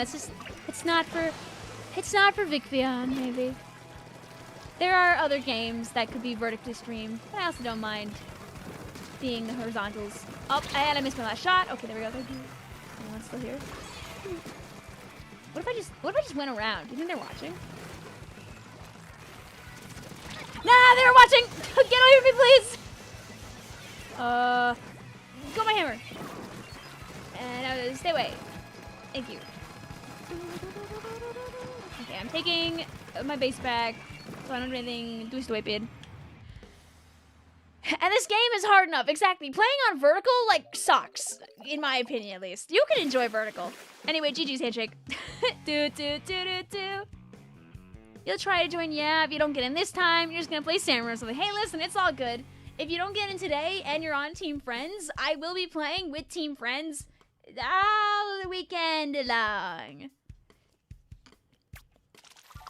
It's just, it's not for Vicvillon, maybe. There are other games that could be vertically streamed, but I also don't mind being the horizontals. Oh, I missed my last shot. Okay, there we go. Thank you. Anyone's still here? What if I just went around? Do you think they're watching? Nah, they're watching! Get away from me, please! Go my hammer. And stay away. Thank you. Okay, I'm taking my base back, so I don't do anything too stupid. And this game is hard enough, exactly. Playing on vertical, like, sucks, in my opinion, at least. You can enjoy vertical. Anyway, GG's handshake. Do. You'll try to join, yeah. If you don't get in this time, you're just gonna play Salmon Run or something. Hey, listen, it's all good. If you don't get in today and you're on Team Friends, I will be playing with Team Friends all the weekend long.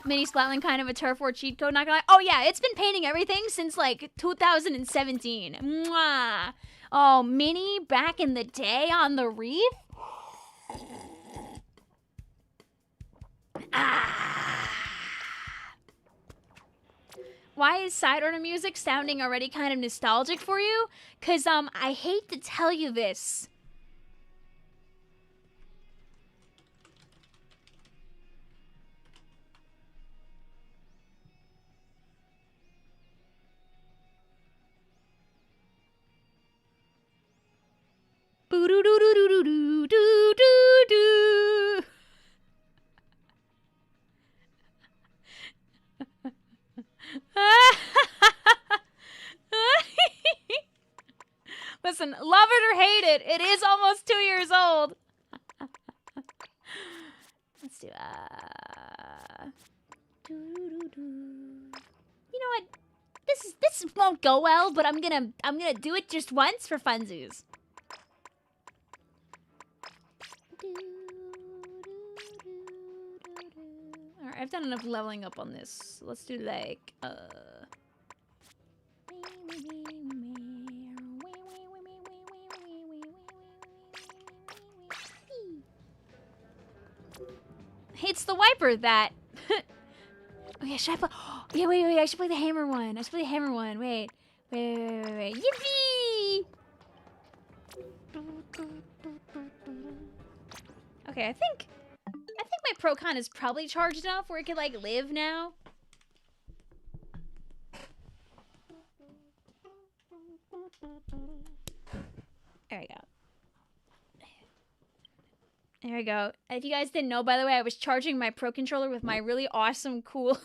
Mini Splatling, kind of a turf war cheat code, not gonna lie. Oh yeah, it's been painting everything since like 2017. Mwah. Oh, Mini back in the day on the reef? Ah. why is side order music sounding already kind of nostalgic for you? Cause I hate to tell you this. Boo doo doo doo doo doo doo doo doo. Listen, love it or hate it, it is almost 2 years old. Let's do you know what? This won't go well, but I'm gonna do it just once for funsies. Alright, I've done enough leveling up on this. Let's do like it's the wiper that oh yeah, should I play? Oh, yeah, wait, I should play the hammer one. Wait. Yippee! Okay, I think my Procon is probably charged enough where it could like live now. There we go. There we go. If you guys didn't know, by the way, I was charging my Pro controller with my really awesome, cool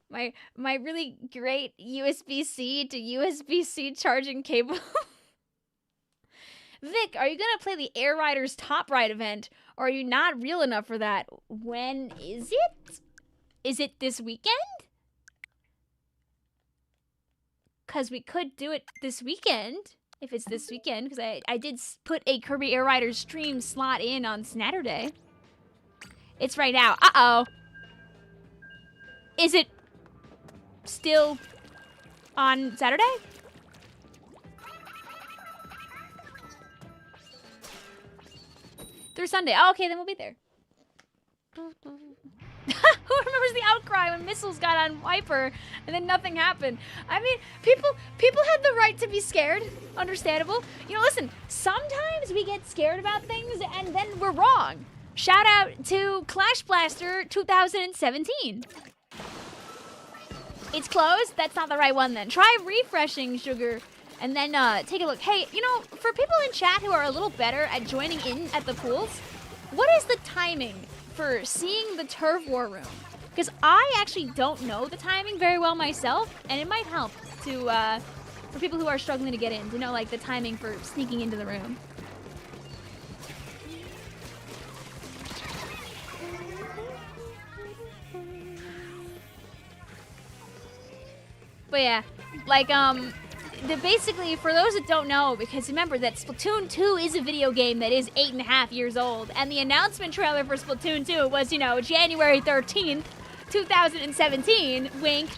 my really great USB-C to USB-C charging cable. Vic, are you gonna play the Air Riders Top Ride event, or are you not real enough for that? When is it? Is it this weekend? Because we could do it this weekend, if it's this weekend, because I did put a Kirby Air Riders stream slot in on Saturday. It's right now. Uh-oh. Is it still on Saturday? Through Sunday. Oh, okay, then we'll be there. Who remembers the outcry when missiles got on Wiper and then nothing happened? I mean, people had the right to be scared. Understandable. You know, listen, sometimes we get scared about things and then we're wrong. Shout out to Clash Blaster 2017. It's closed? That's not the right one then. Try refreshing, Sugar. And then take a look. Hey, you know, for people in chat who are a little better at joining in at the pools, what is the timing for seeing the Turf War Room? Because I actually don't know the timing very well myself, and it might help to for people who are struggling to get in to know like the timing for sneaking into the room. But yeah, like basically, for those that don't know, because remember that Splatoon 2 is a video game that is 8.5 years old, and the announcement trailer for Splatoon 2 was, you know, January 13th, 2017, wink.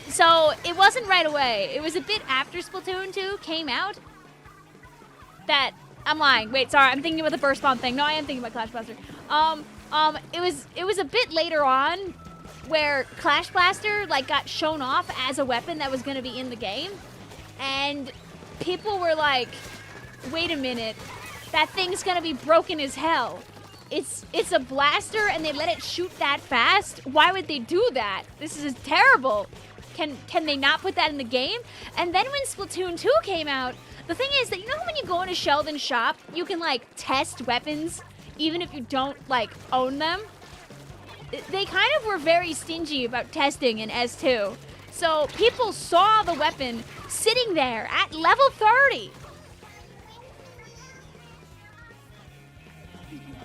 So it wasn't right away. It was a bit after Splatoon 2 came out that, I'm lying. Wait, sorry, I'm thinking about the Burst Bomb thing. No, I am thinking about Clash Blaster. It was a bit later on where Clash Blaster like got shown off as a weapon that was going to be in the game, and people were like, wait a minute, that thing's going to be broken as hell. It's a blaster and they let it shoot that fast? Why would they do that? This is terrible. Can they not put that in the game? And then when Splatoon 2 came out, the thing is that, you know when you go into Sheldon's shop, you can like test weapons even if you don't like own them? They kind of were very stingy about testing in S2. So people saw the weapon sitting there at level 30.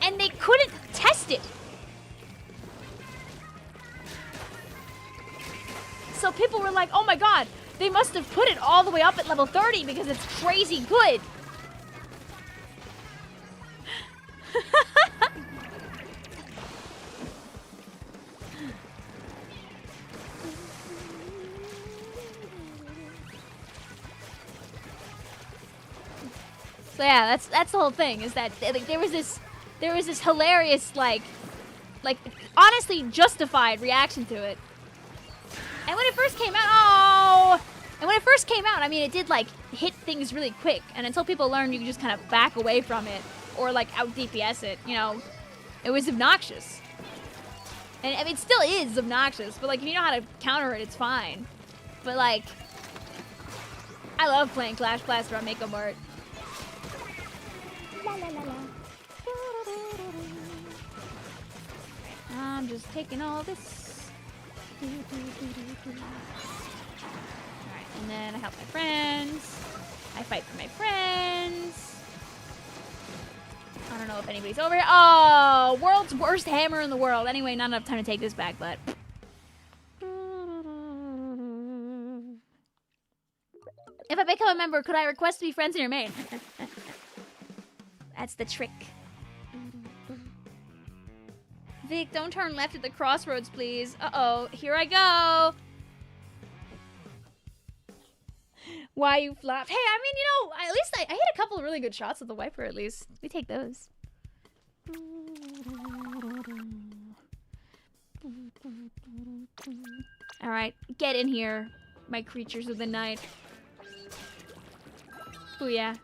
And they couldn't test it. So people were like, oh my god, they must have put it all the way up at level 30 because it's crazy good. So yeah, that's the whole thing, is that like, there was this there was this hilarious, like honestly justified reaction to it. And when it first came out, I mean, it did like hit things really quick, and until people learned you could just kind of back away from it or like out DPS it, you know, it was obnoxious. And I mean, it still is obnoxious, but like if you know how to counter it, it's fine. But like, I love playing Clash Blaster on Mako Mart. La, la, la, la. I'm just taking all this. Alright, and then I help my friends. I fight for my friends. I don't know if anybody's over here. Oh, world's worst hammer in the world. Anyway, not enough time to take this back, but... If I become a member, could I request to be friends in your main? That's the trick. Vic, don't turn left at the crossroads, please. Uh-oh, here I go. Why you flopped? Hey, I mean, you know, at least I hit a couple of really good shots with the wiper, at least. We take those. All right, get in here, my creatures of the night. Booyah.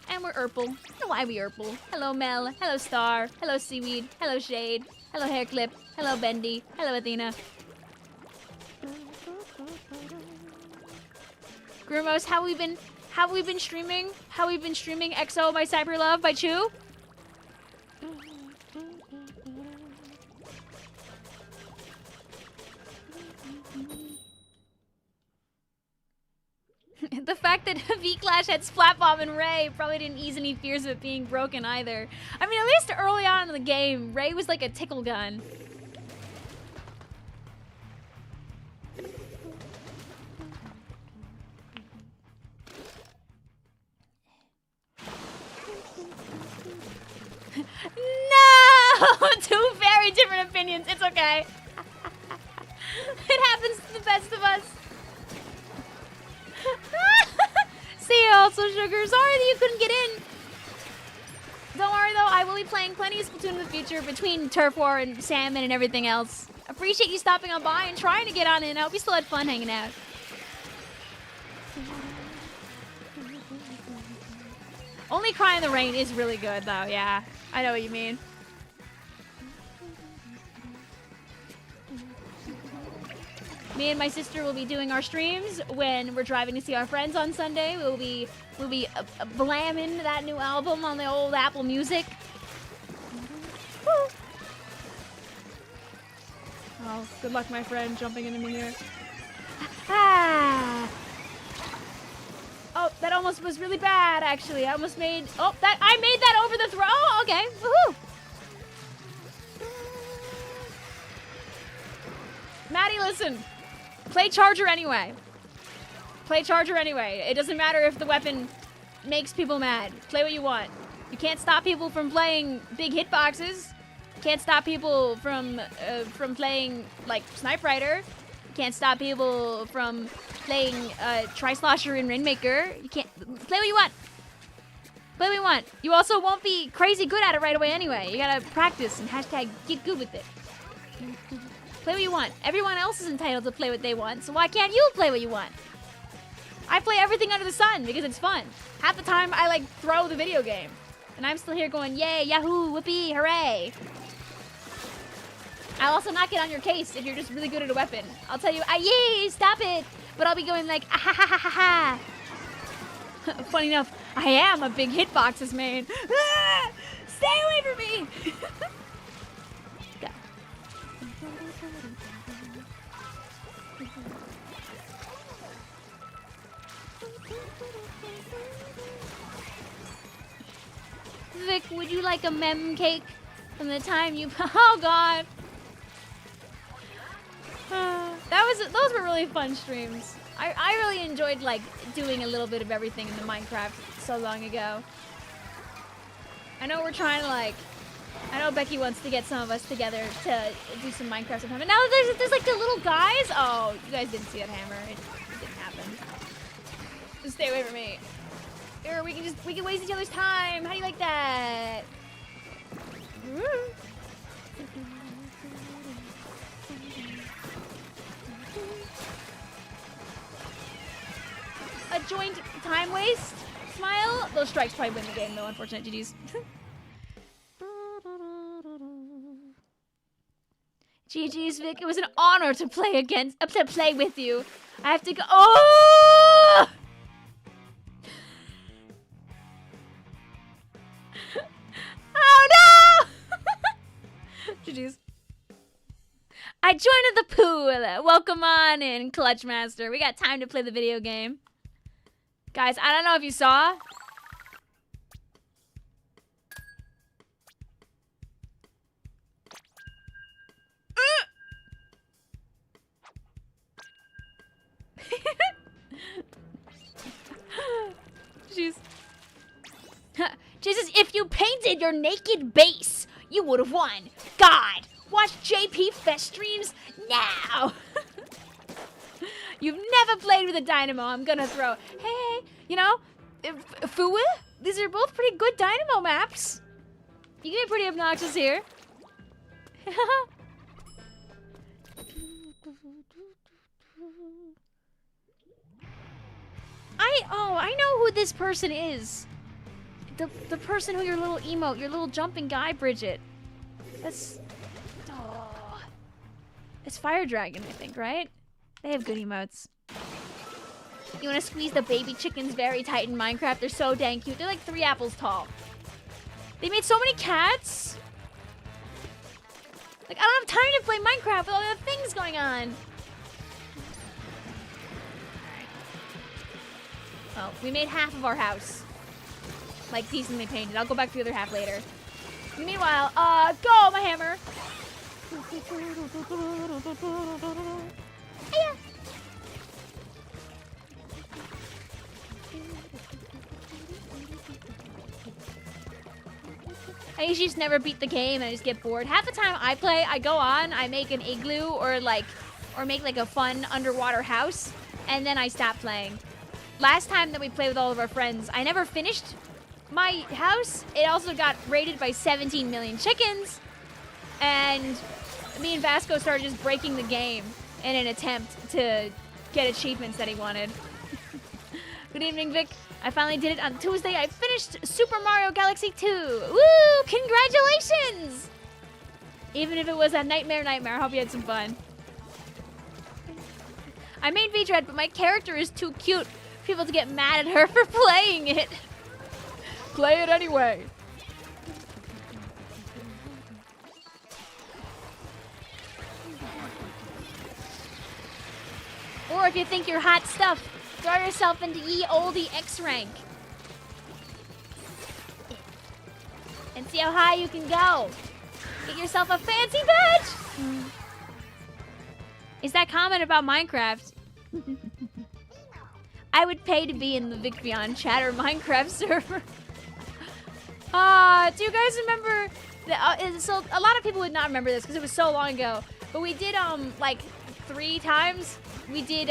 And we're Urple. You know why we Urple. Hello, Mel. Hello, Star. Hello, Seaweed. Hello, Shade. Hello, Hairclip. Hello, Bendy. Hello, Athena. Grimos, how we been streaming? How we been streaming XO by Cyberlove by Chew? The fact that V-Clash had Splat Bomb and Ray probably didn't ease any fears of it being broken either. I mean, at least early on in the game, Ray was like a tickle gun. No! Two very different opinions. It's okay. It happens to the best of us. See you also, Sugar. Sorry that you couldn't get in. Don't worry, though. I will be playing plenty of Splatoon in the future between Turf War and Salmon and everything else. Appreciate you stopping on by and trying to get on in. I hope you still had fun hanging out. Only Cry in the Rain is really good, though. Yeah, I know what you mean. Me and my sister will be doing our streams when we're driving to see our friends on Sunday. We'll be blamming that new album on the old Apple Music. Woo. Oh, good luck, my friend, jumping into me here. Ah. Oh, that almost was really bad, actually. I almost made... Oh, I made that over the throw. Oh, okay. Woohoo. Maddie, listen. Play Charger anyway. Play Charger anyway. It doesn't matter if the weapon makes people mad. Play what you want. You can't stop people from playing big hitboxes. You can't stop people from playing, like, Snipe Rider. You can't stop people from playing Tri-Slosher and Rainmaker. You can't... Play what you want. Play what you want. You also won't be crazy good at it right away anyway. You gotta practice and hashtag get good with it. Play what you want. Everyone else is entitled to play what they want, so why can't you play what you want? I play everything under the sun because it's fun. Half the time, I, like, throw the video game. And I'm still here going, yay, yahoo, whoopee, hooray. I'll also not get on your case if you're just really good at a weapon. I'll tell you, yay, stop it. But I'll be going like, ah ha ha ha ha ha. Funny enough, I am a big hitboxes main. Ah, stay away from me. Yeah. Vic, would you like a mem cake from the time you... Oh, God. Those were really fun streams. I really enjoyed, like, doing a little bit of everything in the Minecraft so long ago. I know we're trying to, like... I know Becky wants to get some of us together to do some Minecraft sometime. And now there's like the little guys. Oh, you guys didn't see that hammer. It didn't happen. Just stay away from me. Or we can waste each other's time. How do you like that? A joint time waste. Smile. Those strikes probably win the game, though. Unfortunate GG's. GG's, Vic. It was an honor to play with you. I have to go. Oh! Oh no! GG's. I joined the pool. Welcome on in, Clutch Master. We got time to play the video game. Guys, I don't know if you saw. Jeez. Jesus, if you painted your naked base, you would have won. God, watch JP Fest streams now. You've never played with a dynamo. I'm gonna throw. Hey, you know, Fua, these are both pretty good dynamo maps. You get pretty obnoxious here. I know who this person is. The person who your little emote, your little jumping guy, Bridget. That's... Oh. It's Fire Dragon, I think, right? They have good emotes. You want to squeeze the baby chickens very tight in Minecraft? They're so dang cute. They're like 3 apples tall. They made so many cats. Like, I don't have time to play Minecraft with all the things going on. Well, we made half of our house. Like, decently painted. I'll go back to the other half later. Meanwhile, go, my hammer! Hiya! I usually just never beat the game and I just get bored. Half the time I play, I go on, I make an igloo or make like a fun underwater house, and then I stop playing. Last time that we played with all of our friends, I never finished my house. It also got raided by 17 million chickens, and me and Vasco started just breaking the game in an attempt to get achievements that he wanted. Good evening, Vic. I finally did it on Tuesday. I finished Super Mario Galaxy 2. Woo! Congratulations! Even if it was a nightmare, I hope you had some fun. I made V-Dread, but my character is too cute for people to get mad at her for playing it. Play it anyway. Or if you think you're hot stuff, throw yourself into ye olde X rank. And see how high you can go. Get yourself a fancy badge. Is that comment about Minecraft? I would pay to be in the Vicvillon chat or Minecraft server. Do you guys remember? So a lot of people would not remember this because it was so long ago. But we did like 3 times. We did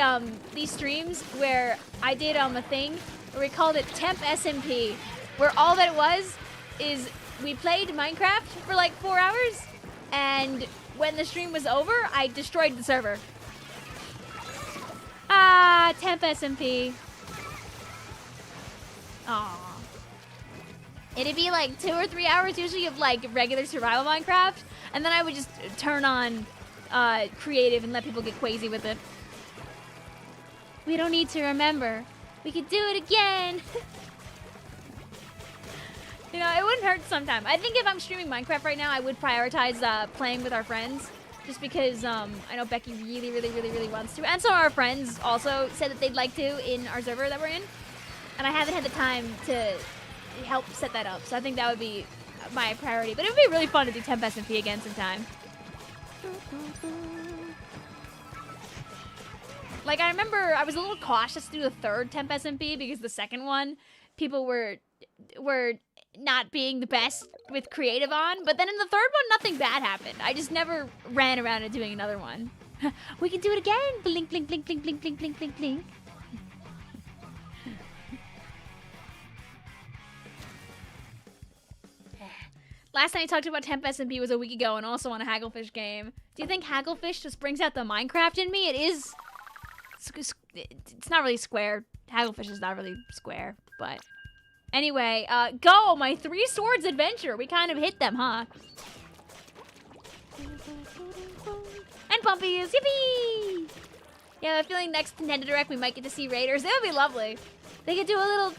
these streams where I did a thing where we called it Temp SMP, where all that it was is we played Minecraft for like 4 hours, and when the stream was over, I destroyed the server. Temp SMP. Aww. It'd be like 2 or 3 hours usually of like regular survival Minecraft, and then I would just turn on creative and let people get crazy with it. We don't need to remember. We could do it again. You know, it wouldn't hurt sometime. I think if I'm streaming Minecraft right now, I would prioritize playing with our friends. Just because I know Becky really wants to. And some of our friends also said that they'd like to in our server that we're in. And I haven't had the time to help set that up. So I think that would be my priority. But it would be really fun to do Temp SMP again sometime. Like, I remember I was a little cautious to do the 3rd Temp SMP because the 2nd one, people were not being the best with creative on. But then in the 3rd one, nothing bad happened. I just never ran around and doing another one. We can do it again. Blink, blink, blink, blink, blink, blink, blink, blink, blink. Last time I talked about Temp SMP was a week ago and also on a Hagglefish game. Do you think Hagglefish just brings out the Minecraft in me? It is... It's not really square. Hagglefish is not really square, but... Anyway, go! My 3 swords adventure! We kind of hit them, huh? And Pumpies! Yippee! Yeah, I have a feeling next Nintendo Direct we might get to see Raiders. It would be lovely. They could do a little,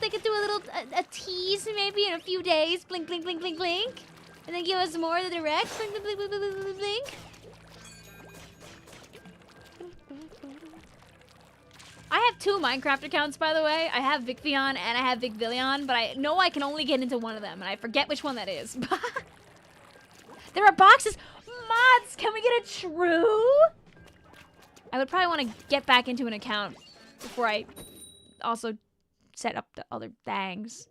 a tease maybe in a few days. Blink, blink, blink, blink, blink. And then give us more of the Direct. Blink, blink, blink, blink, blink, blink, blink. I have 2 Minecraft accounts, by the way. I have Vicvillon and I have Vicvillon, but I know I can only get into one of them, and I forget which one that is. There are boxes. Mods, can we get a true? I would probably want to get back into an account before I also set up the other things.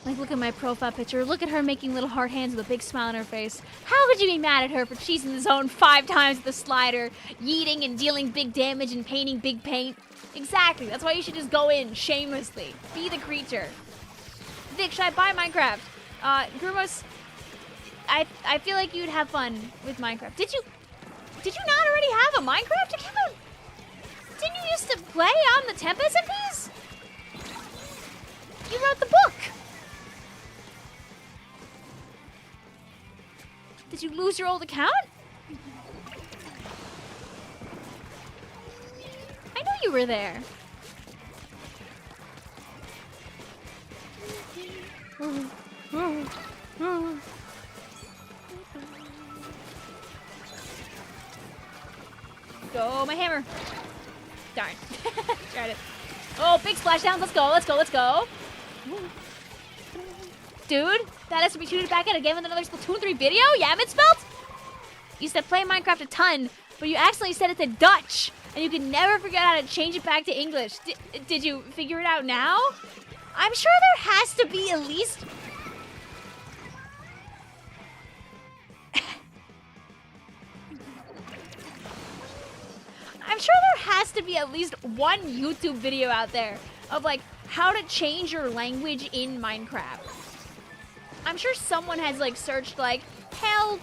Like, look at my profile picture. Look at her making little heart hands with a big smile on her face. How could you be mad at her for cheesing the zone 5 times with the slider, yeeting and dealing big damage and painting big paint? Exactly. That's why you should just go in shamelessly. Be the creature. Vic, should I buy Minecraft? Grumos, I feel like you'd have fun with Minecraft. Did you not already have a Minecraft account? Didn't you used to play on the Temp SMPs? You wrote the book. Did you lose your old account? I knew you were there. Go, my hammer. Darn. Tried it. Oh, big splashdowns. Let's go, let's go, let's go. Dude, that has to be shooted back at again with another Splatoon 3 video? Yeah, Mitzvelt? You said play Minecraft a ton, but you accidentally said it to Dutch, and you could never figure out how to change it back to English. Did you figure it out now? I'm sure there has to be at least... I'm sure there has to be at least one YouTube video out there of, like, how to change your language in Minecraft. I'm sure someone has, like, searched, like, help,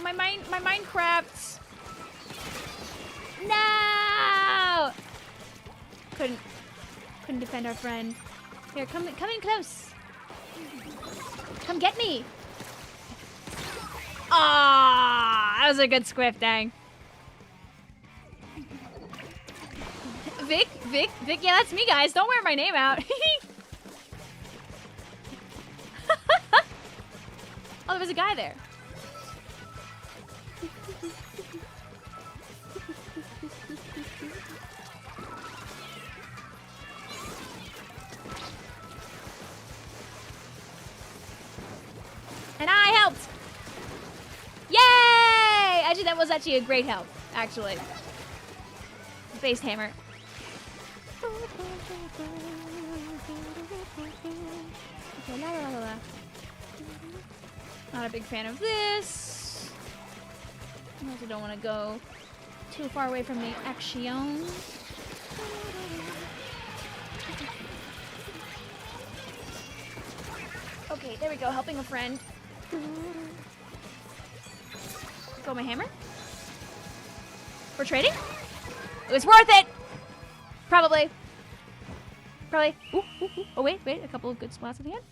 my Minecraft. No! Couldn't defend our friend. Here, come in close. Come get me. Ah, that was a good squiff, dang. Vic, yeah, that's me, guys. Don't wear my name out. Oh, there was a guy there. And I helped. Yay! Actually, that was actually a great help, actually. Base hammer. Okay, la. Not a big fan of this. I also don't want to go too far away from the action. Okay, there we go, helping a friend. Go my hammer. We're trading? It was worth it! Probably. Ooh. Oh, wait, a couple of good splats at the end.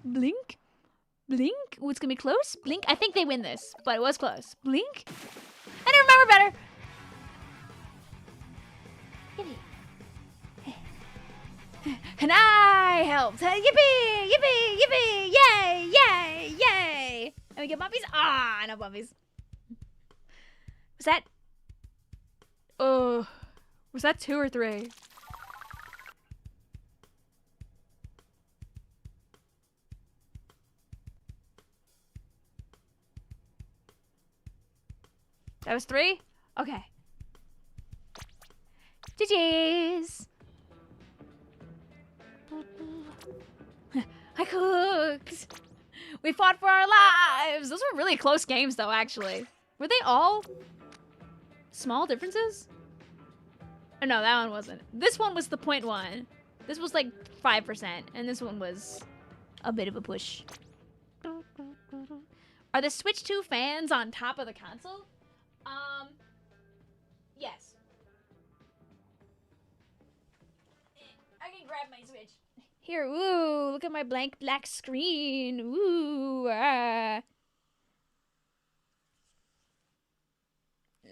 Blink. Ooh, it's gonna be close. Blink. I think they win this, but it was close. Blink. I didn't remember better. Yippee. And I helped. Yippee! Yay! And we get bumpies. Ah, no bumpies. Was that? Oh, was that 2 or 3? That was 3? Okay. GG's. I could cooked. We fought for our lives. Those were really close games, though, actually. Were they all small differences? Oh, no, that one wasn't. This one was the .1. This was like 5%, and this one was a bit of a push. Are the Switch 2 fans on top of the console? Yes. I can grab my Switch. Here, ooh, look at my blank black screen. Ooh, ah.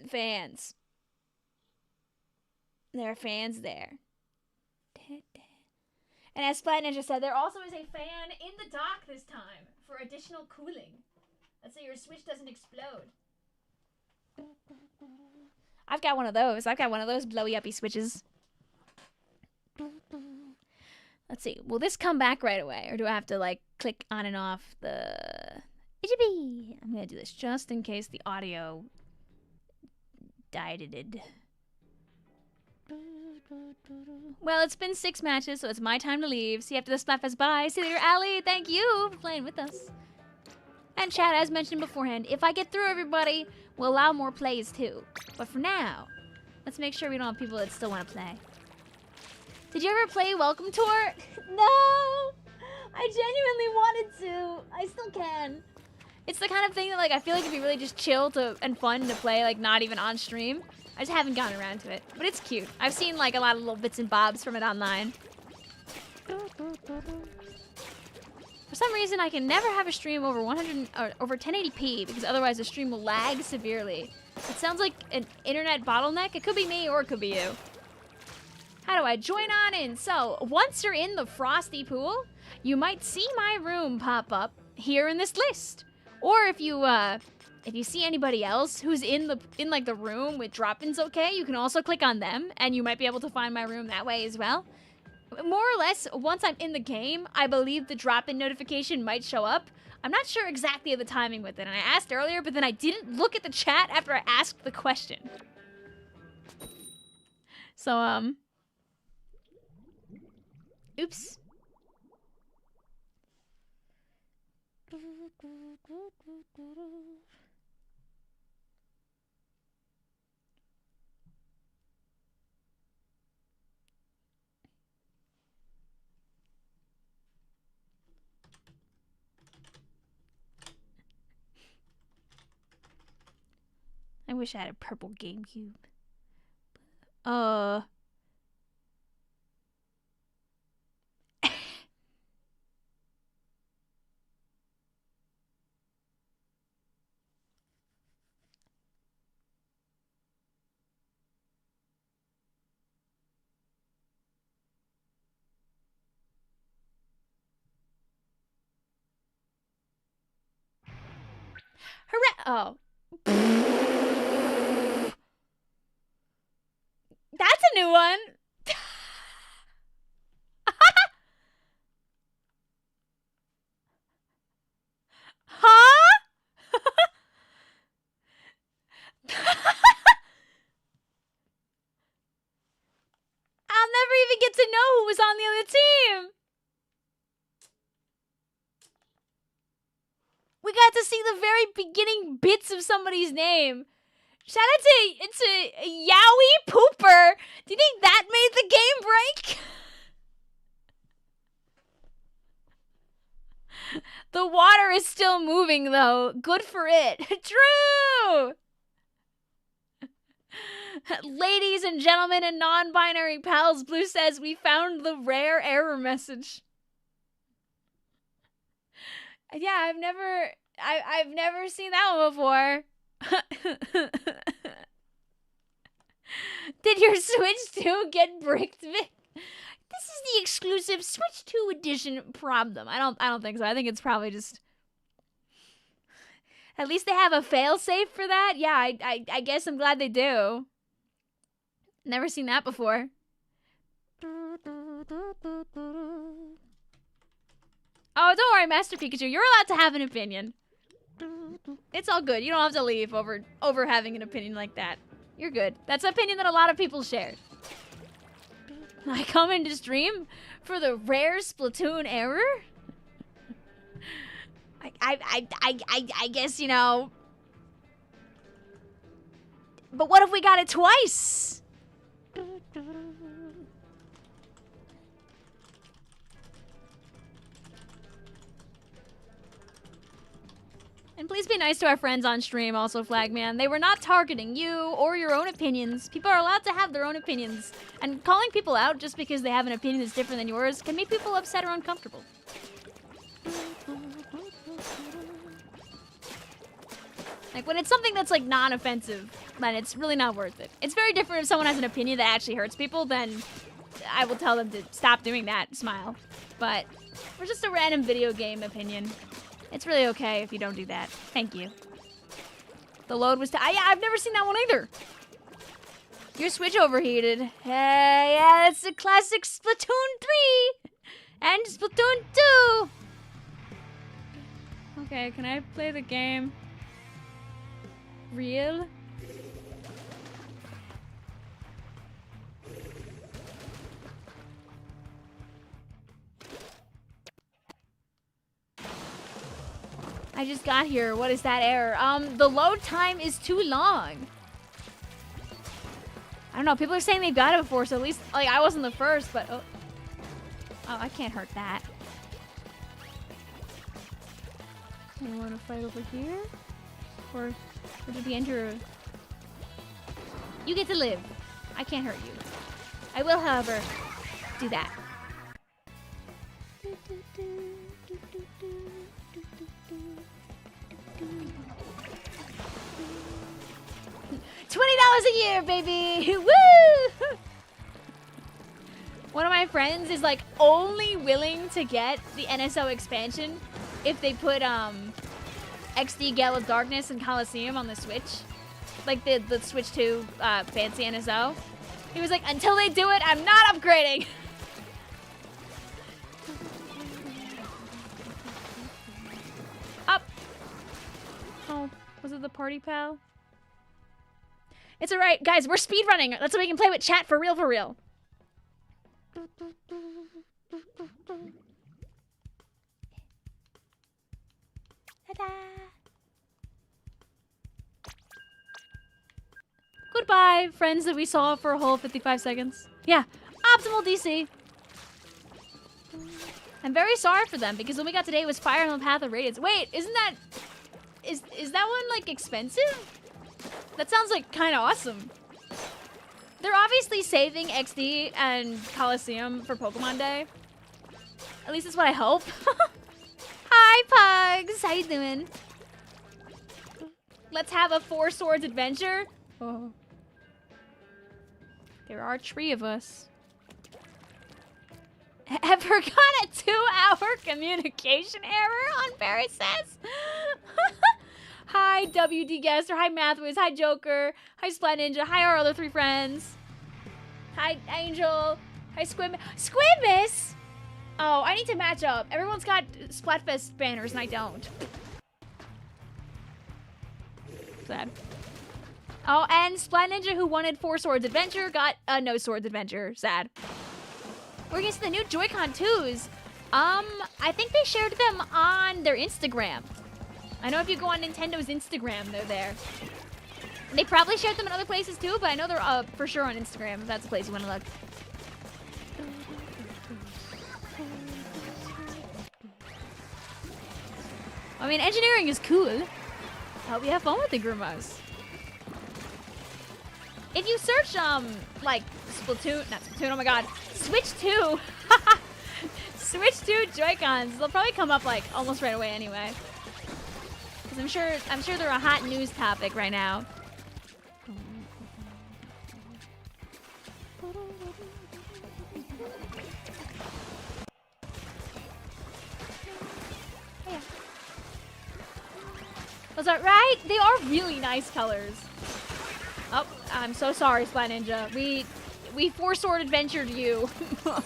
Fans. There are fans there. And as Splat Ninja said, there also is a fan in the dock this time for additional cooling. Let's say your Switch doesn't explode. I've got one of those. I've got one of those blowy-uppy switches. Let's see. Will this come back right away? Or do I have to, like, click on and off the... I'm going to do this just in case the audio died. Well, it's been 6 matches, so it's my time to leave. See you after the Splatfest. Bye. See you later, Allie. Thank you for playing with us. And chat, as mentioned beforehand, if I get through everybody, we'll allow more plays too. But for now, let's make sure we don't have people that still want to play. Did you ever play Welcome Tour? No! I genuinely wanted to. I still can. It's the kind of thing that, like, I feel like it'd be really just chill and fun to play, like, not even on stream. I just haven't gotten around to it. But it's cute. I've seen, like, a lot of little bits and bobs from it online. For some reason, I can never have a stream over 100 or over 1080p because otherwise the stream will lag severely. It sounds like an internet bottleneck. It could be me or it could be you. How do I join on in? So, once you're in the Frosty pool, you might see my room pop up here in this list. Or if you see anybody else who's in the room with drop-ins okay, you can also click on them and you might be able to find my room that way as well. More or less, once I'm in the game, I believe the drop-in notification might show up. I'm not sure exactly of the timing with it, and I asked earlier, but then I didn't look at the chat after I asked the question. So, oops. I wish I had a purple GameCube. Hooray! Oh. That's a new one. Huh? I'll never even get to know who was on the other team. We got to see the very beginning bits of somebody's name. Shout out to Yowie Pooper. Do you think that made the game break? The water is still moving, though. Good for it. True! Ladies and gentlemen and non-binary pals, Blue says we found the rare error message. Yeah, I've never seen that one before. Did your Switch 2 get bricked, Vic? This is the exclusive Switch 2 edition problem. I don't think so. I think it's probably just... At least they have a failsafe for that? Yeah, I guess I'm glad they do. Never seen that before. Oh, don't worry, Master Pikachu. You're allowed to have an opinion. It's all good. You don't have to leave over having an opinion like that. You're good. That's an opinion that a lot of people share. I come into stream for the rare Splatoon error? I guess, you know. But what if we got it twice? And please be nice to our friends on stream, also, Flagman. They were not targeting you or your own opinions. People are allowed to have their own opinions. And calling people out just because they have an opinion that's different than yours can make people upset or uncomfortable. Like, when it's something that's, like, non-offensive, then it's really not worth it. It's very different if someone has an opinion that actually hurts people, then I will tell them to stop doing that, smile. But for just a random video game opinion, it's really okay if you don't do that. Thank you. The load was yeah, I've never seen that one either. Your Switch overheated. Hey, yeah, it's a classic Splatoon 3 and Splatoon 2. Okay, can I play the game? Real? I just got here. What is that error? The load time is too long. I don't know. People are saying they've got it before, so at least, like, I wasn't the first, but... Oh, I can't hurt that. You want to fight over here? Or did the enter? You get to live. I can't hurt you. I will, however, do that. $20 a year, baby! Woo! One of my friends is like only willing to get the NSO expansion if they put XD Gale of Darkness and Coliseum on the Switch. Like the Switch 2 fancy NSO. He was like, until they do it, I'm not upgrading! Up! Oh, was it the party pal? It's alright, guys, we're speedrunning. That's so we can play with chat for real, for real. Ta-da! Goodbye, friends that we saw for a whole 55 seconds. Yeah, optimal DC. I'm very sorry for them because what we got today was Fire Emblem Path of Radiance. Wait, isn't that... Is that one, like, expensive? That sounds, like, kind of awesome. They're obviously saving XD and Coliseum for Pokemon Day. At least that's what I hope. Hi, Pugs! How you doing? Let's have a 4 swords adventure. Oh. There are 3 of us. Ever got a 2-hour communication error on Barry says? Hi, WD Guester. Hi, Mathwiz. Hi, Joker. Hi, Splat Ninja. Hi, our other 3 friends. Hi, Angel. Hi, Squibus! Oh, I need to match up. Everyone's got Splatfest banners and I don't. Sad. Oh, and Splat Ninja, who wanted 4 Swords Adventure, got a no Swords Adventure. Sad. We're getting to the new Joy-Con 2s. I think they shared them on their Instagram. I know if you go on Nintendo's Instagram, they're there. They probably shared them in other places too, but I know they're for sure on Instagram, if that's the place you want to look. I mean, engineering is cool. Hope you have fun with the Grumas. If you search, like, Splatoon, not Splatoon, oh my god, Switch 2, Switch 2 Joy-Cons, they'll probably come up, like, almost right away anyway. Because I'm sure they're a hot news topic right now. Yeah. Was that right? They are really nice colors. Oh, I'm so sorry, Splat Ninja. We 4 sword adventured you. Ow.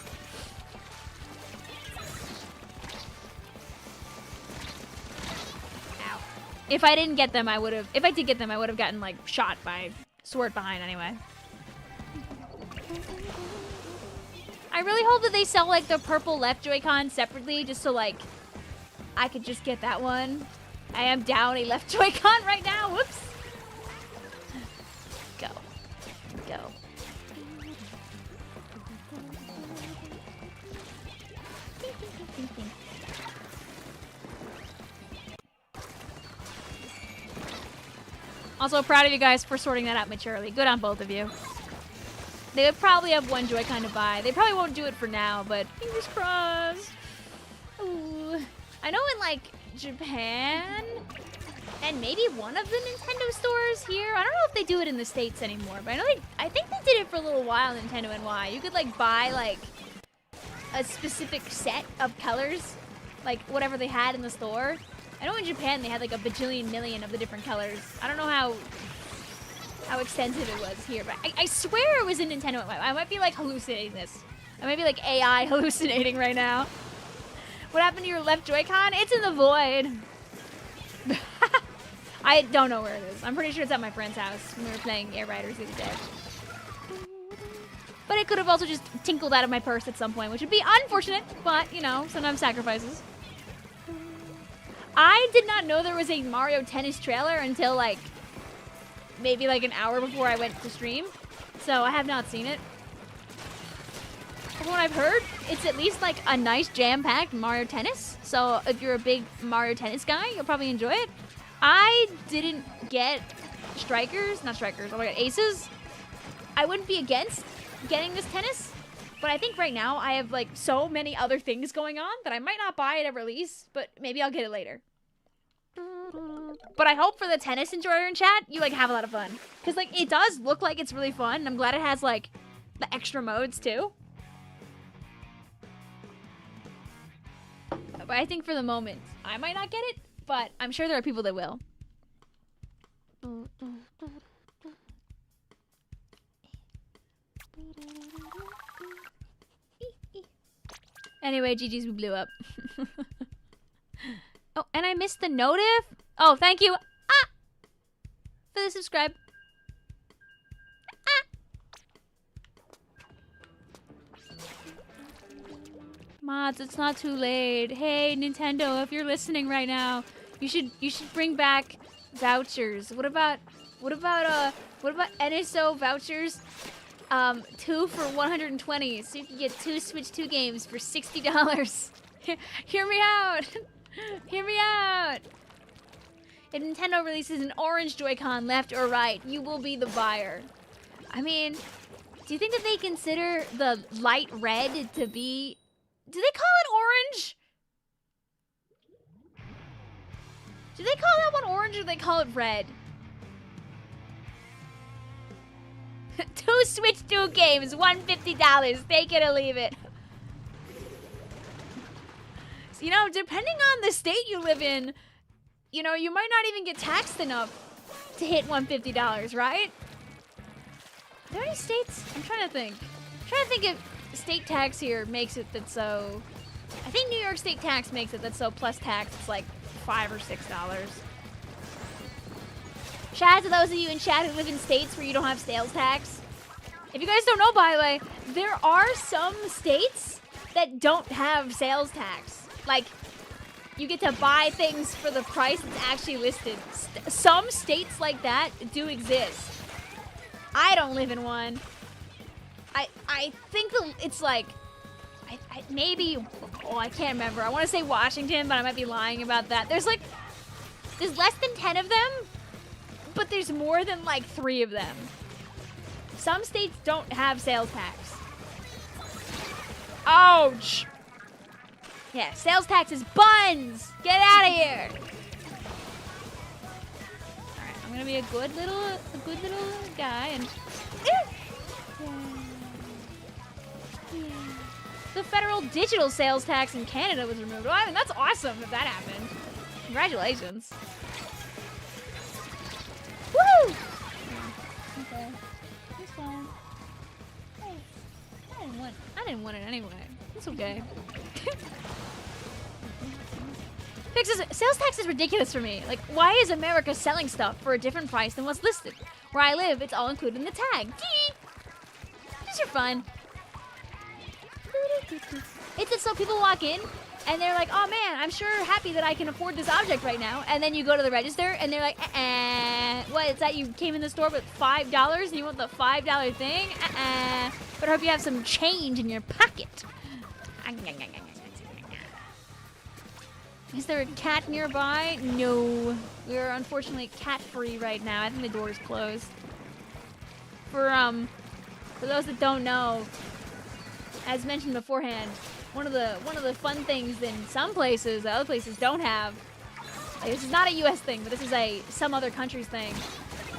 If I didn't get them, I would have. If I did get them, I would have gotten like shot by sword behind anyway. I really hope that they sell like the purple left Joy-Con separately, just so like I could just get that one. I am down a left Joy-Con right now. Whoops. Go. Go. Also, proud of you guys for sorting that out maturely. Good on both of you. They would probably have one Joy-Con to buy. They probably won't do it for now, but fingers crossed. Ooh. I know in, like, Japan and maybe one of the Nintendo stores here. I don't know if they do it in the States anymore, but I think they did it for a little while, Nintendo NY. You could, like, buy, like, a specific set of colors, like, whatever they had in the store. I know in Japan they had, like, a bajillion million of the different colors. I don't know how extensive it was here, but I swear it was in Nintendo NY. I might be, like, hallucinating this. I might be, like, AI hallucinating right now. What happened to your left Joy-Con? It's in the void. I don't know where it is. I'm pretty sure it's at my friend's house when we were playing Air Riders the other day. But it could have also just tinkled out of my purse at some point, which would be unfortunate, but, you know, sometimes sacrifices. I did not know there was a Mario Tennis trailer until, like, maybe, like, an hour before I went to stream. So I have not seen it. From what I've heard, it's at least, like, a nice jam-packed Mario Tennis. So if you're a big Mario Tennis guy, you'll probably enjoy it. I didn't get aces. I wouldn't be against getting this tennis, but I think right now I have, like, so many other things going on that I might not buy it at release, but maybe I'll get it later. But I hope for the tennis enjoyer in chat, you, like, have a lot of fun. Because, like, it does look like it's really fun, and I'm glad it has, like, the extra modes, too. But I think for the moment, I might not get it, but I'm sure there are people that will. Anyway, GG's, we blew up. Oh, and I missed the notif? Oh, thank you. For the subscribe. Mods, it's not too late. Hey, Nintendo, if you're listening right now, you should bring back vouchers. What about NSO vouchers? 2 for 120, so you can get 2 Switch 2 games for $60. Hear me out. Hear me out. If Nintendo releases an orange Joy-Con left or right, you will be the buyer. I mean, do you think that they consider the light red to be... Do they call it orange? Do they call that one orange or do they call it red? 2 Switch 2 games, $150. Take it or leave it. So, you know, depending on the state you live in, you know, you might not even get taxed enough to hit $150, right? Are there any states? I'm trying to think. If state tax here makes it that so... I think New York state tax makes it that so plus tax it's like $5 or $6. Shout out to those of you in chat who live in states where you don't have sales tax. If you guys don't know, by the way, there are some states that don't have sales tax. Like, you get to buy things for the price that's actually listed. Some states like that do exist. I don't live in one. I think it's like, maybe, oh, I can't remember. I want to say Washington, but I might be lying about that. There's less than 10 of them, but there's more than like 3 of them. Some states don't have sales tax. Ouch! Yeah, sales tax is buns! Get out of here! Alright, I'm gonna be a good little guy and... The federal digital sales tax in Canada was removed. Well, I mean, that's awesome if that happened. Congratulations. Woo! Okay. It's fine. Hey, I didn't want it anyway. It's okay. Fixes, sales tax is ridiculous for me. Like, why is America selling stuff for a different price than what's listed? Where I live, it's all included in the tag. Gee! These are fun. It's so people walk in And they're like, oh man, I'm sure happy that I can afford this object right now. And then you go to the register and they're like, what, is that you came in the store with $5 and you want the $5 thing? But I hope you have some change in your pocket. Is there a cat nearby? No. We're unfortunately cat-free right now. I think the door is closed. For those that don't know, as mentioned beforehand, one of the fun things in some places that other places don't have, like, this is not a US thing, but this is some other country's thing.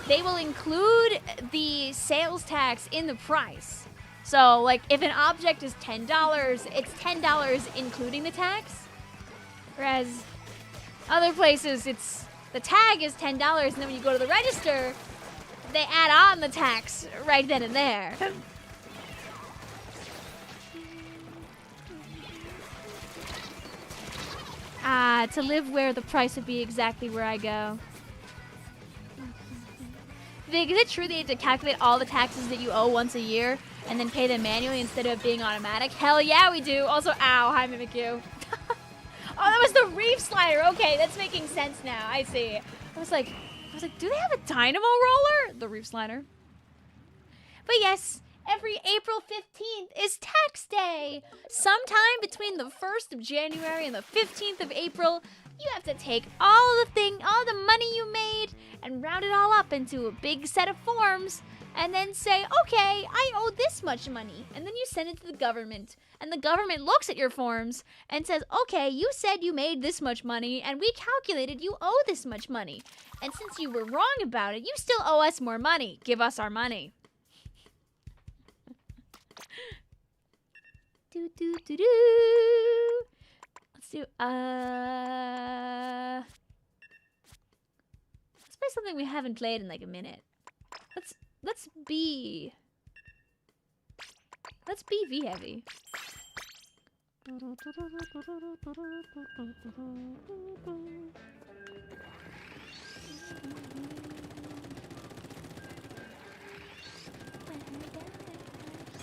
They will include the sales tax in the price. So, like, if an object is $10, it's $10 including the tax. Whereas other places, the tag is $10, and then when you go to the register, they add on the tax right then and there. To live where the price would be exactly where I go. Vic, is it true that you have to calculate all the taxes that you owe once a year and then pay them manually instead of being automatic? Hell yeah, we do. Also, ow, hi, Mimikyu. Oh, that was the reef slider. Okay, that's making sense now. I see. I was like, do they have a dynamo roller? The reef slider. But yes, every April 15th is tax day. Sometime between the 1st of January and the 15th of April, you have to take all the money you made and round it all up into a big set of forms and then say, okay, I owe this much money. And then you send it to the government. And the government looks at your forms and says, okay, you said you made this much money, and we calculated you owe this much money. And since you were wrong about it, you still owe us more money. Give us our money. Let's do, let's play something we haven't played in like a minute. Let's be V-heavy.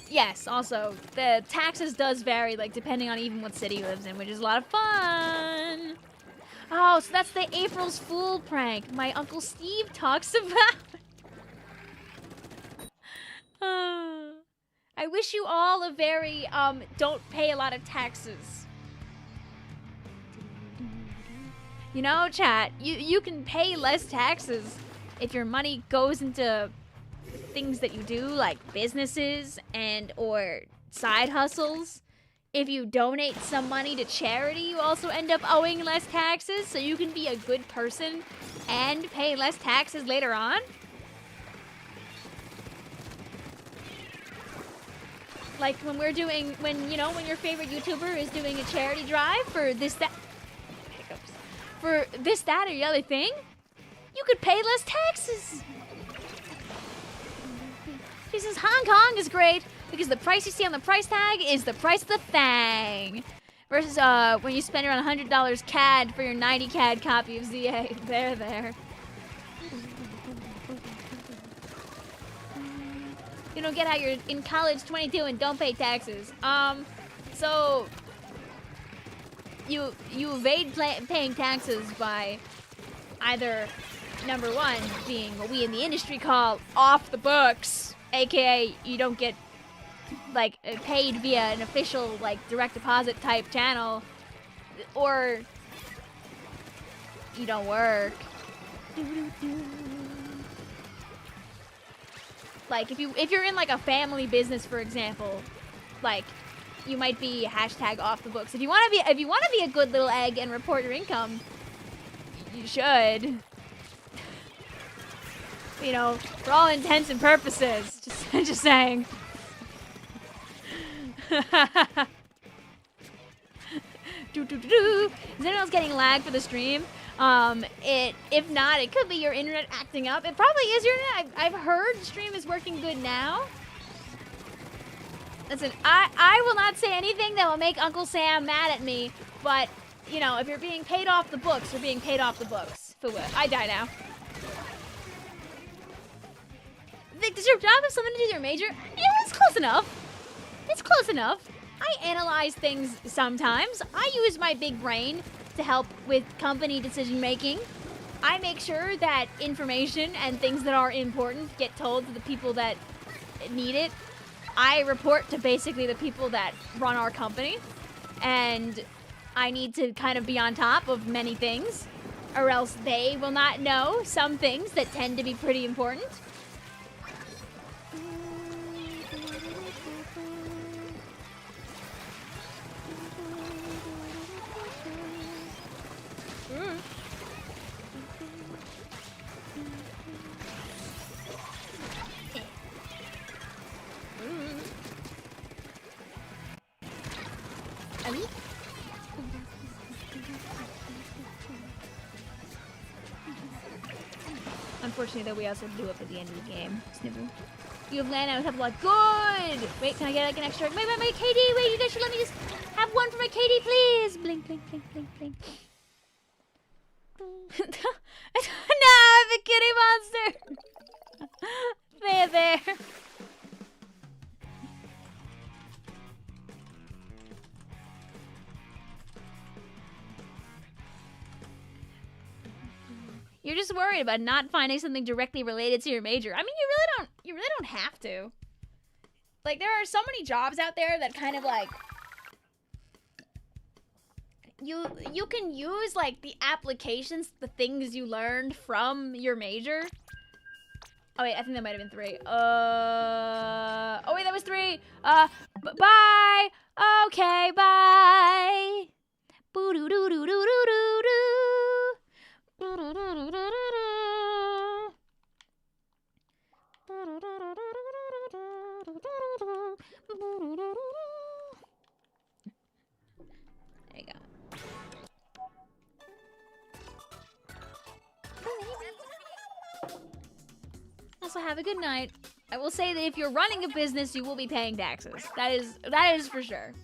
Yes, also, the taxes does vary, like, depending on even what city he lives in, which is a lot of fun. Oh, so that's the April's Fool prank my Uncle Steve talks about. I wish you all a very, don't pay a lot of taxes. You know, chat, you can pay less taxes if your money goes into things that you do, like businesses and or side hustles. If you donate some money to charity, you also end up owing less taxes, so you can be a good person and pay less taxes later on. Like when we're doing, when your favorite YouTuber is doing a charity drive for this, that, for this, that, or the other thing, you could pay less taxes. He says Hong Kong is great because the price you see on the price tag is the price of the thing. Versus when you spend around $100 CAD for your 90 CAD copy of ZA. There. You don't get how you're in college 22 and don't pay taxes. So you evade paying taxes by either, number one, being what we in the industry call off the books, aka you don't get like paid via an official like direct deposit type channel, or you don't work. Like if you're in like a family business, for example, like you might be hashtag off the books. If you want to be a good little egg and report your income, you should. You know, for all intents and purposes. Just saying. Is anyone else getting lag for the stream? If not, it could be your internet acting up. It probably is your internet. I've heard stream is working good now. Listen, I will not say anything that will make Uncle Sam mad at me, but, you know, if you're being paid off the books, you're being paid off the books. I die now. Vic, does your job have something to do with your major? Yeah, it's close enough. It's close enough. I analyze things sometimes. I use my big brain to help with company decision making. I make sure that information and things that are important get told to the people that need it. I report to basically the people that run our company, and I need to kind of be on top of many things, or else they will not know some things that tend to be pretty important. Unfortunately, though, we also blew up at the end of the game. Snibble. You have land, I would have a lot. Good! Wait, can I get like an extra? Wait, my KD! Wait, you guys should let me just have one for my KD, please! Blink, blink, blink, blink, blink. No, I'm a kitty monster! There. You're just worried about not finding something directly related to your major. I mean, you really don't have to. Like, there are so many jobs out there that kind of like you can use like the applications, the things you learned from your major. Oh wait, I think that might have been 3. Oh wait, that was 3. Bye. Okay, bye. Boo doo doo doo doo doo doo doo. There you go. Also, have a good night. I will say that if you're running a business, you will be paying taxes. That is for sure.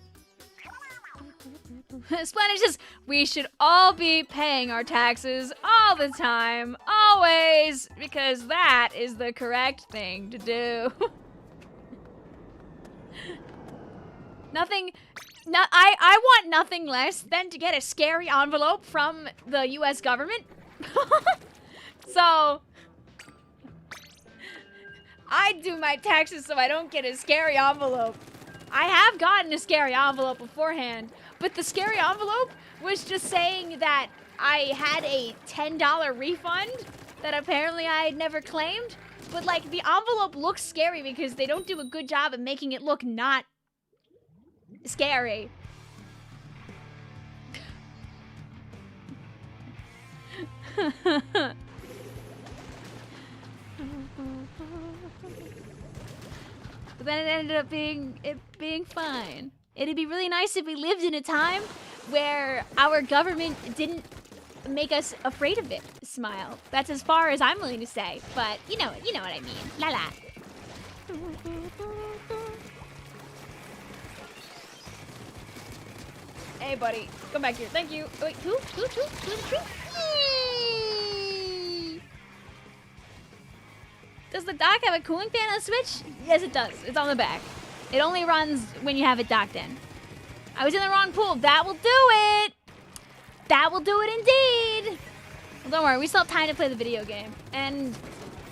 Splatfest says, we should all be paying our taxes all the time, always, because that is the correct thing to do. I want nothing less than to get a scary envelope from the US government. So, I do my taxes so I don't get a scary envelope. I have gotten a scary envelope beforehand, but the scary envelope was just saying that I had a $10 refund that apparently I had never claimed. But like the envelope looks scary because they don't do a good job of making it look not scary. But then it ended up being fine. It'd be really nice if we lived in a time where our government didn't make us afraid of it. Smile. That's as far as I'm willing to say. But you know what I mean. La la. Hey, buddy. Come back here. Thank you. Oh, wait, who? To the tree? Yay! Does the dock have a cooling fan on the Switch? Yes, it does. It's on the back. It only runs when you have it docked in. I was in the wrong pool. That will do it. That will do it indeed. Well, don't worry. We still have time to play the video game. And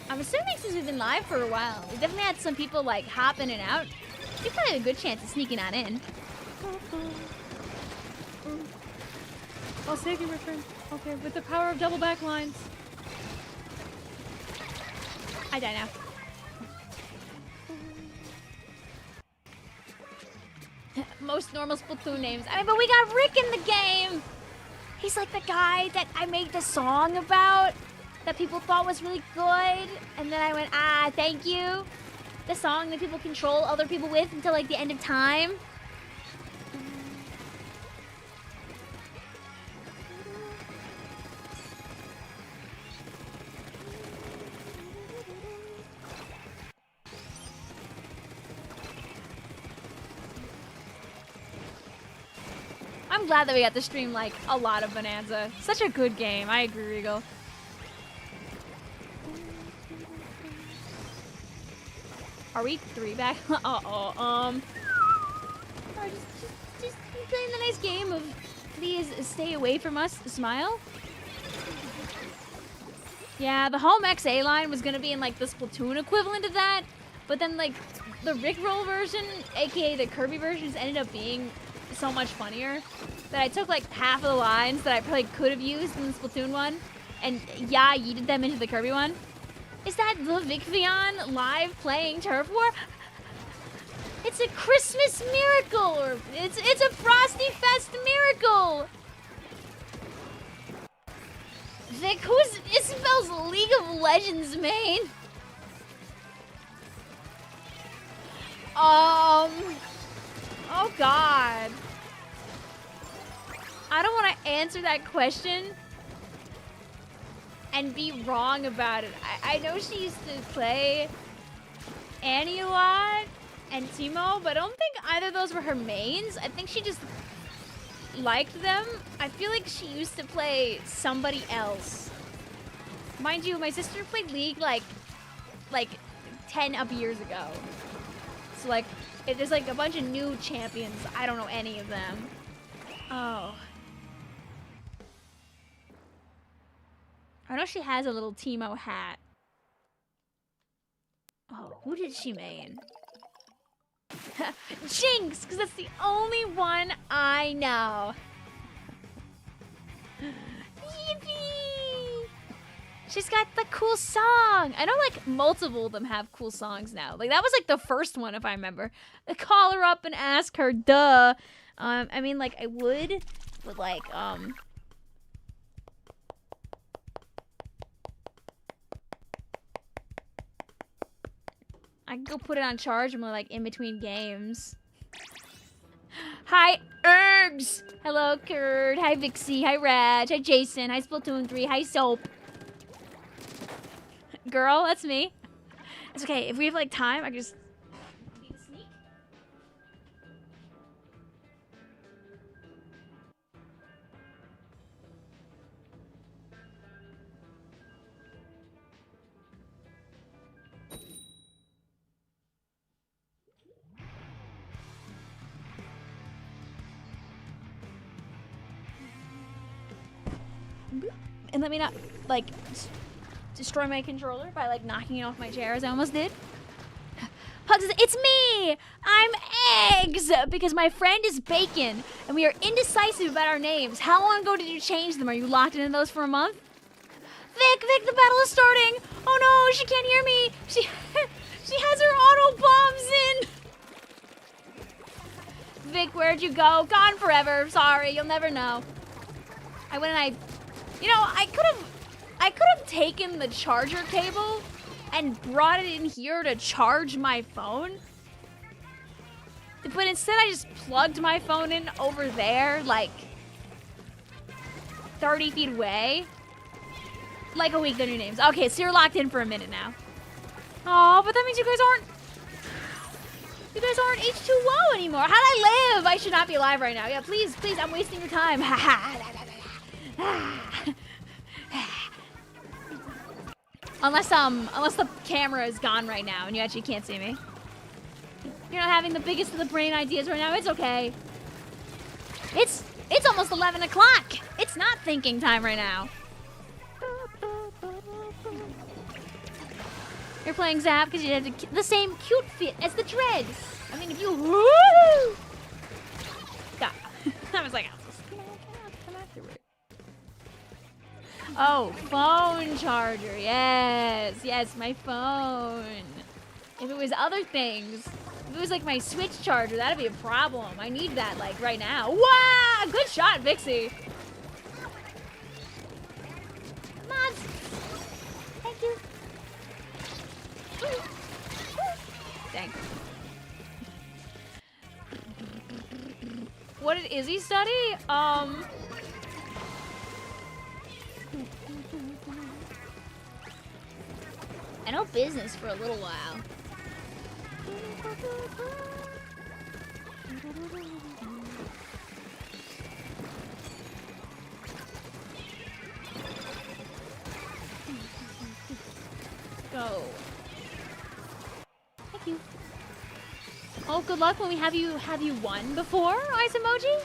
I'm assuming since we've been live for a while, we definitely had some people like hop in and out. You probably have a good chance of sneaking on in. I'll save you, my friend. Okay, with the power of double back lines. I die now. Most normal Splatoon names. I mean, but we got Rick in the game. He's like the guy that I made the song about that people thought was really good. And then I went, thank you. The song that people control other people with until like the end of time. I'm glad that we got to stream like a lot of Bonanza. Such a good game. I agree, Regal. Are we 3 back? Or just playing the nice game of please stay away from us, smile. Yeah, the home XA line was gonna be in like the Splatoon equivalent of that, but then like the Rickroll version, aka the Kirby version, just ended up being so much funnier that I took like half of the lines that I probably could have used in the Splatoon one, and yeah, yeeted them into the Kirby one. Is that the Vicvillon live playing Turf War? It's a Christmas miracle, or it's a Frostyfest miracle. Vic, who's Isabel's League of Legends main? Oh God. I don't want to answer that question and be wrong about it. I know she used to play Annie a lot and Timo, but I don't think either of those were her mains. I think she just liked them. I feel like she used to play somebody else. Mind you, my sister played League like 10 up years ago. So like, there's like a bunch of new champions. I don't know any of them. Oh. I know she has a little Timo hat. Oh, who did she main? Jinx, because that's the only one I know. Yippee! She's got the cool song. I know like multiple of them have cool songs now. Like that was like the first one, if I remember. Call her up and ask her, duh. I mean like I would, but like I can go put it on charge when we're like in between games. Hi, Ergs! Hello, Kurd. Hi, Vixie. Hi, Raj. Hi, Jason. Hi, Splatoon 3. Hi, Soap. Girl, that's me. It's okay. If we have like time, I can just sneak. And let me not, like, destroy my controller by, like, knocking it off my chair as I almost did. Hugs, it's me! I'm Eggs! Because my friend is Bacon, and we are indecisive about our names. How long ago did you change them? Are you locked into those for a month? Vic, the battle is starting! Oh no, she can't hear me! She has her auto bombs in! Vic, where'd you go? Gone forever. Sorry, you'll never know. I went and you know, I could have taken the charger cable and brought it in here to charge my phone. But instead I just plugged my phone in over there, like 30 feet away. Like a week, the new names. Okay, so you're locked in for a minute now. Oh, but that means you guys aren't H2O anymore. How'd I live? I should not be alive right now. Yeah, please, I'm wasting your time. Unless the camera is gone right now and you actually can't see me. You're not having the biggest of the brain ideas right now. It's okay. It's almost 11 o'clock. It's not thinking time right now. You're playing Zap because you have the same cute fit as the Dread. I mean, if you woo! God. I was like, come afterward. Oh, phone charger. Yes, my phone. If it was other things, if it was like my Switch charger, that'd be a problem. I need that like right now. Wow! Good shot, Vixie. Mods. Thank you. Dang. What did Izzy study? I know business for a little while. Go. Thank you. Oh, good luck when we have you won before, Ice Emoji?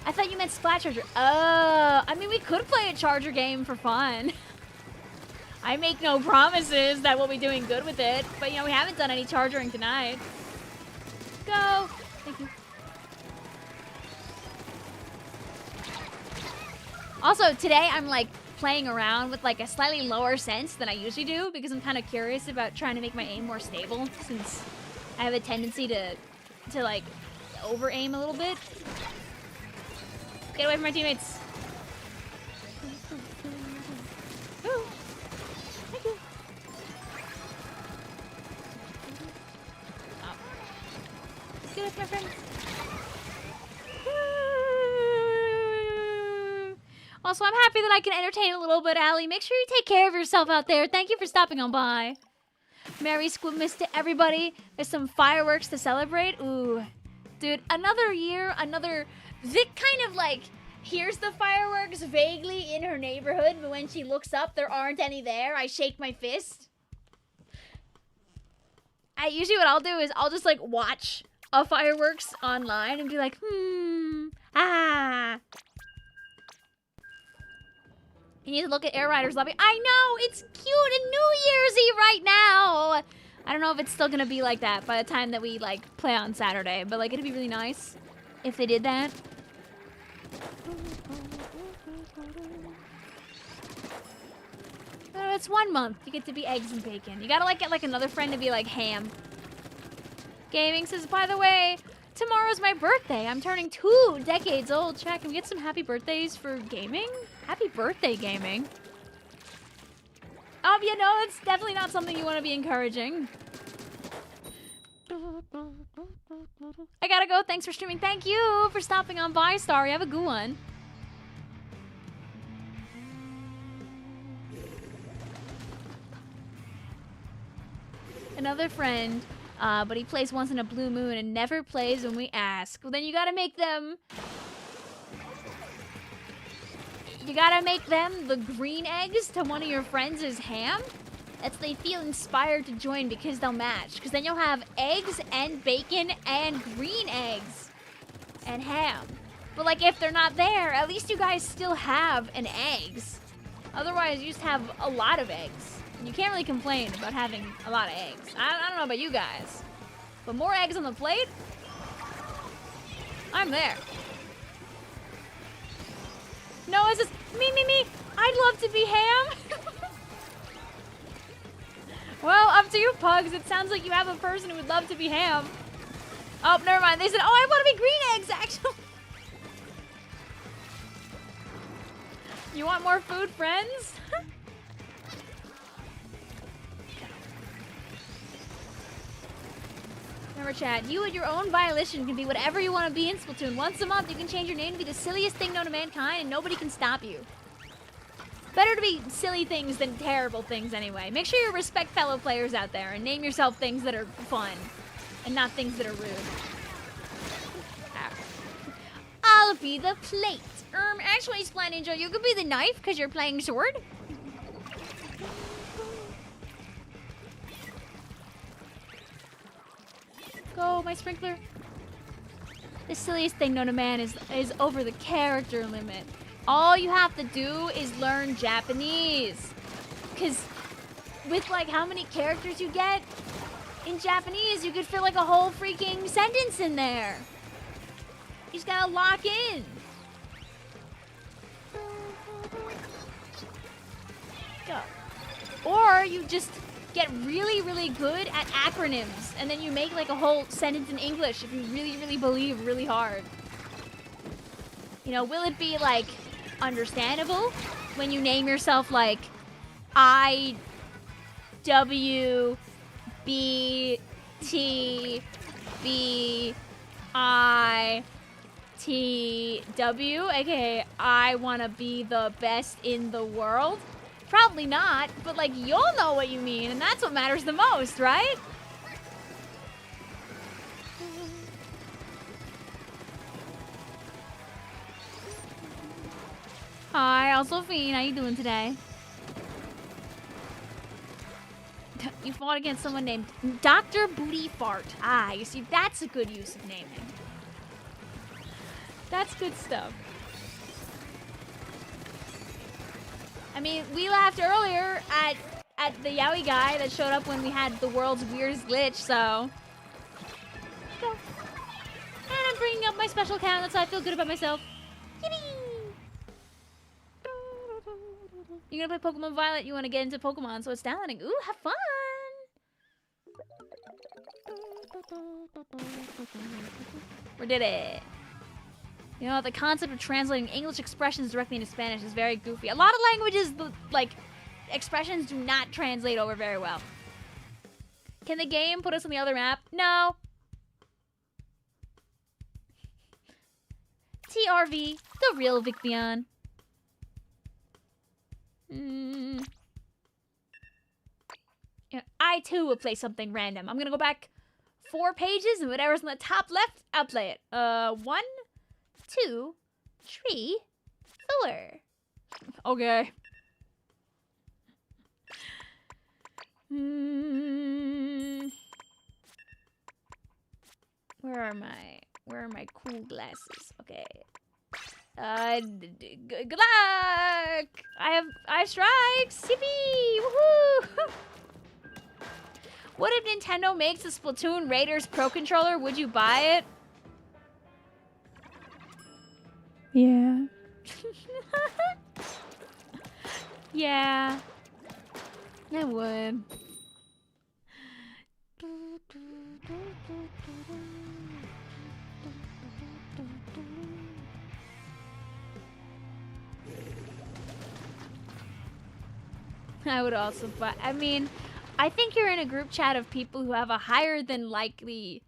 I thought you meant Splat Charger. Oh, I mean, we could play a Charger game for fun. I make no promises that we'll be doing good with it, but you know, we haven't done any charging tonight. Go! Thank you. Also, today I'm like playing around with like a slightly lower sense than I usually do because I'm kind of curious about trying to make my aim more stable since I have a tendency to like over aim a little bit. Get away from my teammates. Ooh. Thank you. Oh. Get away from my friends. Also, I'm happy that I can entertain a little bit, Allie. Make sure you take care of yourself out there. Thank you for stopping on by. Merry Squibmas to everybody. There's some fireworks to celebrate. Ooh. Dude, another year, another... Vic kind of like hears the fireworks vaguely in her neighborhood, but when she looks up, there aren't any there. I shake my fist. Usually what I'll do is I'll just like watch a fireworks online and be like, ah. You need to look at Air Riders Lobby. I know, it's cute and New Year's Eve right now. I don't know if it's still gonna be like that by the time that we like play on Saturday, but like it'd be really nice if they did that. Oh, it's 1 month. You get to be eggs and bacon. You gotta like get like another friend to be like ham. Gaming says, by the way, tomorrow's my birthday. I'm turning 2 decades old. Chat, can we get some happy birthdays for gaming? Happy birthday, gaming. Yeah, no, that's definitely not something you want to be encouraging. I gotta go. Thanks for streaming. Thank you for stopping on by, Starry. Have a good one. Another friend, but he plays once in a blue moon and never plays when we ask. Well, then you gotta make them... You gotta make them the green eggs to one of your friends as ham. That's they feel inspired to join because they'll match. Because then you'll have eggs and bacon and green eggs and ham. But like if they're not there, at least you guys still have an eggs. Otherwise, you just have a lot of eggs. And you can't really complain about having a lot of eggs. I don't know about you guys, but more eggs on the plate, I'm there. Noah says, me. I'd love to be ham. Well, up to you, Pugs. It sounds like you have a person who would love to be ham. Oh, never mind. They said, oh, I want to be green eggs, actually. You want more food, friends? Remember, chat, you at your own violation can be whatever you want to be in Splatoon. Once a month, you can change your name to be the silliest thing known to mankind, and nobody can stop you. Better to be silly things than terrible things anyway. Make sure you respect fellow players out there and name yourself things that are fun and not things that are rude. I'll be the plate. Actually, Splat Ninja, you could be the knife because you're playing sword. Go, my sprinkler. The silliest thing known to man is over the character limit. All you have to do is learn Japanese. Because with like how many characters you get in Japanese, you could fit like a whole freaking sentence in there. You just gotta lock in. Go. Or you just get really, really good at acronyms, and then you make like a whole sentence in English if you really, really believe really hard. You know, will it be like understandable when you name yourself like I W B T B I T W, aka I wanna be the best in the world? Probably not, but like you'll know what you mean, and that's what matters the most, right? Hi, also Fiend, how you doing today? You fought against someone named Dr. Booty Fart. Ah, you see, that's a good use of naming. That's good stuff. I mean, we laughed earlier at the Yowie guy that showed up when we had the world's weirdest glitch, so. Yeah. And I'm bringing up my special account, that's how I feel good about myself. Yippee! You're gonna play Pokemon Violet, you wanna get into Pokemon, so it's downloading. Ooh, have fun! We did it. You know, the concept of translating English expressions directly into Spanish is very goofy. A lot of languages, like, expressions do not translate over very well. Can the game put us on the other map? No. TRV, the real Vicvillon. Yeah, I too will play something random. I'm gonna go back 4 pages and whatever's on the top left, I'll play it. 1, 2, 3, 4. Okay. Where are my cool glasses? Okay. Good luck! I have strikes! Yippee! Woohoo! What if Nintendo makes a Splatoon Raiders Pro Controller? Would you buy it? Yeah. Yeah. I would. I would also buy. I mean, I think you're in a group chat of people who have a higher than likely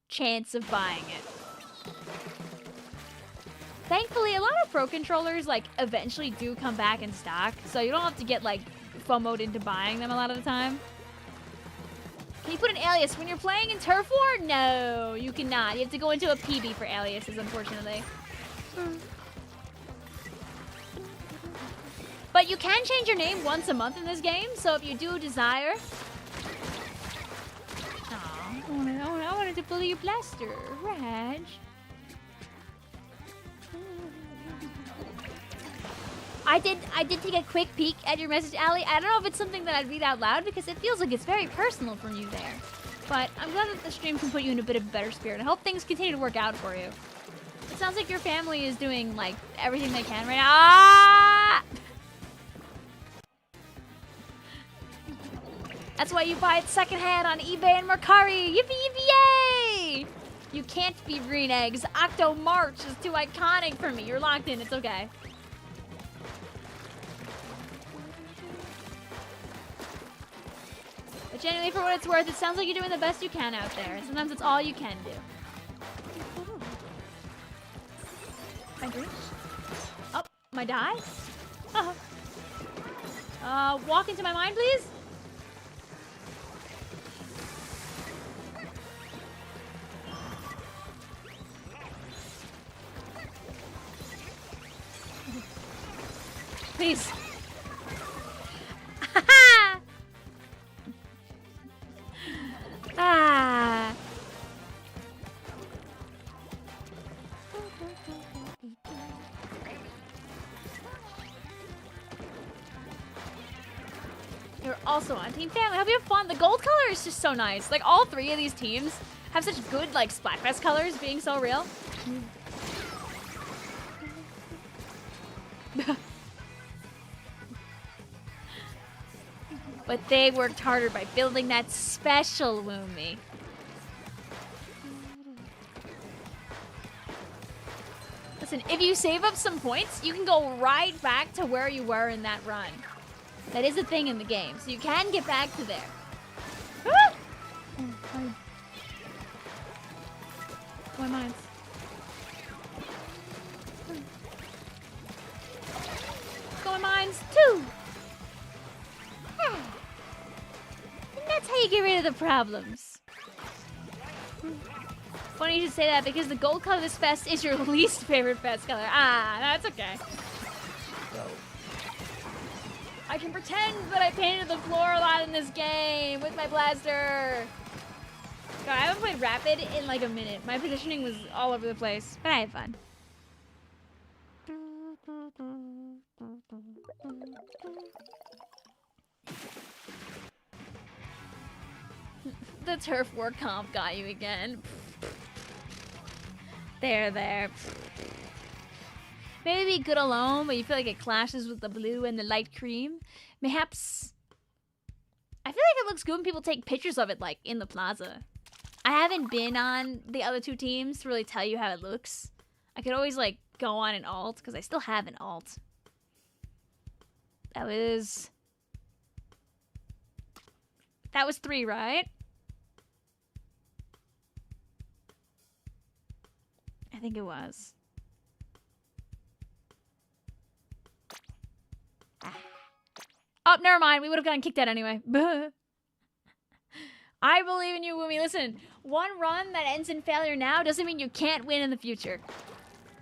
chance of buying it. Thankfully, a lot of Pro Controllers, like, eventually do come back in stock, so you don't have to get, like, FOMO'd into buying them a lot of the time. Can you put an alias when you're playing in Turf War? No, you cannot. You have to go into a PB for aliases, unfortunately. But you can change your name once a month in this game, so if you do desire... Aw, I wanted to bully you plaster, Raj. I did take a quick peek at your message, Allie. I don't know if it's something that I'd read out loud because it feels like it's very personal from you there. But I'm glad that the stream can put you in a bit of a better spirit. I hope things continue to work out for you. It sounds like your family is doing, like, everything they can right now. Ah! That's why you buy it secondhand on eBay and Mercari. Yippee, yippee, yay! You can't be green eggs. Octo March is too iconic for me. You're locked in. It's okay. But genuinely, for what it's worth, it sounds like you're doing the best you can out there. And sometimes it's all you can do. My green? Oh, my die? Walk into my mind, please? Please. Ah. You're also on Team Family. Hope you have fun. The gold color is just so nice. Like, all 3 of these teams have such good, like, Splatfest colors being so real. But they worked harder by building that special Woomy. Listen, if you save up some points, you can go right back to where you were in that run. That is a thing in the game, so you can get back to there. Ah! Oh, my mind's... Going mines too! And that's how you get rid of the problems. Funny you should say that because the gold color of this fest is your least favorite fest color. Ah, that's okay. I can pretend that I painted the floor a lot in this game with my blaster. God, I haven't played Rapid in like a minute. My positioning was all over the place, but I had fun. The turf war comp got you again. There. Maybe be good alone, but you feel like it clashes with the blue and the light cream. Mayhaps... I feel like it looks good when people take pictures of it, like, in the plaza. I haven't been on the other two teams to really tell you how it looks. I could always, like, go on an alt, because I still have an alt. That was 3, right? I think it was. Oh, never mind. We would have gotten kicked out anyway. I believe in you, Woomy. Listen, one run that ends in failure now doesn't mean you can't win in the future.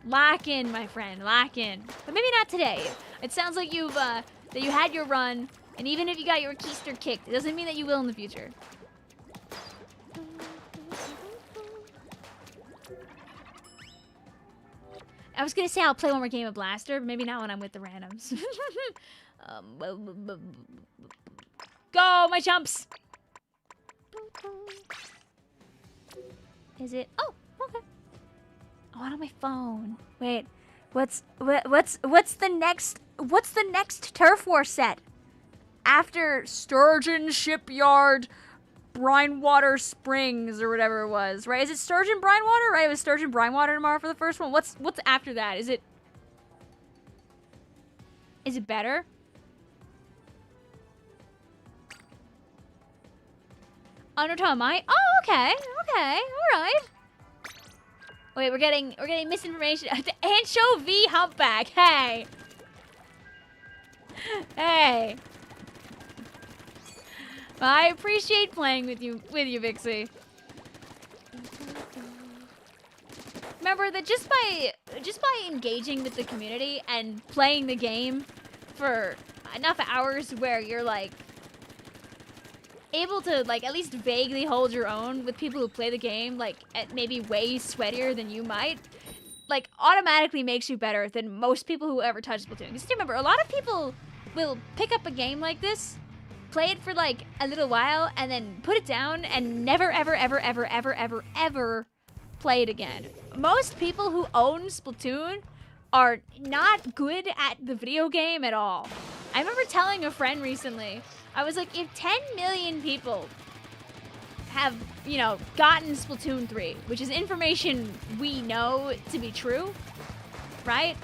Lock in, my friend. Lock in. But maybe not today. It sounds like you've that you had your run, and even if you got your keister kicked, it doesn't mean that you will in the future. I was gonna say I'll play one more game of Blaster, but maybe not when I'm with the randoms. Go, my chumps! Is it? Oh, okay. Oh, on my phone. Wait, what's the next turf war set after Sturgeon Shipyard, Brinewater Springs or whatever it was, right? Is it Sturgeon Brinewater? Right, it was Sturgeon Brinewater tomorrow for the first one. What's after that? Is it better? Undertow Might? Oh, okay, all right. Wait, we're getting misinformation. Anchovy Humpback. Hey. Hey. I appreciate playing with you, Vixie. Remember that just by engaging with the community and playing the game for enough hours where you're like able to like at least vaguely hold your own with people who play the game like at maybe way sweatier than you might, like automatically makes you better than most people who ever touch Splatoon. Because remember, a lot of people will pick up a game like this, play it for like a little while, and then put it down and never ever play it again. Most people who own Splatoon are not good at the video game at all. I remember telling a friend recently, I was like, if 10 million people have, you know, gotten Splatoon 3, which is information we know to be true, right?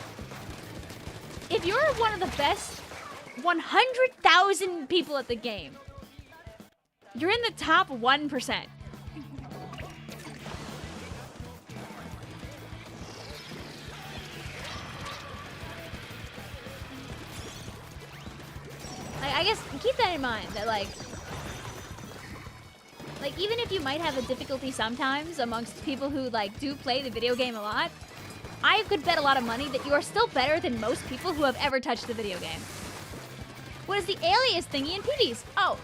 If you're one of the best 100,000 people at the game, you're in the top 1%. I guess keep that in mind, that like even if you might have a difficulty sometimes amongst people who like do play the video game a lot, I could bet a lot of money that you are still better than most people who have ever touched the video game. What is the alias thingy in PDs? Oh,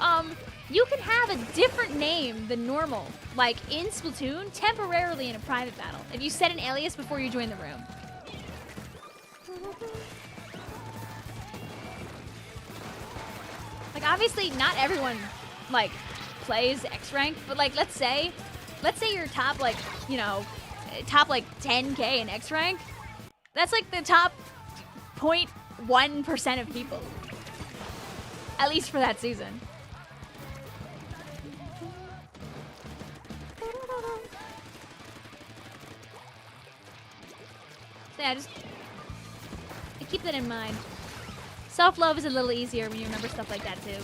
you can have a different name than normal, like in Splatoon, temporarily in a private battle, if you set an alias before you join the room. Like, obviously, not everyone, like, plays X rank, but, like, let's say you're top, like, you know, top, like, 10K in X rank. That's, like, the top 0.1% of people. At least for that season. So, yeah, I keep that in mind. Self-love is a little easier when you remember stuff like that, too.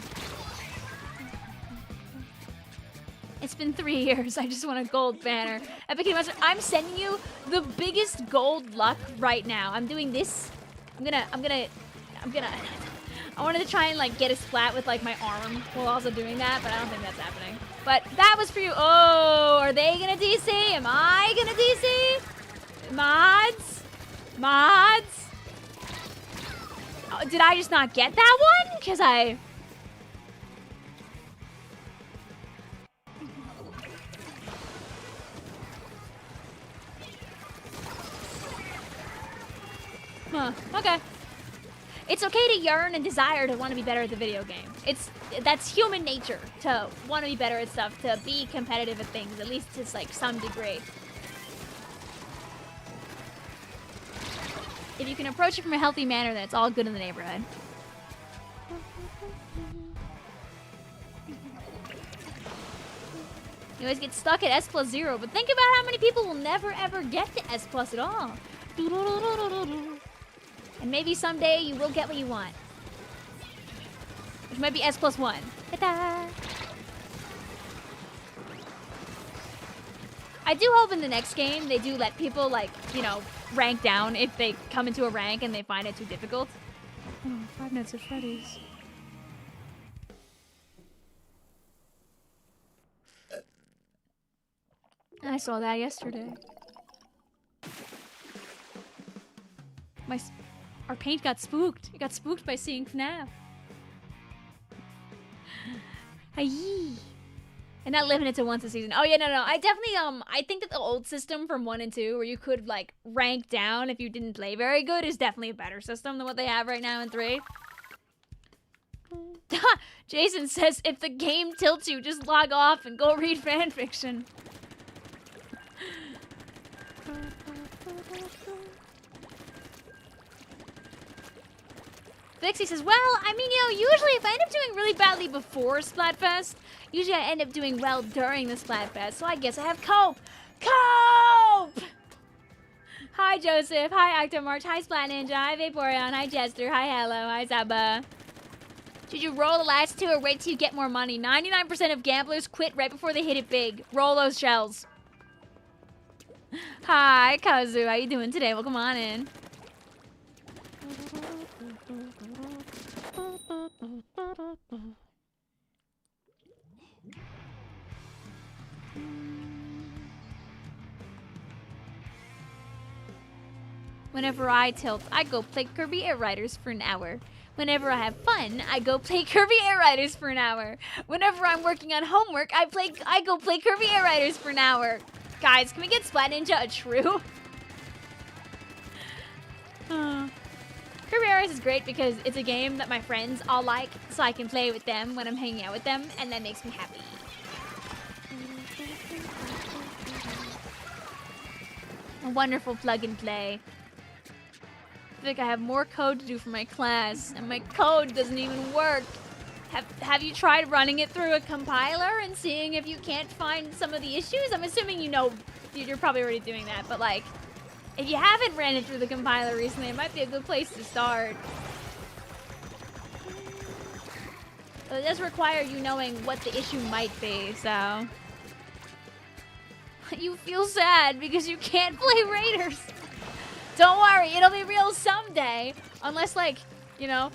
It's been 3 years. I just want a gold banner. Epic Monster, I'm sending you the biggest gold luck right now. I'm doing this. I wanted to try and, like, get a splat with, like, my arm while also doing that, but I don't think that's happening. But that was for you. Oh, are they gonna DC? Am I gonna DC? Mods? Mods? Oh, did I just not get that one? Because I... Huh, okay. It's okay to yearn and desire to want to be better at the video game. That's human nature, to want to be better at stuff, to be competitive at things, at least to like some degree. If you can approach it from a healthy manner, then it's all good in the neighborhood. You always get stuck at S+0, but think about how many people will never ever get to S+ at all. And maybe someday you will get what you want. Which might be S+1. Ta-da! I do hope in the next game they do let people, like, you know, rank down if they come into a rank and they find it too difficult. Oh, Five Nights at Freddy's. I saw that yesterday. Our paint got spooked. It got spooked by seeing FNAF. Aye. And not limited to once a season. Oh yeah, no. I definitely I think that the old system from 1 and 2 where you could like rank down if you didn't play very good is definitely a better system than what they have right now in 3. Jason says if the game tilts you, just log off and go read fanfiction. Vixie says, well, I mean, you know, usually if I end up doing really badly before Splatfest, usually I end up doing well during the Splatfest, so I guess I have cope. Cope! Hi, Joseph. Hi, Octomarch. Hi, Splat Ninja. Hi, Vaporeon. Hi, Jester. Hi, Hello. Hi, Zaba. Should you roll the last 2 or wait till you get more money? 99% of gamblers quit right before they hit it big. Roll those shells. Hi, Kazu. How you doing today? Welcome on in. Whenever I tilt, I go play Kirby Air Riders for an hour. Whenever I have fun, I go play Kirby Air Riders for an hour. Whenever I'm working on homework, I go play Kirby Air Riders for an hour. Guys, can we get Splat Ninja a true? Kirby Air Riders is great because it's a game that my friends all like, so I can play with them when I'm hanging out with them, and that makes me happy. A wonderful plug and play. I feel like I have more code to do for my class, and my code doesn't even work. Have you tried running it through a compiler and seeing if you can't find some of the issues? I'm assuming you know, you're probably already doing that, but like, if you haven't ran it through the compiler recently, it might be a good place to start. But it does require you knowing what the issue might be, so. You feel sad because you can't play Raiders. Don't worry, it'll be real someday. Unless, like, you know,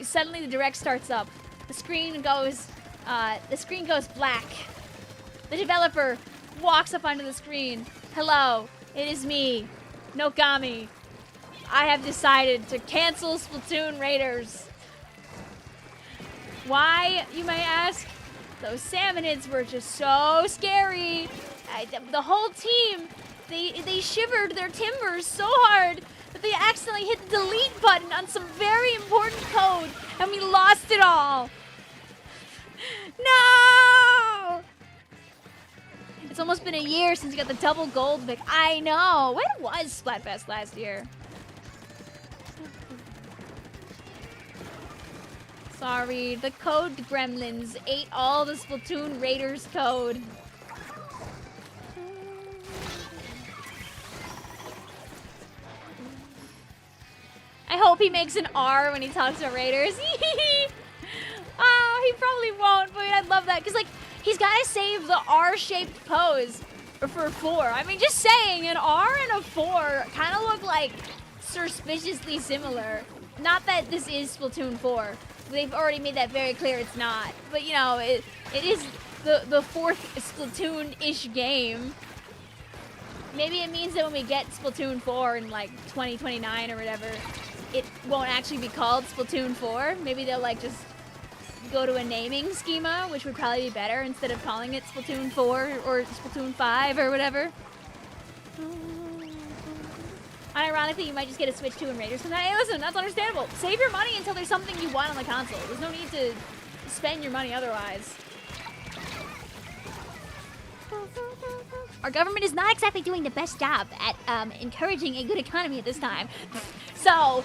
suddenly the direct starts up. The screen goes black. The developer walks up onto the screen. Hello, it is me, Nokami. I have decided to cancel Splatoon Raiders. Why, you may ask? Those salmonids were just so scary. The whole team, they shivered their timbers so hard that they accidentally hit the delete button on some very important code, and we lost it all. No! It's almost been a year since you got the double gold, Vic. I know. When was Splatfest last year? Sorry, the code gremlins ate all the Splatoon Raiders code. I hope he makes an R when he talks to Raiders. Oh, he probably won't, but I'd love that. Because, like, he's got to save the R-shaped pose for 4. I mean, just saying, an R and a 4 kind of look, like, suspiciously similar. Not that this is Splatoon 4. They've already made that very clear it's not. But, you know, it is the 4th Splatoon-ish game. Maybe it means that when we get Splatoon 4 in, like, 2029 or whatever, it won't actually be called Splatoon 4. Maybe they'll like just go to a naming schema, which would probably be better instead of calling it Splatoon 4 or Splatoon 5 or whatever. Unironically, you might just get a Switch 2 and Raiders from that. Hey, listen, that's understandable. Save your money until there's something you want on the console. There's no need to spend your money otherwise. Our government is not exactly doing the best job at encouraging a good economy at this time. So,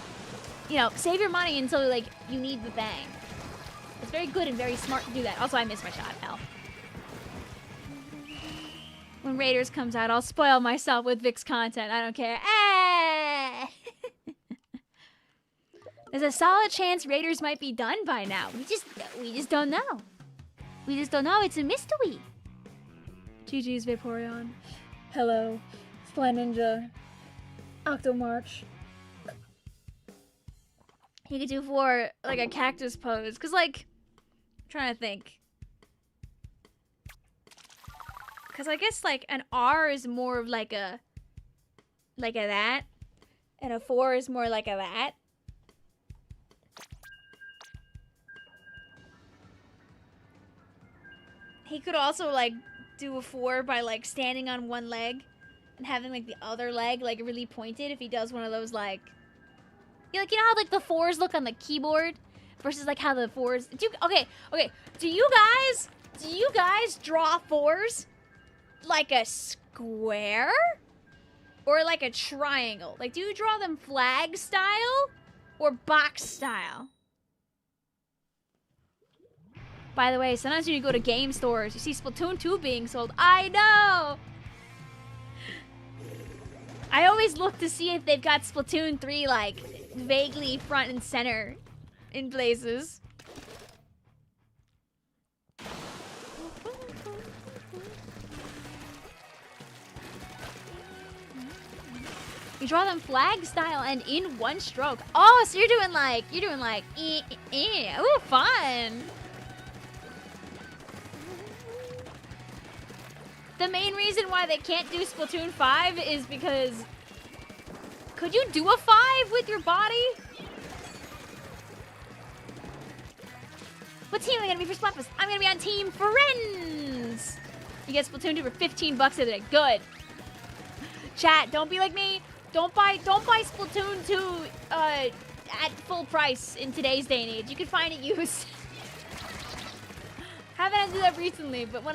you know, save your money until, like, you need the bang. It's very good and very smart to do that. Also, I missed my shot, hell. When Raiders comes out, I'll spoil myself with Vic's content. I don't care. There's a solid chance Raiders might be done by now. We just don't know. We just don't know. It's a mystery. GG's Vaporeon. Hello. Fly Ninja. Octomarch. You could do for like a cactus pose. Cause like, I'm trying to think. Cause I guess like an R is more of like a that. And a 4 is more like a that. He could also like do a 4 by like standing on one leg and having like the other leg like really pointed if he does one of those like, you know how like the 4s look on the keyboard versus like how the 4s okay, do you guys draw 4s like a square or like a triangle? Like, do you draw them flag style or box style? By the way, sometimes when you go to game stores, you see Splatoon 2 being sold. I know! I always look to see if they've got Splatoon 3, like, vaguely front and center in places. You draw them flag style and in one stroke. Oh, so you're doing like, ooh, fun. The main reason why they can't do Splatoon 5 is because... Could you do a 5 with your body? What team am I gonna be for Splatfest? I'm gonna be on Team Friends! You get Splatoon 2 for 15 bucks a day. Good. Chat, don't be like me. Don't buy Splatoon 2 at full price in today's day and age. You can find it used. Haven't had to do that recently, but when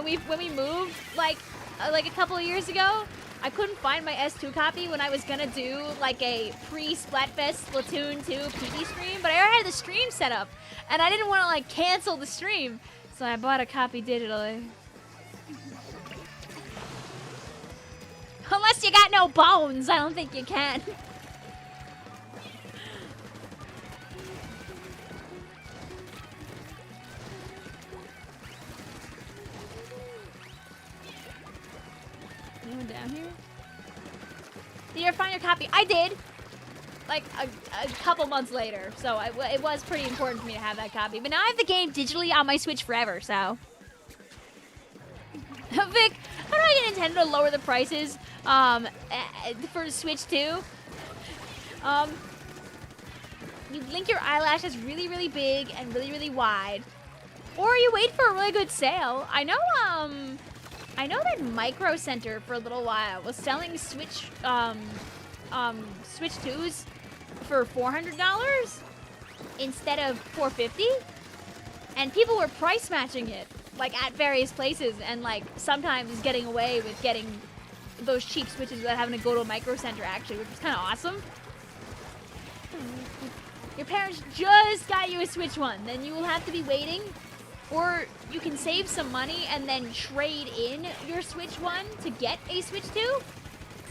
we moved like a couple of years ago, I couldn't find my S2 copy when I was gonna do like a pre-Splatfest Splatoon 2 PB stream, but I already had the stream set up, and I didn't want to like cancel the stream, so I bought a copy digitally. Unless you got no bones, I don't think you can. Anyone down here? Did you ever find your copy? I did! Like, a couple months later. So it was pretty important for me to have that copy. But now I have the game digitally on my Switch forever, so... Vic, how do I get Nintendo to lower the prices for Switch 2? You link your eyelashes really, really big and really, really wide. Or you wait for a really good sale. I know that Micro Center for a little while was selling Switch 2s for $400 instead of $450, and people were price matching it like at various places, and like sometimes getting away with getting those cheap Switches without having to go to a Micro Center actually, which was kind of awesome. Your parents just got you a Switch 1, then you will have to be waiting. Or you can save some money and then trade in your Switch 1 to get a Switch 2.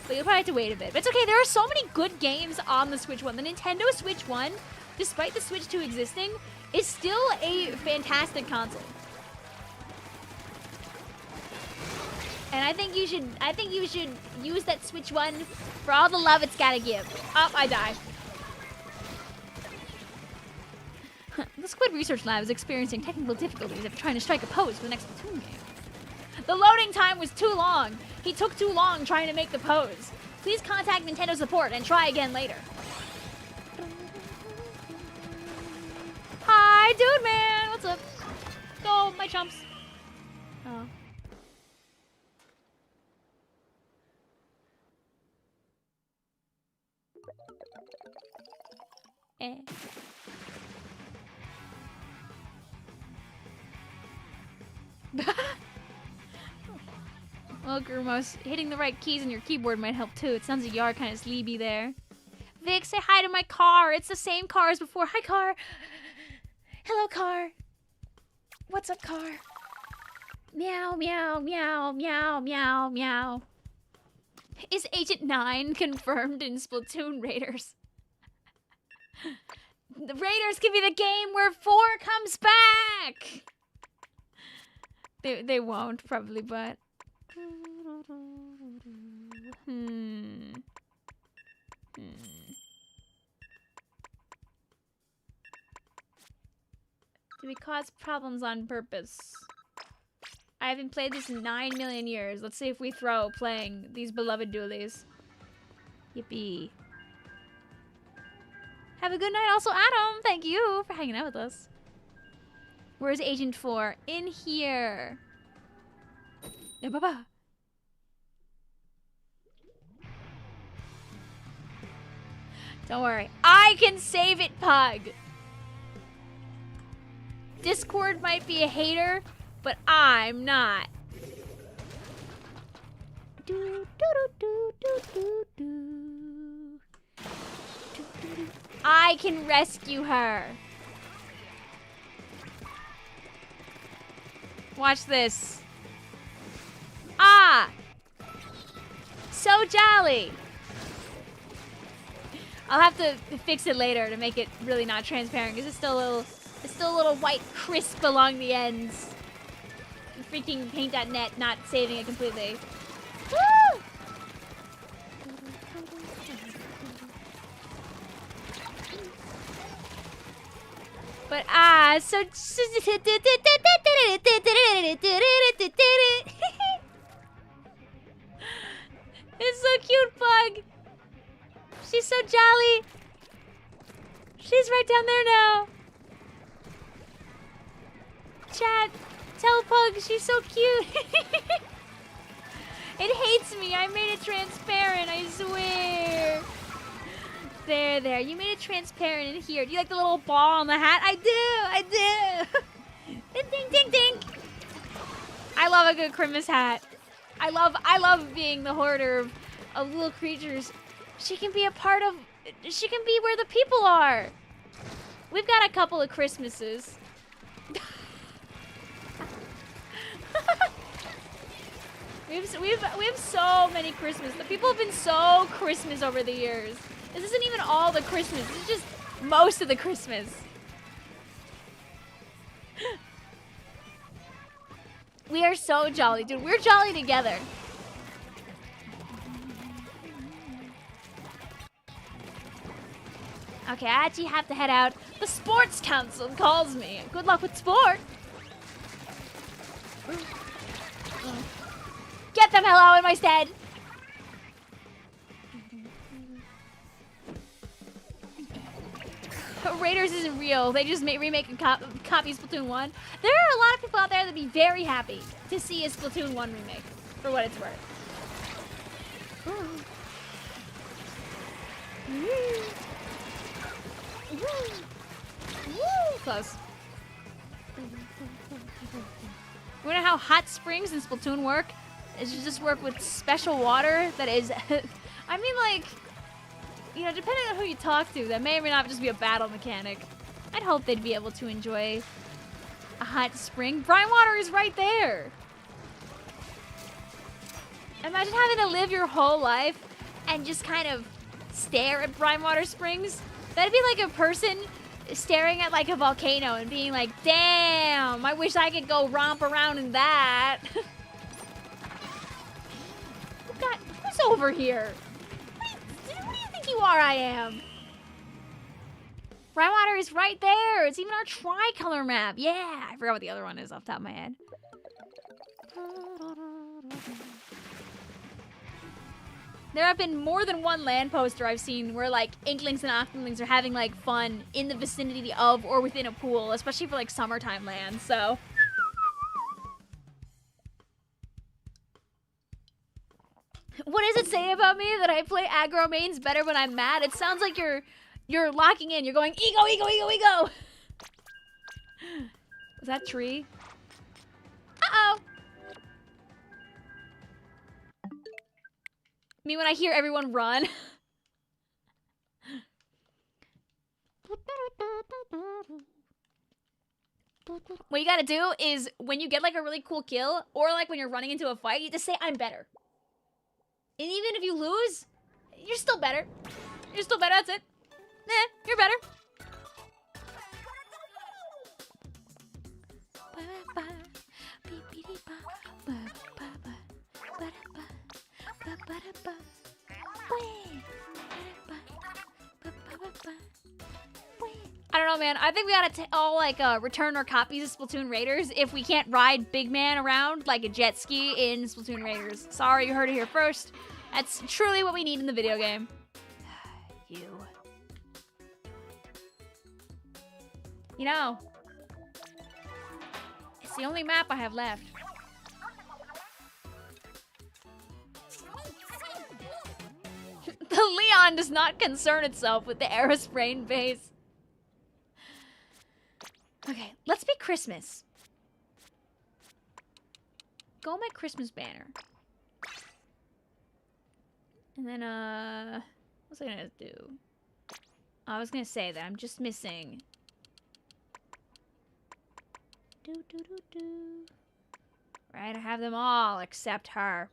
But you'll probably have to wait a bit. But it's okay, there are so many good games on the Switch 1. The Nintendo Switch 1, despite the Switch 2 existing, is still a fantastic console. And I think you should use that Switch 1 for all the love it's gotta give. Oh, I die. The Squid Research Lab is experiencing technical difficulties after trying to strike a pose for the next Splatoon game. The loading time was too long. He took too long trying to make the pose. Please contact Nintendo support and try again later. my chumps. Oh. Eh. Well, Grumos, hitting the right keys on your keyboard might help too. It sounds like you are kind of sleepy there. Vic, say hi to my car. It's the same car as before. Hi, car. Hello, car. What's up, car? Meow, meow, meow, meow, meow, meow. Is Agent 9 confirmed in Splatoon Raiders? The Raiders can be the game where 4 comes back! They won't, probably, but... Do we cause problems on purpose? I haven't played this in 9 million years. Let's see if we throw playing these beloved dualies. Yippee. Have a good night also, Adam. Thank you for hanging out with us. Where's Agent 4? In here. No, baba. Don't worry. I can save it, Pug. Discord might be a hater, but I'm not. I can rescue her. Watch this. Ah! So jolly. I'll have to fix it later to make it really not transparent because it's still a little white crisp along the ends. Freaking paint.net not saving it completely. Woo! But so it's so cute, Pug. She's so jolly. She's right down there now. Chat, tell Pug she's so cute. It hates me. I made it transparent, I swear. There. You made it transparent in here. Do you like the little ball on the hat? I do. Ding, ding, ding, ding. I love a good Christmas hat. I love being the hoarder of little creatures. She can be where the people are. We've got a couple of Christmases. we have so many Christmas. The people have been so Christmas over the years. This isn't even all the Christmas. This is just most of the Christmas. We are so jolly, dude. We're jolly together. Okay, I actually have to head out. The sports council calls me. Good luck with sport. Get them hello in my stead. Raiders isn't real. They just remake and copy Splatoon 1. There are a lot of people out there that'd be very happy to see a Splatoon 1 remake, for what it's worth. Close. You know how hot springs in Splatoon work? Is you just work with special water that is... I mean, like... You know, depending on who you talk to, that may or may not just be a battle mechanic. I'd hope they'd be able to enjoy a hot spring. Brine water is right there. Imagine having to live your whole life and just kind of stare at brine water springs. That'd be like a person staring at like a volcano and being like, damn, I wish I could go romp around in that. Who's over here? You are, I am. Brine water is right there. It's even our tricolor map. Yeah, I forgot what the other one is off the top of my head. There have been more than one land poster I've seen where like Inklings and Octolings are having like fun in the vicinity of or within a pool, especially for like summertime lands, so. What does it say about me that I play aggro mains better when I'm mad? It sounds like you're locking in. You're going ego, ego, ego, ego. Was that tree? Uh-oh. Me when I hear everyone run. What you gotta do is when you get like a really cool kill, or like when you're running into a fight, you just say, I'm better. And even if you lose, you're still better. You're still better, that's it. You're better. I don't know, man. I think we gotta all like return our copies of Splatoon Raiders if we can't ride Big Man around like a jet ski in Splatoon Raiders. Sorry, you heard it here first. That's truly what we need in the video game. You know, it's the only map I have left. The Leon does not concern itself with the Aerosprane base. Okay, let's be Christmas. Go my Christmas banner. And then, what was I gonna do? I was gonna say that I'm just missing. Right, I have them all except her.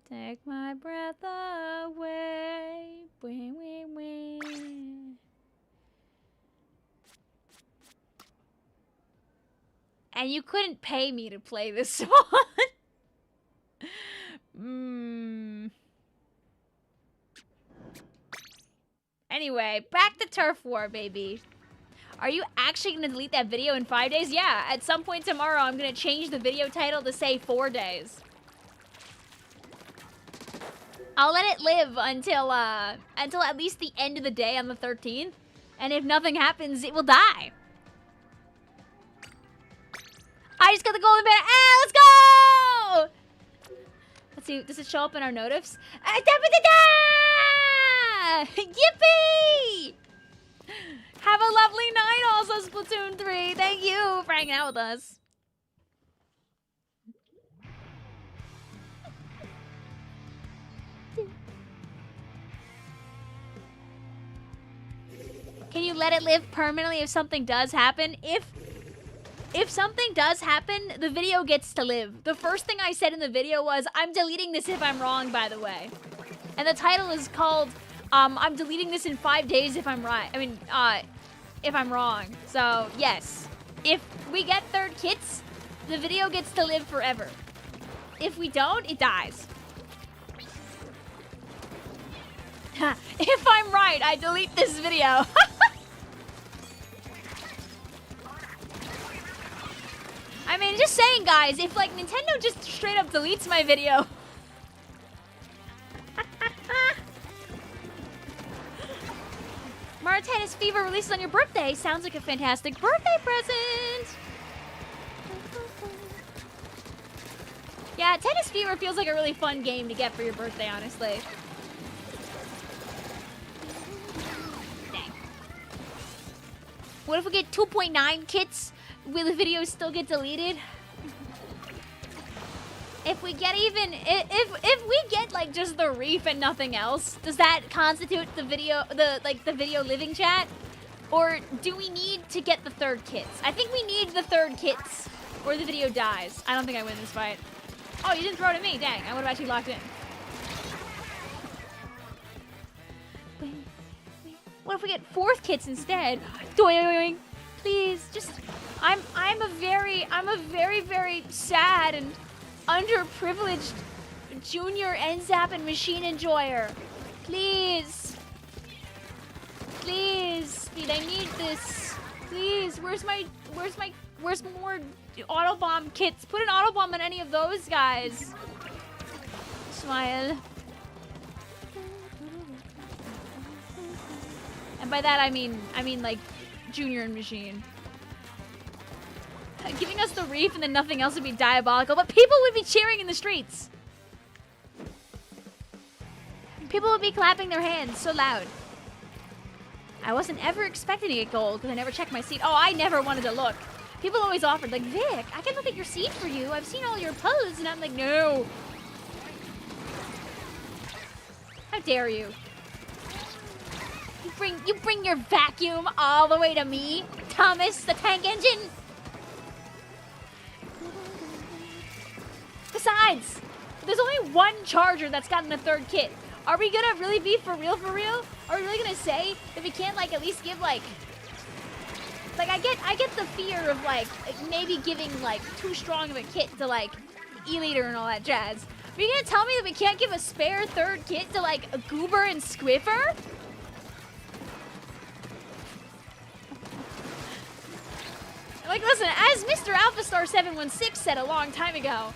Take my breath away. Wee, wee, wee. And you couldn't pay me to play this song. Anyway, back to Turf War, baby. Are you actually going to delete that video in 5 days? Yeah, at some point tomorrow, I'm going to change the video title to say 4 days. I'll let it live until at least the end of the day on the 13th. And if nothing happens, it will die. I just got the golden banner. Let's go! Let's see, does it show up in our notifs? Yippee! Have a lovely night also, Splatoon 3. Thank you for hanging out with us. Can you let it live permanently if something does happen? If something does happen, the video gets to live. The first thing I said in the video was, I'm deleting this if I'm wrong, by the way. And the title is called, I'm deleting this in 5 days if I'm right. I mean, if I'm wrong. So, yes. If we get third kits, the video gets to live forever. If we don't, it dies. If I'm right, I delete this video. I mean, just saying, guys, if, like, Nintendo just straight up deletes my video. Mario Tennis Fever releases on your birthday. Sounds like a fantastic birthday present. Yeah, Tennis Fever feels like a really fun game to get for your birthday, honestly. Dang. What if we get 2.9 kits? Will the videos still get deleted? If we get even, if we get like just the reef and nothing else, does that constitute the video, the video living chat? Or do we need to get the third kits? I think we need the third kits or the video dies. I don't think I win this fight. Oh, you didn't throw it at me. Dang, I would have actually locked in. What if we get fourth kits instead? Doing, please, just, I'm a very, very sad and underprivileged junior NZAP and machine enjoyer. Please. Please, Speed, I need this. Please, where's more auto bomb kits? Put an auto bomb on any of those guys. Smile. And by that I mean like junior and machine. giving us the reef and then nothing else would be diabolical, but people would be cheering in the streets. People would be clapping their hands so loud. I wasn't ever expecting to get gold because I never checked my seat. Oh, I never wanted to look. People always offered, like, Vic, I can look at your seat for you. I've seen all your posts, and I'm like, no. How dare you? You bring your vacuum all the way to me, Thomas the tank engine. Besides, there's only one charger that's gotten a third kit. Are we gonna really be for real? Are we really gonna say that we can't like at least give like I get the fear of like maybe giving like too strong of a kit to like E-Leader and all that jazz. Are you gonna tell me that we can't give a spare third kit to like a Goober and Squiffer? Like, listen, as Mr. AlphaStar 716 said a long time ago,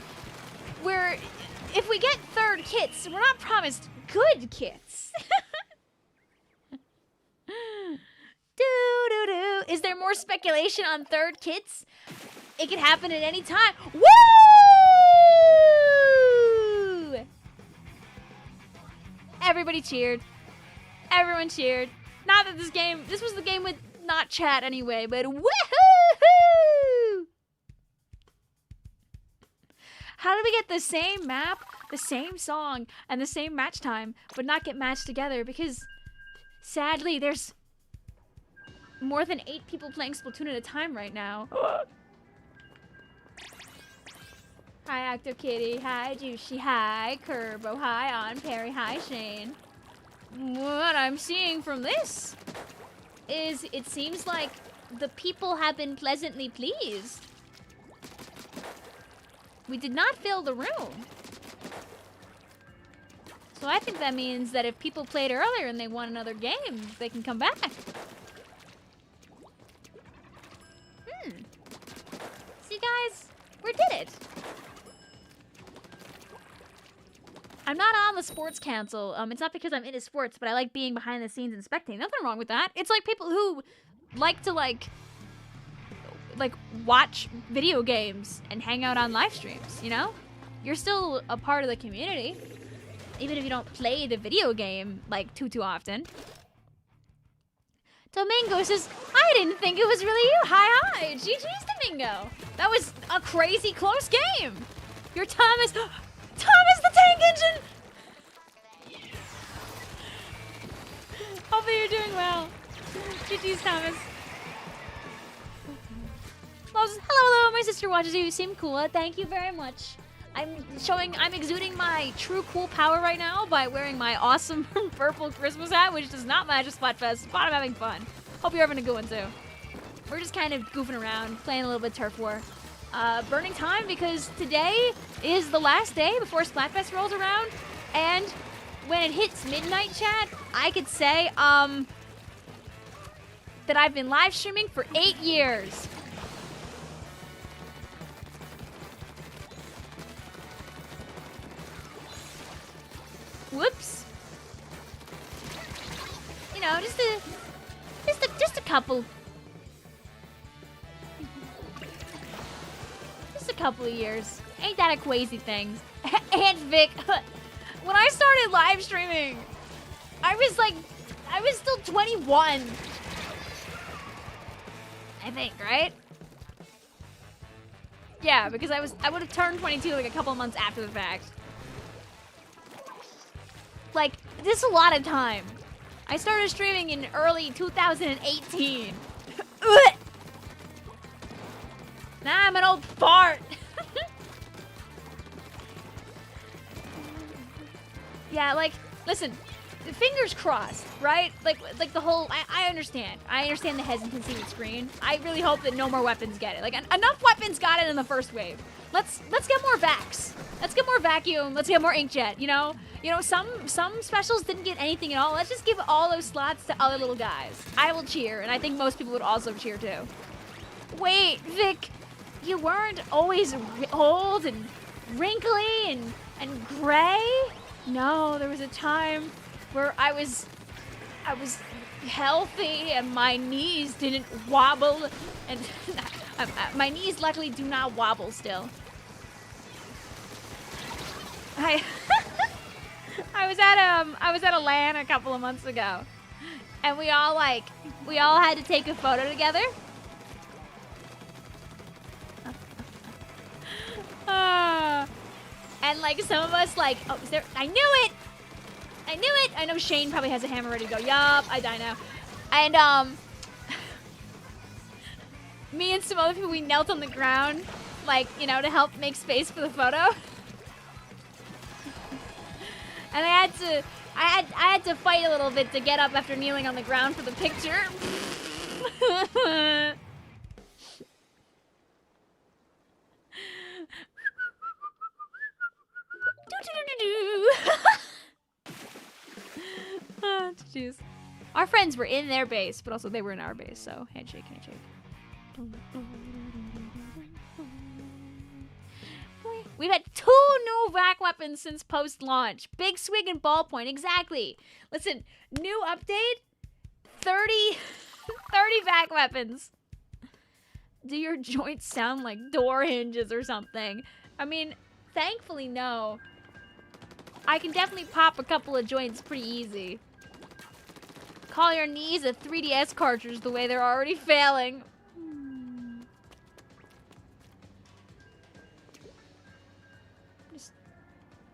if we get third kits, we're not promised good kits. Do. Is there more speculation on third kits? It could happen at any time. Woo! Everybody cheered. Everyone cheered. Not that this was the game with not chat anyway, but woohoo! How did we get the same map, the same song, and the same match time, but not get matched together? Because, sadly, there's more than 8 people playing Splatoon at a time right now. Hi, Active Kitty. Hi, Juicy. Hi, Kerbo. Hi, On Perry. Hi, Shane. What I'm seeing from this is it seems like the people have been pleasantly pleased. We did not fill the room. So I think that means that if people played earlier and they want another game, they can come back. See, guys? We did it. I'm not on the sports council. It's not because I'm into sports, but I like being behind the scenes and spectating. Nothing wrong with that. It's like people who like to like watch video games and hang out on live streams, you know? You're still a part of the community, even if you don't play the video game like too often. Domingo says, I didn't think it was really you. Hi. GG's, Domingo. That was a crazy close game. You're Thomas the Tank Engine. Hopefully you're doing well. GG's, Thomas. Hello, my sister watches you. You seem cool. Thank you very much. I'm exuding my true cool power right now by wearing my awesome purple Christmas hat, which does not match a Splatfest, but I'm having fun. Hope you're having a good one too. We're just kind of goofing around, playing a little bit turf war. Burning time because today is the last day before Splatfest rolls around, and when it hits midnight, chat, I could say that I've been live streaming for 8 years. Whoops. You know, just a couple. Just a couple of years. Ain't that a crazy thing? And Vic, when I started live streaming, I was still 21. I think, right? Yeah, because I would have turned 22 like a couple months after the fact. Like, this is a lot of time. I started streaming in early 2018. Now I'm an old fart. Yeah, like, listen, fingers crossed, right? Like the whole, I understand. I understand the hesitancy with screen. I really hope that no more weapons get it. Like, enough weapons got it in the first wave. Let's get more vacs. Let's get more vacuum. Let's get more inkjet, you know? You know, some specials didn't get anything at all. Let's just give all those slots to other little guys. I will cheer, and I think most people would also cheer too. Wait, Vic, you weren't always old and wrinkly and gray? No, there was a time where I was healthy and my knees didn't wobble and My knees luckily do not wobble still. I was at a LAN a couple of months ago, and we all had to take a photo together. And like some of us like, oh, is there? I knew it. I know Shane probably has a hammer ready to go. Yup, I know. And me and some other people, we knelt on the ground, like, you know, to help make space for the photo. And I had to fight a little bit to get up after kneeling on the ground for the picture. Oh, jeez. Our friends were in their base, but also they were in our base, so handshake, handshake. We've had 2 new vac weapons since post-launch. Big Swig and Ballpoint, exactly. Listen, new update, 30 vac weapons. Do your joints sound like door hinges or something? I mean, thankfully, no. I can definitely pop a couple of joints pretty easy. Call your knees a 3DS cartridge the way they're already failing.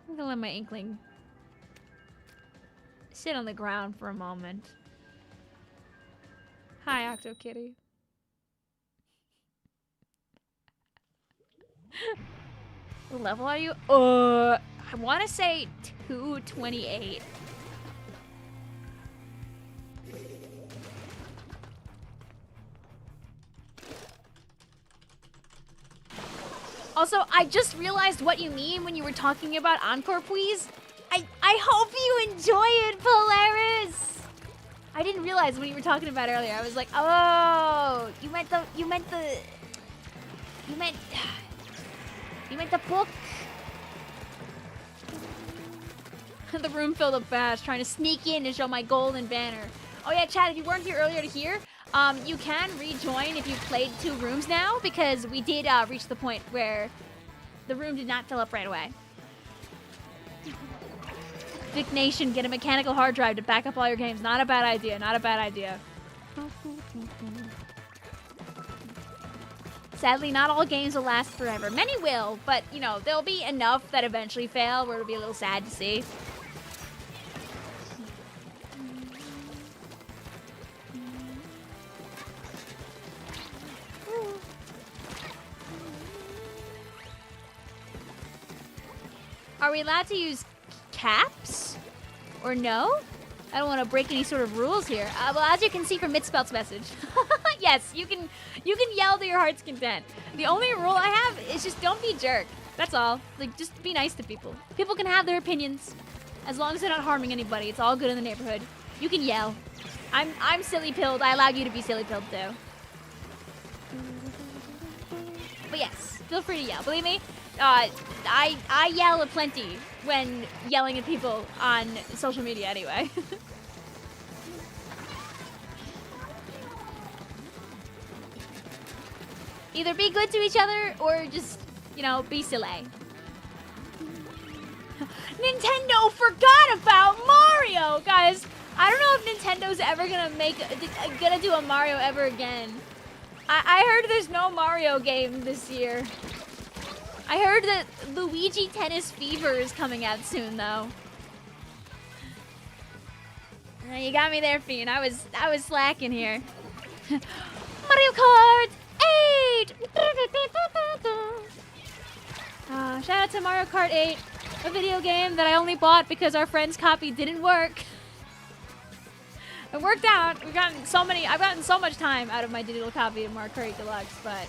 I'm gonna let my inkling sit on the ground for a moment. Hi, OctoKitty. What level are you? I want to say 228. Also, I just realized what you mean when you were talking about Encore, please. I hope you enjoy it, Polaris. I didn't realize when you were talking about it earlier. I was like, oh, you meant the book. The room filled with bash, trying to sneak in to show my golden banner. Oh yeah, Chad, if you weren't here earlier to hear, you can rejoin if you've played 2 rooms now, because we did reach the point where the room did not fill up right away. Vic Nation, get a mechanical hard drive to back up all your games. Not a bad idea, not a bad idea. Sadly, not all games will last forever. Many will, but, you know, there'll be enough that eventually fail where it'll be a little sad to see. Are we allowed to use caps? Or no? I don't want to break any sort of rules here. Well, as you can see from Mitspelt's message, yes, you can yell to your heart's content. The only rule I have is just don't be a jerk. That's all. Like, just be nice to people. People can have their opinions. As long as they're not harming anybody, it's all good in the neighborhood. You can yell. I'm silly pilled. I allow you to be silly pilled too. But yes, feel free to yell. Believe me, I yell aplenty when yelling at people on social media anyway. Either be good to each other or just, you know, be silly. Nintendo forgot about Mario! Guys, I don't know if Nintendo's ever gonna do a Mario ever again. I heard there's no Mario game this year. I heard that Luigi Tennis Fever is coming out soon, though. You got me there, Fiend. I was slacking here. Mario Kart 8! Shout out to Mario Kart 8, a video game that I only bought because our friend's copy didn't work. It worked out. I've gotten so much time out of my digital copy of Mario Kart 8 Deluxe, but...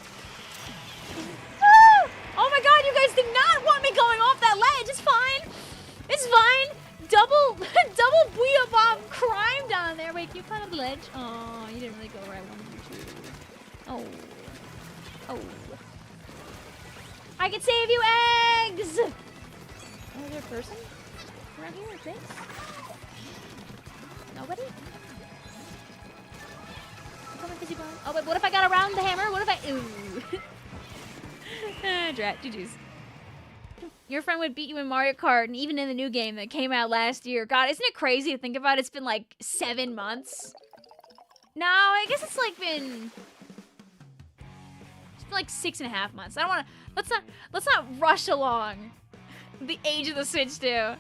Oh my god, you guys did not want me going off that ledge. It's fine. It's fine. Double Booyah Bomb crime down there. Wait, can you climb up the ledge? Oh, you didn't really go where I wanted you to. Oh. I can save you eggs! Oh, is there a person around here? Thanks. Nobody? Oh, wait, what if I got around the hammer? What if I... Ooh. Night Rat. GG's. Your friend would beat you in Mario Kart, and even in the new game that came out last year. God, isn't it crazy to think about? It's been like 7 months. No, I guess it's like been... It's been like 6.5 months. I don't want to... Let's not rush along the age of the Switch, too.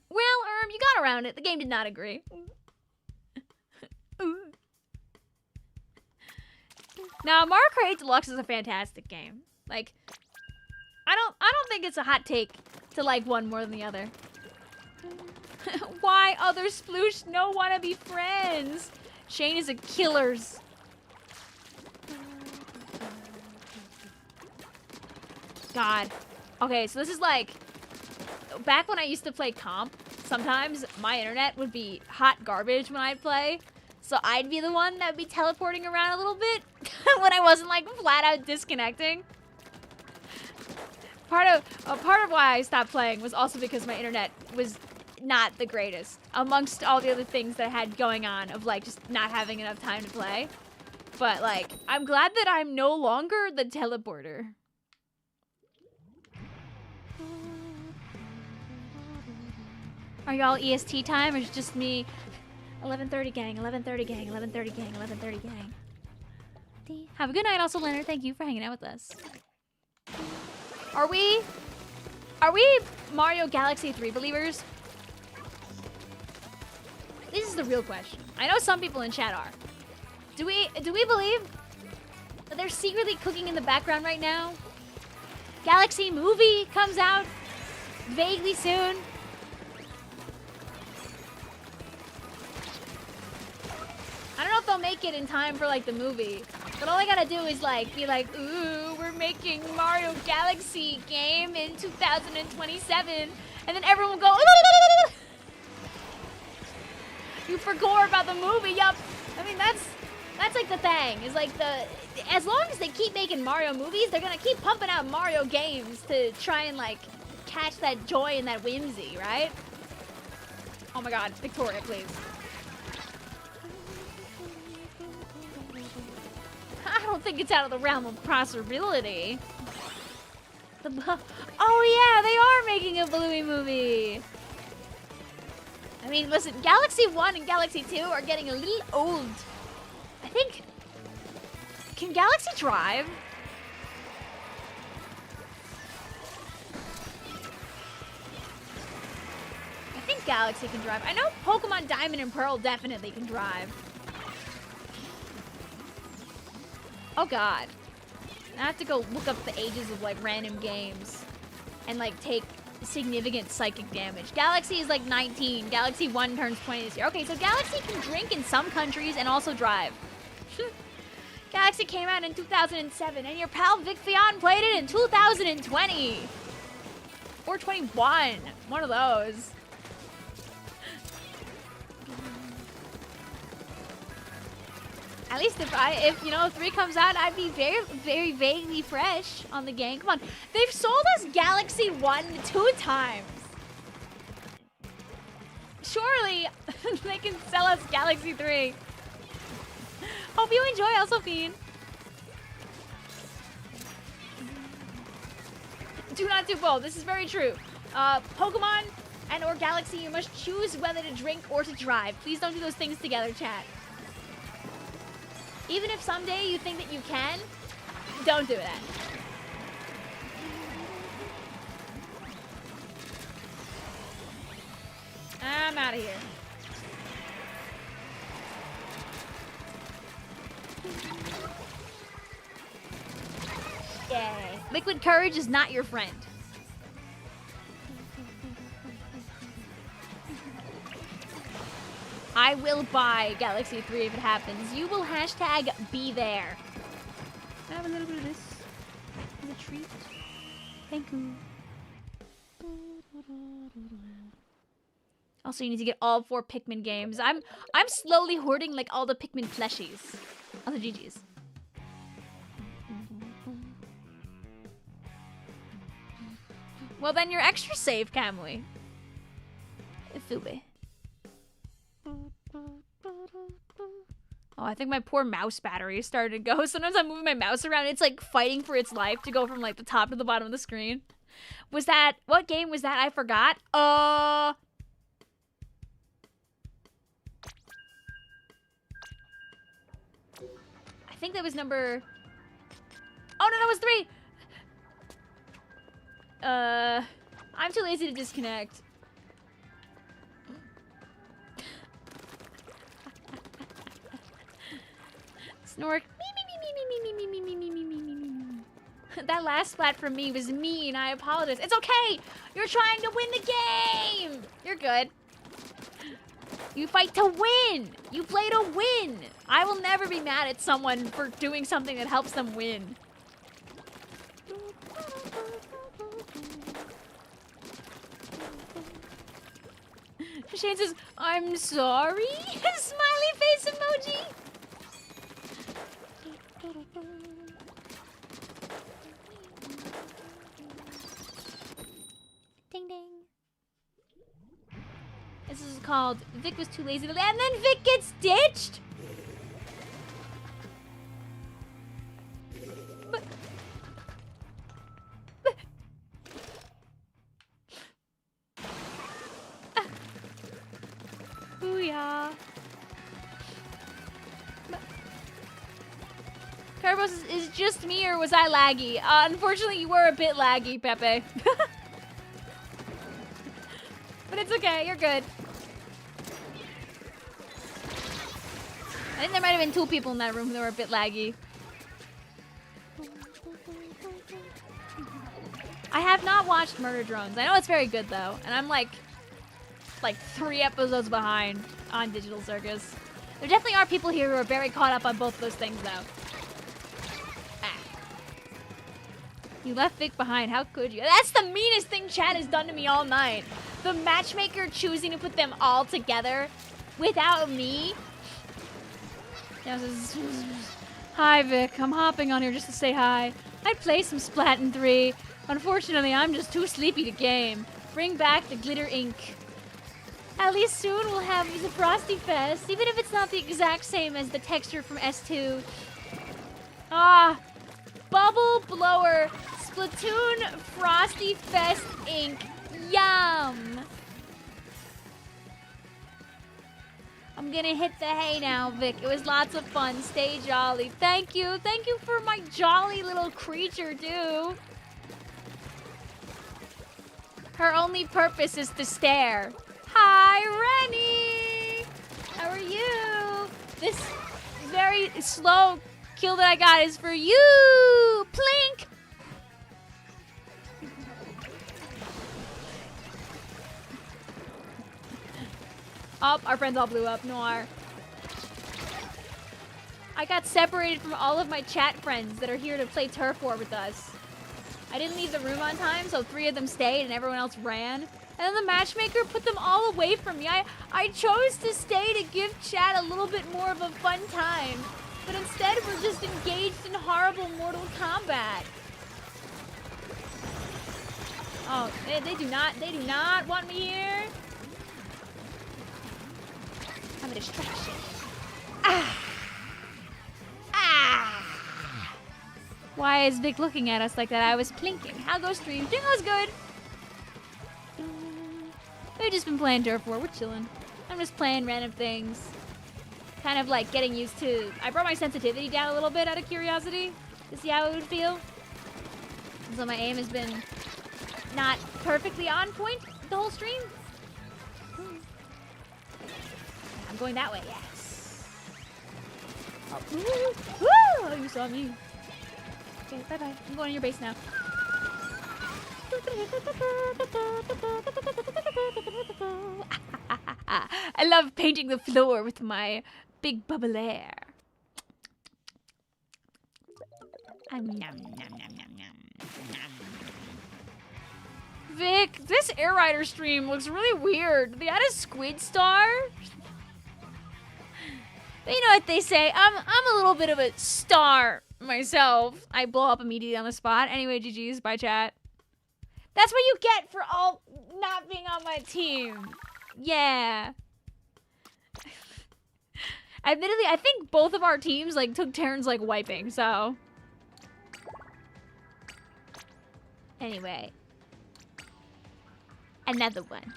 Well, you got around it. The game did not agree. Now, Mario Kart 8 Deluxe is a fantastic game. Like, I don't think it's a hot take to like one more than the other. Why other sploosh no wanna be friends? Shane is a killers. God. Okay, so this is like, back when I used to play comp, sometimes my internet would be hot garbage when I'd play. So I'd be the one that would be teleporting around a little bit when I wasn't like flat out disconnecting. Part of why I stopped playing was also because my internet was not the greatest, amongst all the other things that I had going on of like just not having enough time to play. But like, I'm glad that I'm no longer the teleporter. Are y'all EST time or is it just me? 11:30 gang, 11:30 gang, 11:30 gang, 11:30 gang. Have a good night also, Leonard. Thank you for hanging out with us. Are we Mario Galaxy 3 believers? This is the real question. I know some people in chat are. Do we believe that they're secretly cooking in the background right now? Galaxy movie comes out vaguely soon. I don't know if they'll make it in time for like the movie, but all I gotta do is like be like, ooh, we're making Mario Galaxy game in 2027, and then everyone will go, you forgot about the movie. Yup. I mean that's like the thing. Is like as long as they keep making Mario movies, they're gonna keep pumping out Mario games to try and like catch that joy and that whimsy, right? Oh my God, Victoria, please. I don't think it's out of the realm of possibility. Oh yeah, they are making a Bluey movie. I mean, listen, Galaxy 1 and Galaxy 2 are getting a little old. I think... Can Galaxy drive? I think Galaxy can drive. I know Pokemon Diamond and Pearl definitely can drive. Oh God. I have to go look up the ages of like random games and like take significant psychic damage. Galaxy is like 19. Galaxy 1 turns 20 this year. Okay, so Galaxy can drink in some countries and also drive. Galaxy came out in 2007 and your pal Vicvillon played it in 2020. Or 21. One of those. At least if you know 3 comes out, I'd be very, very vaguely fresh on the game. Come on, they've sold us Galaxy 1 2 times. Surely they can sell us Galaxy 3. Hope you enjoy, Elsophine. Do not do both. This is very true. Pokemon and or Galaxy, you must choose whether to drink or to drive. Please don't do those things together, chat. Even if someday you think that you can, don't do that. I'm out of here. Yay. Liquid courage is not your friend. I will buy Galaxy 3 if it happens. You will hashtag be there. I have a little bit of this as a treat. Thank you. Also, you need to get all 4 Pikmin games. I'm slowly hoarding like all the Pikmin plushies. All the GGs. Well, then you're extra safe, Camly. Fube. Oh, Oh, I think my poor mouse battery started to go. Sometimes I'm moving my mouse around. It's like fighting for its life to go from like the top to the bottom of the screen. Was that, what game was that? I forgot. I think that was number, oh no, that was 3. I'm too lazy to disconnect. Snork. That last splat from me was mean. I apologize. It's okay. You're trying to win the game. You're good. You fight to win. You play to win. I will never be mad at someone for doing something that helps them win. Shane says, I'm sorry. Smiley face emoji. Ding ding. This is called Vic was too lazy to land, and then Vic gets ditched. Booyah. Carbos, is it just me or was I laggy? Unfortunately, you were a bit laggy, Pepe. But it's okay, you're good. I think there might have been 2 people in that room that were a bit laggy. I have not watched Murder Drones. I know it's very good though, and I'm like 3 episodes behind on Digital Circus. There definitely are people here who are very caught up on both those things though. You left Vic behind. How could you? That's the meanest thing chat has done to me all night. The matchmaker choosing to put them all together without me. Hi, Vic. I'm hopping on here just to say hi. I'd play some Splatoon 3. Unfortunately, I'm just too sleepy to game. Bring back the glitter ink. At least soon we'll have the Frostyfest, even if it's not the exact same as the texture from S2. Ah. Bubble Blower Splatoon Frostyfest ink. Yum! I'm gonna hit the hay now, Vic. It was lots of fun. Stay jolly. Thank you. Thank you for my jolly little creature, too. Her only purpose is to stare. Hi, Rennie! How are you? This very slow kill that I got is for you! Plink! Oh, our friends all blew up. Noir. I got separated from all of my chat friends that are here to play Turf War with us. I didn't leave the room on time, so 3 of them stayed and everyone else ran. And then the matchmaker put them all away from me. I chose to stay to give chat a little bit more of a fun time. But instead, we're just engaged in horrible Mortal Kombat. Oh, they do not want me here. I'm a distraction. Ah! Ah! Why is Vic looking at us like that? I was plinking. How goes stream? Doing was good. We've just been playing Turf War. We're chilling. I'm just playing random things. Kind of like getting used to... I brought my sensitivity down a little bit out of curiosity to see how it would feel. And so my aim has been not perfectly on point the whole stream. I'm going that way, yes. Oh, woo! Oh, you saw me. Okay, bye-bye. I'm going to your base now. I love painting the floor with my big bubble air. Vic, this Air Rider stream looks really weird. They had a squid star. But you know what they say, I'm a little bit of a star myself. I blow up immediately on the spot. Anyway, GG's, bye chat. That's what you get for all not being on my team. Yeah. Admittedly, I think both of our teams like took turns like wiping, so. Anyway. Another one.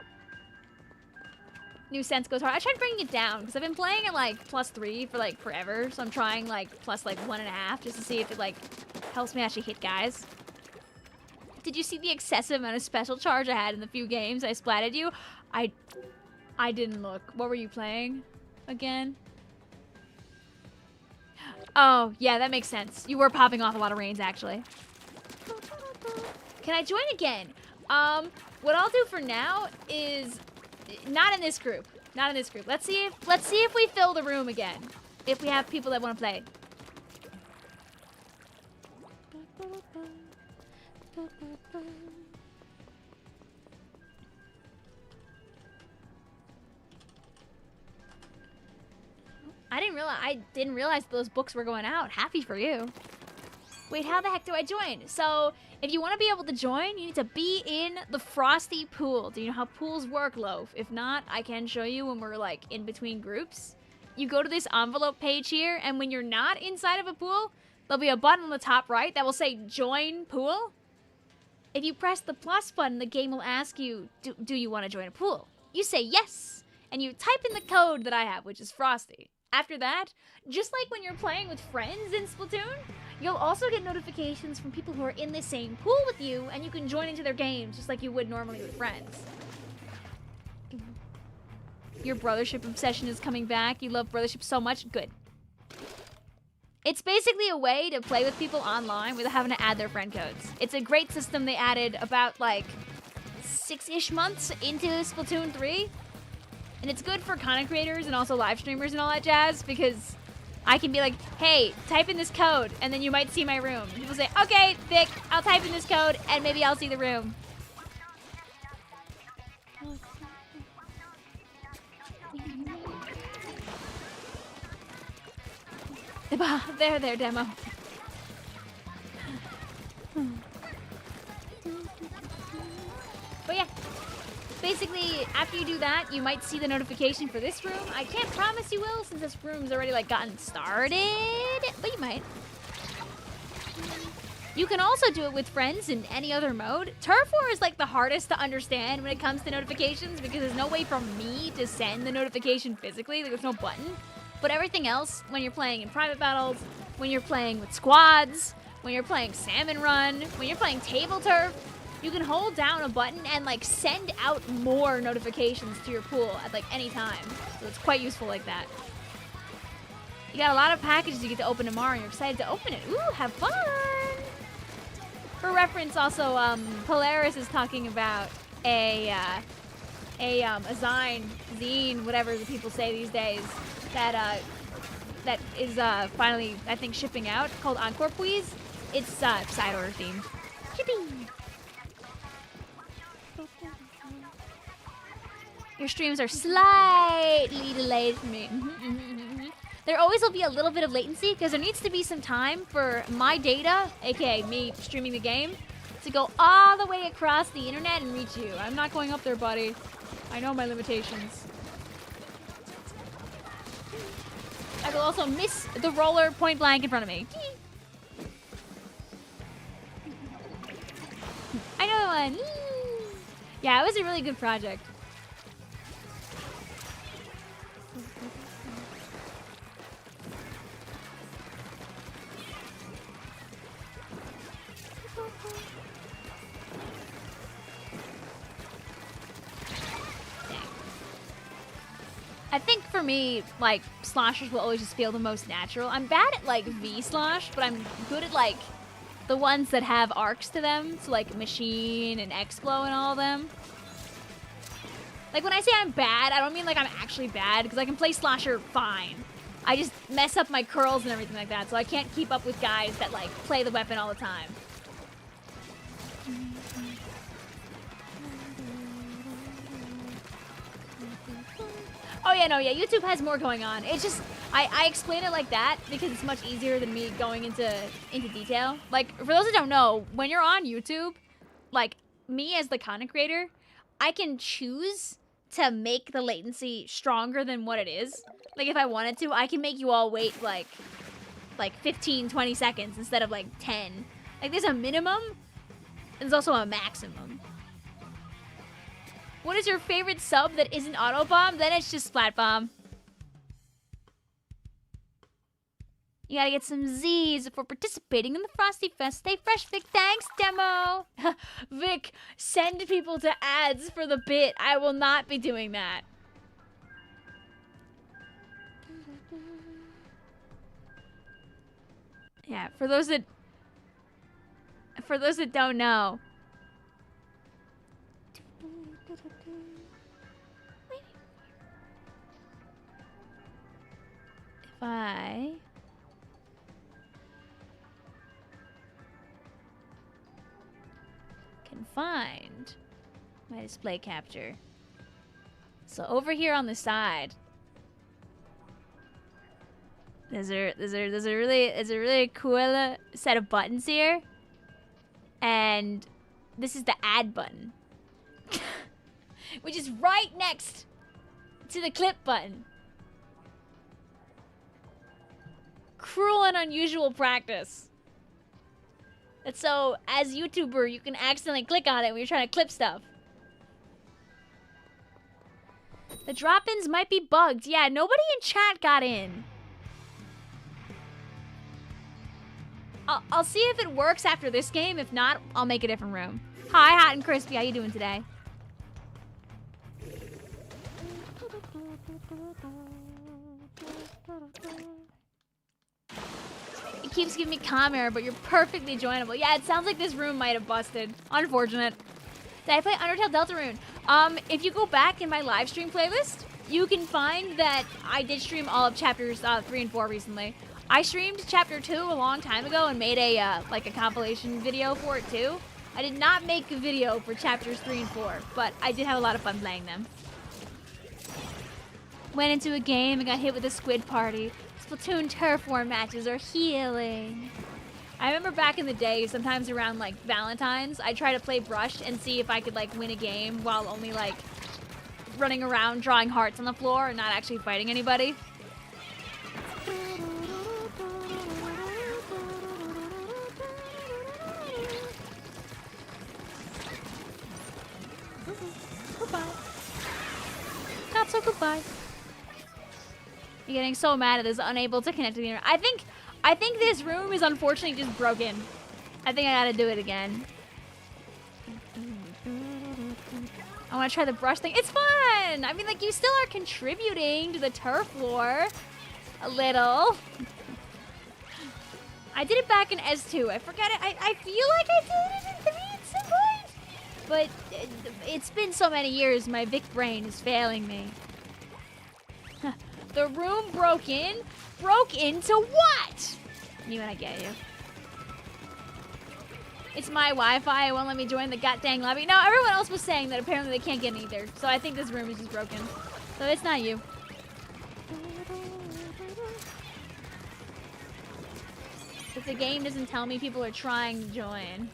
New sense goes hard. I tried bringing it down because I've been playing at like +3 for like forever. So I'm trying like plus like 1.5 just to see if it like helps me actually hit guys. Did you see the excessive amount of special charge I had in the few games I splatted you? I didn't look. What were you playing again? Oh, yeah, that makes sense. You were popping off a lot of rains, actually. Can I join again? What I'll do for now is not in this group. Not in this group. Let's see if we fill the room again. If we have people that want to play. I didn't realize those books were going out. Happy for you. Wait, how the heck do I join? So, if you want to be able to join, you need to be in the Frosty pool. Do you know how pools work, Loaf? If not, I can show you when we're like in between groups. You go to this envelope page here, and when you're not inside of a pool, there'll be a button on the top right that will say join pool. If you press the plus button, the game will ask you, do you want to join a pool? You say yes, and you type in the code that I have, which is Frosty. After that, just like when you're playing with friends in Splatoon, you'll also get notifications from people who are in the same pool with you, and you can join into their games just like you would normally with friends. Your brothership obsession is coming back. You love brothership so much. Good. It's basically a way to play with people online without having to add their friend codes. It's a great system they added about like 6-ish months into Splatoon 3. And it's good for content creators and also live streamers and all that jazz because I can be like, hey, type in this code, and then you might see my room. People say, okay, Vic, I'll type in this code, and maybe I'll see the room. There, demo. But yeah, basically, after you do that, you might see the notification for this room. I can't promise you will, since this room's already like gotten started, but you might. You can also do it with friends in any other mode. Turf War is like the hardest to understand when it comes to notifications because there's no way for me to send the notification physically. Like, there's no button. But everything else, when you're playing in private battles, when you're playing with squads, when you're playing Salmon Run, when you're playing Table Turf, you can hold down a button and like send out more notifications to your pool at like any time. So it's quite useful like that. You got a lot of packages you get to open tomorrow and you're excited to open it. Ooh, have fun! For reference also, Polaris is talking about a zine, whatever the people say these days, that is finally, I think, shipping out, called Encore Please. It's side order themed. Yippee! Your streams are slightly delayed for me. There always will be a little bit of latency because there needs to be some time for my data, aka me streaming the game, to go all the way across the internet and reach you. I'm not going up there, buddy. I know my limitations. I will also miss the roller point blank in front of me. I know the one. Yeah, it was a really good project. I think for me, like, sloshers will always just feel the most natural. I'm bad at, like, V-slosh, but I'm good at, like, the ones that have arcs to them. So, like, Machine and Explo and all of them. Like, when I say I'm bad, I don't mean, like, I'm actually bad, because I can play slosher fine. I just mess up my curls and everything like that, so I can't keep up with guys that, like, play the weapon all the time. Oh yeah, no, yeah, YouTube has more going on. It's just, I explain it like that because it's much easier than me going into detail. Like, for those that don't know, when you're on YouTube, like, me as the content creator, I can choose to make the latency stronger than what it is. Like, if I wanted to, I can make you all wait, like 15, 20 seconds instead of, like, 10. Like, there's a minimum, and there's also a maximum. What is your favorite sub that isn't Autobomb? Then it's just Splatbomb. You gotta get some Z's for participating in the Frostyfest. Stay fresh, Vic. Thanks, demo. Vic, send people to ads for the bit. I will not be doing that. Yeah, for those that don't know. If I can find my display capture. So over here on the side, there's a really cool set of buttons here, and this is the add button, which is right next to the clip button. Cruel and unusual practice. That's so, as YouTuber, you can accidentally click on it when you're trying to clip stuff. The drop-ins might be bugged. Yeah, nobody in chat got in. I'll see if it works after this game. If not, I'll make a different room. Hi, Hot and Crispy. How you doing today? It keeps giving me comm error, but you're perfectly joinable. Yeah, it sounds like this room might have busted. Unfortunate. Did I play Undertale Deltarune? If you go back in my live stream playlist, you can find that I did stream all of chapters 3 and 4 recently. I streamed chapter 2 a long time ago and made a like a compilation video for it too. I did not make a video for chapters 3 and 4, but I did have a lot of fun playing them. Went into a game and got hit with a squid party. Splatoon turf war matches are healing. I remember back in the day, sometimes around like Valentine's, I'd try to play Brush and see if I could like win a game while only like running around drawing hearts on the floor and not actually fighting anybody. Goodbye. Not so goodbye. You're getting so mad at this, unable to connect to the internet. I think this room is unfortunately just broken. I think I gotta do it again. I wanna try the brush thing. It's fun! I mean, like, you still are contributing to the turf war. A little. I did it back in S2. I forget it. I feel like I did it in 3 at some point. But it's been so many years, my Vic brain is failing me. The room broke in? Broke into what? You and I get you. It's my Wi-Fi. It won't let me join the goddamn lobby. No, everyone else was saying that apparently they can't get in either. So I think this room is just broken. So it's not you. If the game doesn't tell me people are trying to join.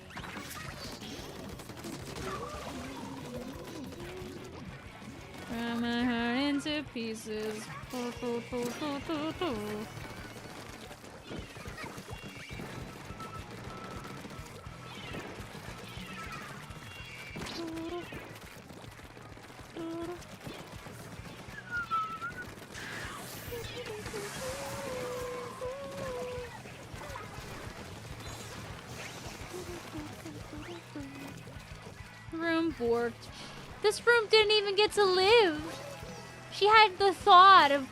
Tear my heart into pieces. Room borked. This room didn't even get to live. She had the thought of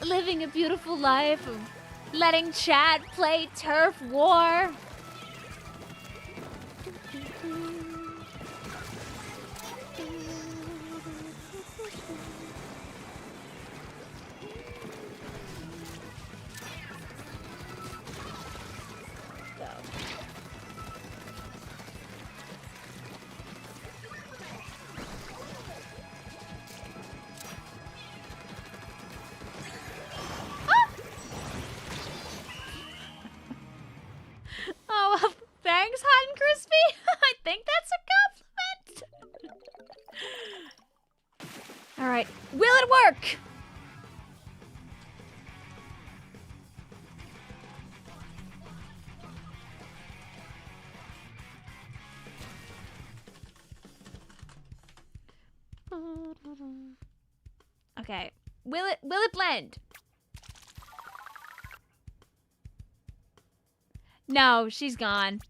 living a beautiful life, of letting chat play turf war. Okay. Will it blend? No, she's gone.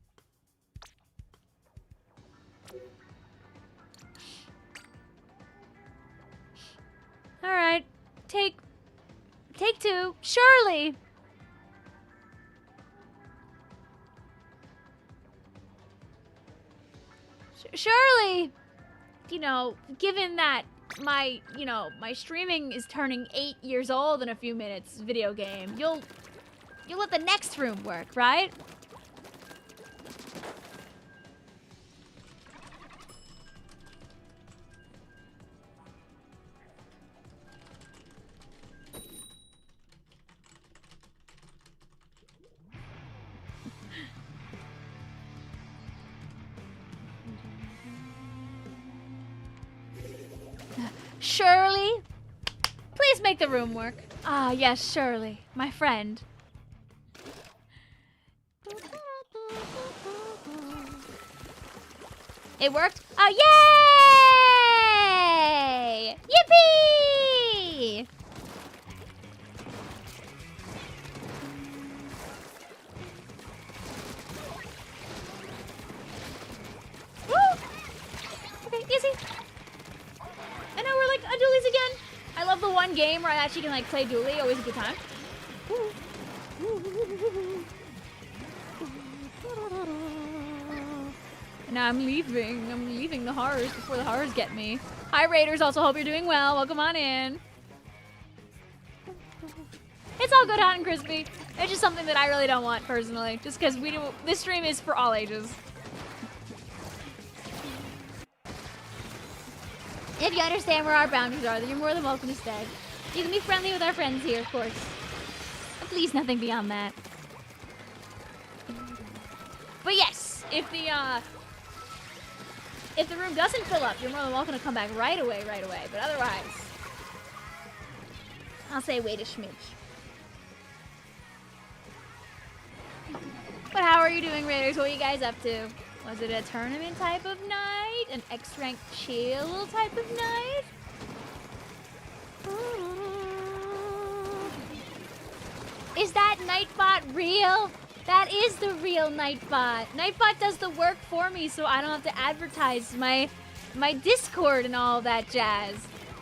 All right. Take 2. Shirley. Shirley. You know, given that my streaming is turning 8 years old in a few minutes, video game, you'll let the next room work, right? Shirley, please make the room work. Ah, yes, Shirley, my friend. It worked? Oh, yay! Yippee! Woo! Okay, easy. And now we're like on dualies again. I love the one game where I actually can like play dually. Always a good time. And now I'm leaving. I'm leaving the horrors before the horrors get me. Hi Raiders. Also hope you're doing well. Welcome on in. It's all good, hot and crispy. It's just something that I really don't want personally. Just because this stream is for all ages. If you understand where our boundaries are, then you're more than welcome to stay. You can be friendly with our friends here, of course. But please, nothing beyond that. But yes, if the room doesn't fill up, you're more than welcome to come back right away. But otherwise, I'll say wait a smidge. But how are you doing, Raiders? What are you guys up to? Was it a tournament type of night? An X-Rank chill type of night? Is that Nightbot real? That is the real Nightbot. Nightbot does the work for me so I don't have to advertise my Discord and all that jazz.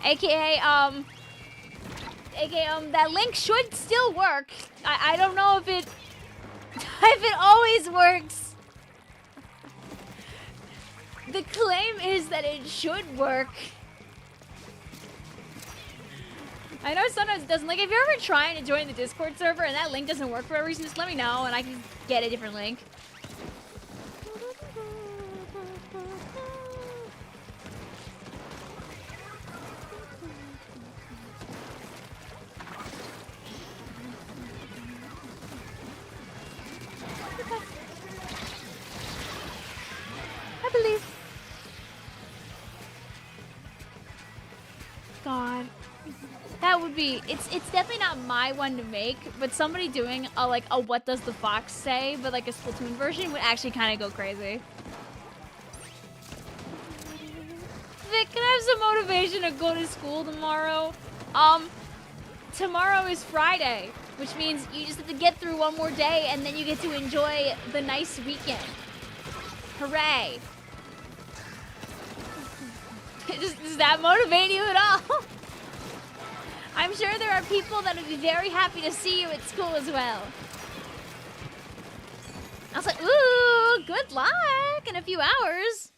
AKA, that link should still work. I don't know if it always works. The claim is that it should work. I know sometimes it doesn't. Like, if you're ever trying to join the Discord server and that link doesn't work for a reason, just let me know and I can get a different link. I believe. God. That would be, it's definitely not my one to make, but somebody doing a what does the fox say, but like a Splatoon version would actually kind of go crazy. Vic, can I have some motivation to go to school tomorrow? Tomorrow is Friday, which means you just have to get through one more day and then you get to enjoy the nice weekend. Hooray. Does that motivate you at all? I'm sure there are people that would be very happy to see you at school as well. I was like, ooh, good luck in a few hours.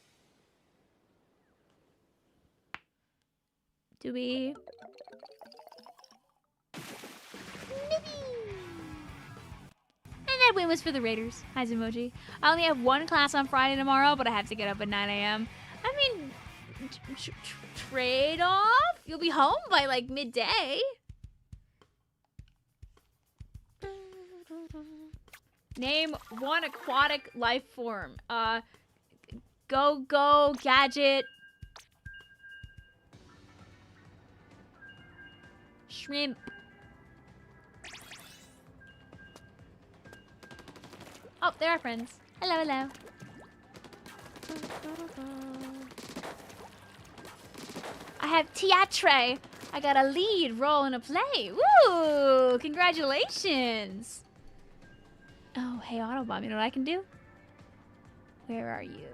Do we? And that win was for the Raiders. Hi, Zimoji. I only have one class on Friday tomorrow, but I have to get up at 9 a.m. I mean, trade-off? You'll be home by, like, midday. Name one aquatic life form. Go, gadget. Shrimp. Oh, they're our friends. Hello, hello. I have theatre. I got a lead role in a play. Woo! Congratulations. Oh, hey, Autobomb, you know what I can do? Where are you?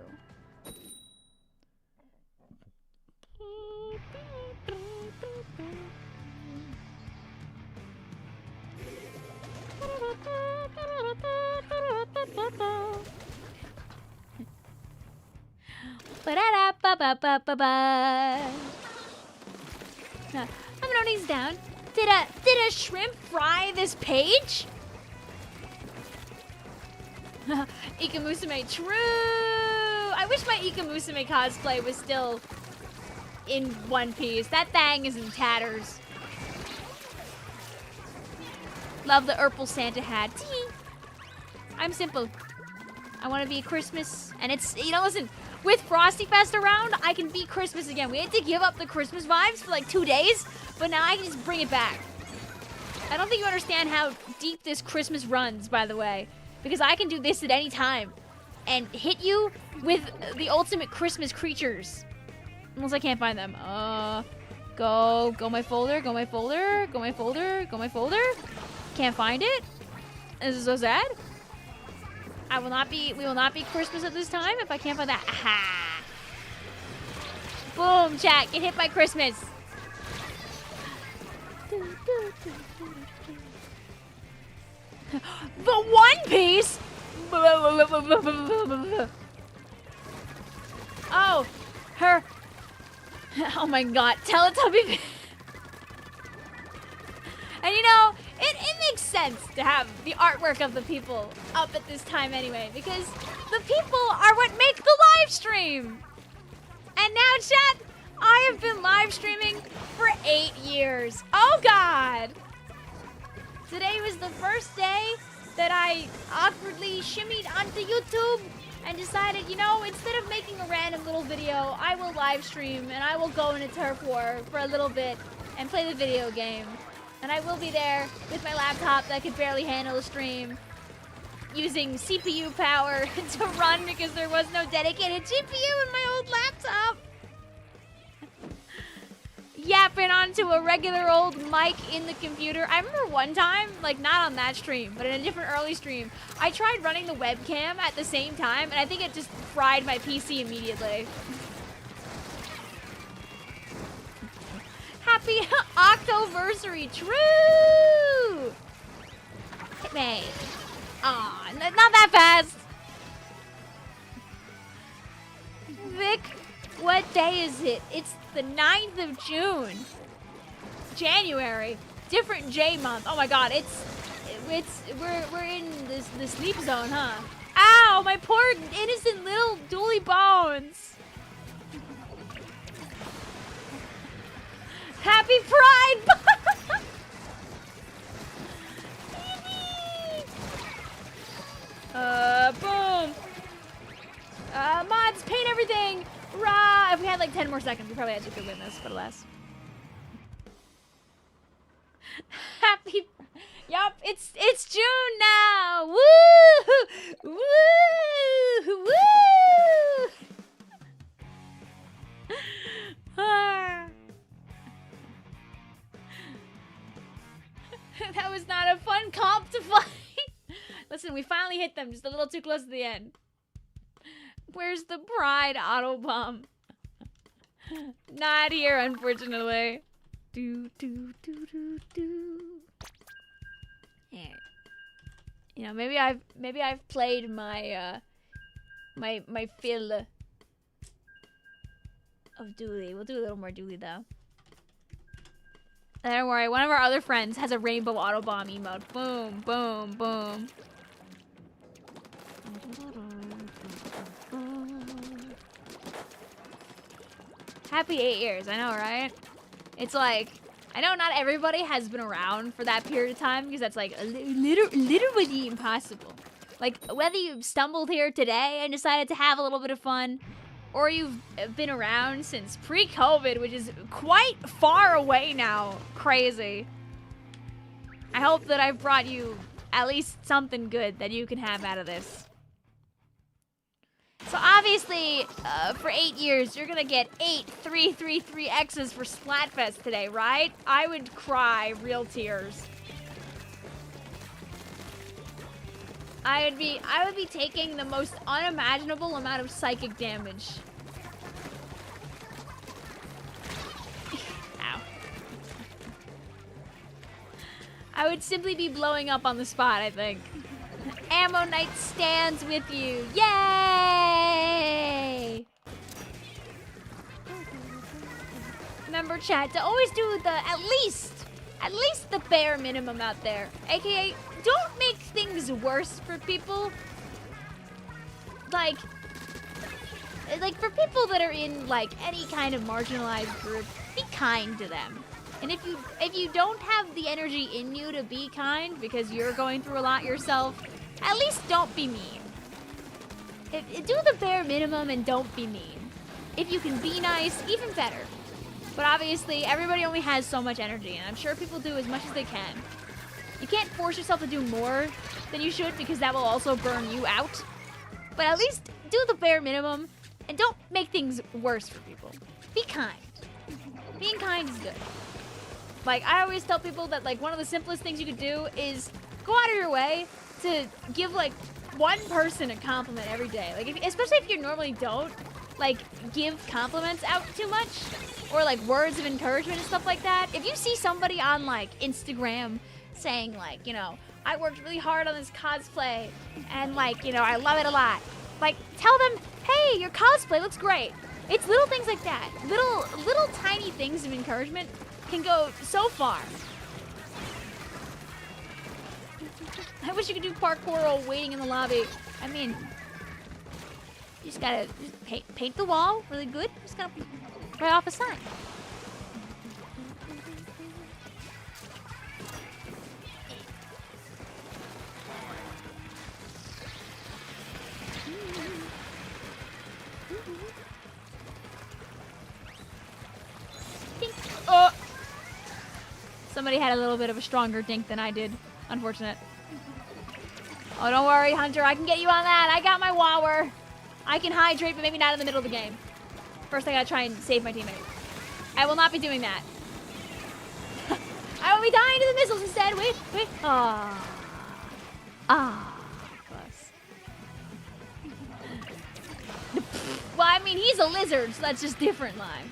I'm gonna these down. Did a shrimp fry this page? Ikamusume, true! I wish my Ikamusume cosplay was still in one piece. That thing is in tatters. Love the Urple Santa hat. Tee. I'm simple. I want to be Christmas, and it's, you know, listen, with Frostyfest around, I can be Christmas again. We had to give up the Christmas vibes for like 2 days, but now I can just bring it back. I don't think you understand how deep this Christmas runs, by the way, because I can do this at any time and hit you with the ultimate Christmas creatures. Unless I can't find them. Go my folder, go my folder, go my folder, go my folder. Can't find it. This is so sad. We will not be Christmas at this time if I can't find that. Aha! Boom, chat, get hit by Christmas. The One Piece? Oh, her. Oh my god, Teletubby. And you know, it makes sense to have the artwork of the people up at this time anyway, because the people are what make the live stream. And now, chat, I have been live streaming for 8 years. Oh god! Today was the first day that I awkwardly shimmied onto YouTube and decided, you know, instead of making a random little video, I will live stream and I will go into turf war for a little bit and play the video game. And I will be there with my laptop that could barely handle a stream, using CPU power to run because there was no dedicated GPU in my old laptop. Yapping onto a regular old mic in the computer. I remember one time, like not on that stream, but in a different early stream, I tried running the webcam at the same time, and I think it just fried my PC immediately. Happy Octoversary, true! Hit me. Aw, not that fast. Vic, what day is it? It's the 9th of June. January. Different J month. Oh my god, we're in the sleep zone, huh? Ow, my poor innocent little Dooley Bones. Happy Pride! Boom. Mods, paint everything. Rah! If we had like 10 more seconds, we probably actually could win this, but alas. Happy. Yup, it's June now. Woo! Woo! Woo! That was not a fun comp to fight. Listen, we finally hit them just a little too close to the end. Where's the pride auto bomb? Not here, unfortunately. Do. Yeah. You know, maybe I've played my my fill of Dooley. We'll do a little more Dooley though. Don't worry, one of our other friends has a rainbow auto bomb emote. Boom, boom, boom. Happy 8 years, I know, right? It's like, I know not everybody has been around for that period of time because that's like literally impossible. Like, whether you stumbled here today and decided to have a little bit of fun, or you've been around since pre-COVID, which is quite far away now. Crazy. I hope that I've brought you at least something good that you can have out of this. So obviously, for 8 years, you're gonna get 8 333Xs for Splatfest today, right? I would cry real tears. I would be taking the most unimaginable amount of psychic damage. Ow. I would simply be blowing up on the spot, I think. Ammo Knight stands with you. Yay! Remember, chat, to always do the at least the bare minimum out there. AKA, don't make things worse for people. Like for people that are in like any kind of marginalized group, be kind to them. And if you don't have the energy in you to be kind because you're going through a lot yourself, at least don't be mean. Do the bare minimum and don't be mean. If you can be nice, even better. But obviously, everybody only has so much energy, and I'm sure people do as much as they can. You can't force yourself to do more than you should because that will also burn you out. But at least do the bare minimum and don't make things worse for people. Be kind. Being kind is good. Like, I always tell people that, like, one of the simplest things you could do is go out of your way to give, like, one person a compliment every day. Like, especially if you normally don't, like, give compliments out too much or, like, words of encouragement and stuff like that. If you see somebody on, like, Instagram saying, like, you know, I worked really hard on this cosplay and, like, you know, I love it a lot. Like, tell them, hey, your cosplay looks great. It's little things like that. Little tiny things of encouragement can go so far. I wish you could do parkour while waiting in the lobby. I mean, you just gotta paint the wall really good. Just gotta write off a sign. Oh! Somebody had a little bit of a stronger dink than I did. Unfortunate. Oh, don't worry, Hunter. I can get you on that. I got my Wower. I can hydrate, but maybe not in the middle of the game. First, I gotta try and save my teammate. I will not be doing that. I will be dying to the missiles instead. Wait. Close. Well, I mean, he's a lizard, so that's just different, Lime.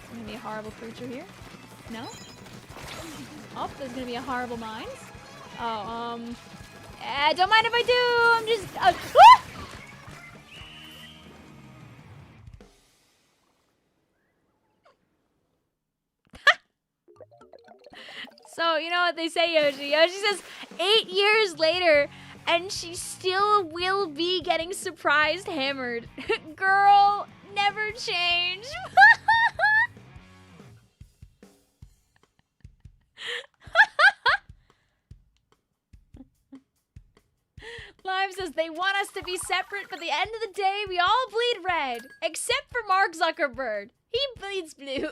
There's gonna be a horrible creature here. No? Oh, there's gonna be a horrible mines. Oh, don't mind if I do. I'm just. So, you know what they say, Yoshi? Yoshi says 8 years later, and she still will be getting surprised hammered. Girl, never change. Lime says they want us to be separate, but at the end of the day, we all bleed red. Except for Mark Zuckerberg. He bleeds blue.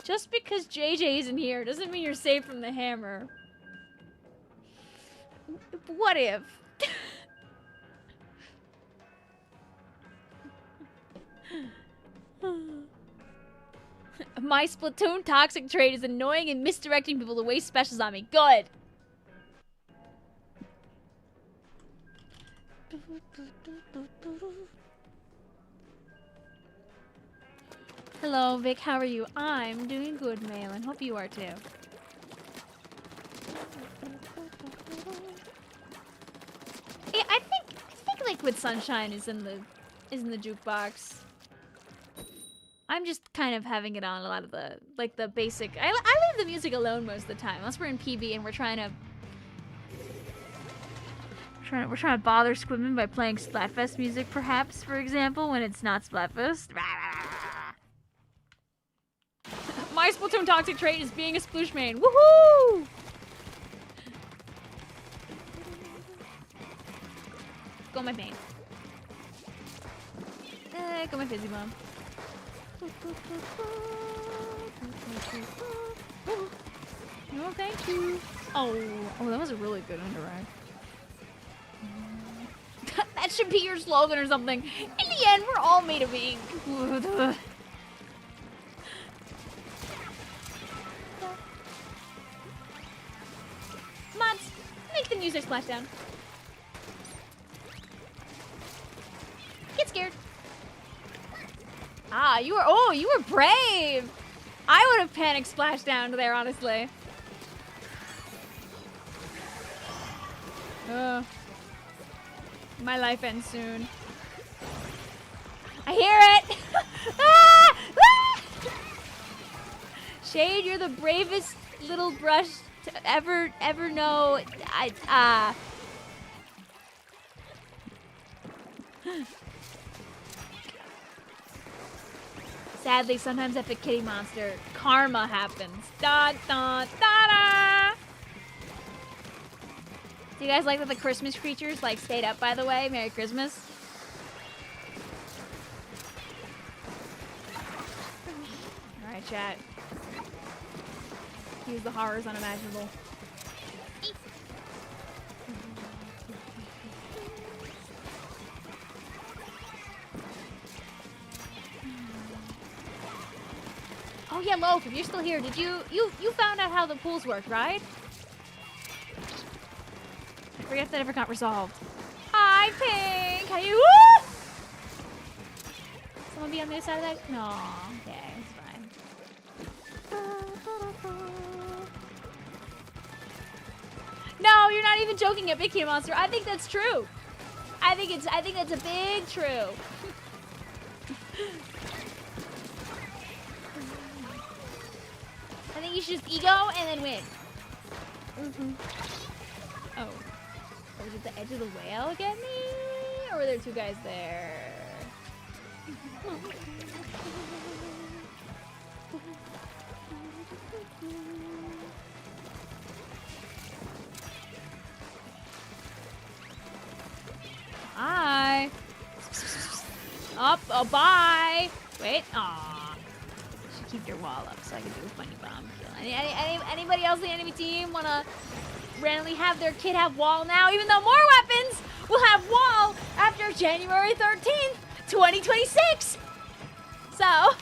Just because JJ isn't here doesn't mean you're safe from the hammer. What if? My Splatoon toxic trait is annoying and misdirecting people to waste specials on me. Good. Hello, Vic. How are you? I'm doing good, Malin. Hope you are too. Yeah, I think Liquid Sunshine is in the jukebox. I'm just kind of having it on a lot of the basic. I leave the music alone most of the time, unless we're in PB and we're trying to bother Squidman by playing Splatfest music, perhaps, for example, when it's not Splatfest. My Splatoon toxic trait is being a sploosh main. Woohoo! Go my main. Go my fizzy bomb. No, thank you. Oh, that was a really good interact. That should be your slogan or something. In the end, we're all made of ink. Mods, make the music splash down. Get scared. Ah, you were brave. I would have panic splashed down to there, honestly. My life ends soon. I hear it. Ah! Ah! Shade, you're the bravest little brush to ever know. Sadly, sometimes at the kitty monster, karma happens. Da da da da. Do you guys like that the Christmas creatures like stayed up? By the way, Merry Christmas. All right, chat. Use the horrors unimaginable. Oh yeah, Loaf, if you're still here, did you found out how the pools worked, right? I forget if that ever got resolved. Hi, Pink! How you? Woo! Someone be on the other side of that? No. Okay, it's fine. No, you're not even joking at Big Kitty Monster. I think that's true. I think that's a big true. I think you should just ego and then win. Oh. Was it the edge of the whale get me? Or were there two guys there? Hi. Up, oh, bye. Wait, aw. Should keep your wall up so I can do a funny bomb kill. Anybody else in the enemy team wanna randomly have their kid have wall now? Even though more weapons will have wall after January 13th, 2026. So.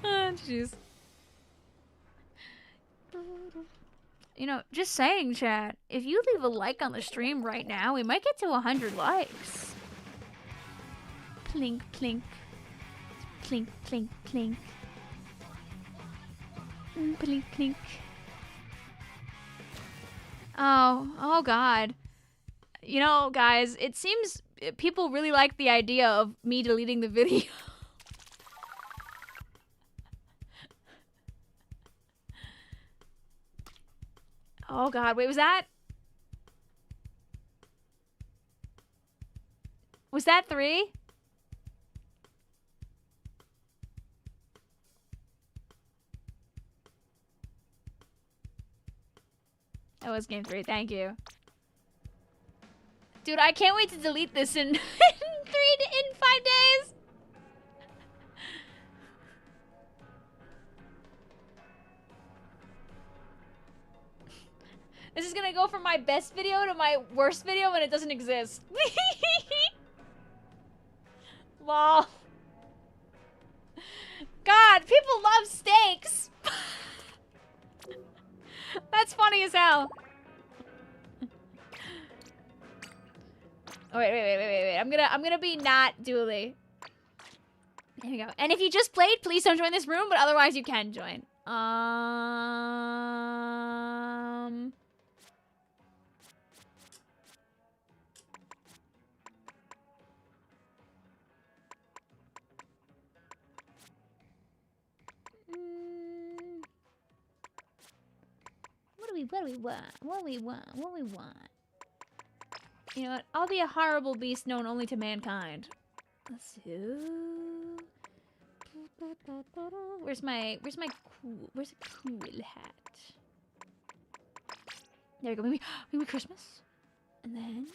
Jeez. You know, just saying, chat, if you leave a like on the stream right now, we might get to 100 likes. Plink, plink. Plink, plink, plink. Plink, plink. Oh God. You know, guys, it seems people really like the idea of me deleting the video. Oh God, wait, was that 3? That was game 3, thank you. Dude, I can't wait to delete this in 5 days. This is gonna go from my best video to my worst video when it doesn't exist. Lol. God, people love steaks. That's funny as hell. Oh, wait. I'm gonna be not dually. There we go. And if you just played, please don't join this room, but otherwise you can join. What do we want? You know what? I'll be a horrible beast known only to mankind. Let's see. Where's a cool hat? There we go. Maybe Christmas, and then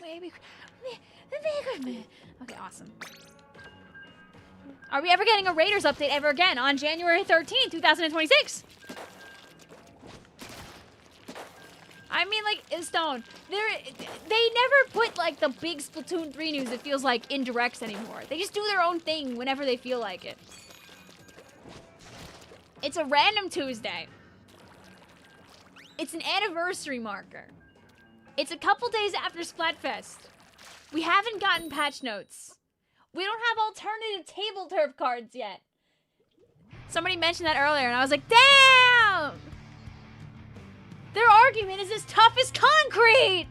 maybe Christmas. Okay, awesome. Are we ever getting a Raiders update ever again on January 13th, 2026? I mean, like, Stone, they never put, like, the big Splatoon 3 news, it feels like, in directs anymore. They just do their own thing whenever they feel like it. It's a random Tuesday. It's an anniversary marker. It's a couple days after Splatfest. We haven't gotten patch notes. We don't have alternative table turf cards yet. Somebody mentioned that earlier, and I was like, damn! Their argument is as tough as concrete!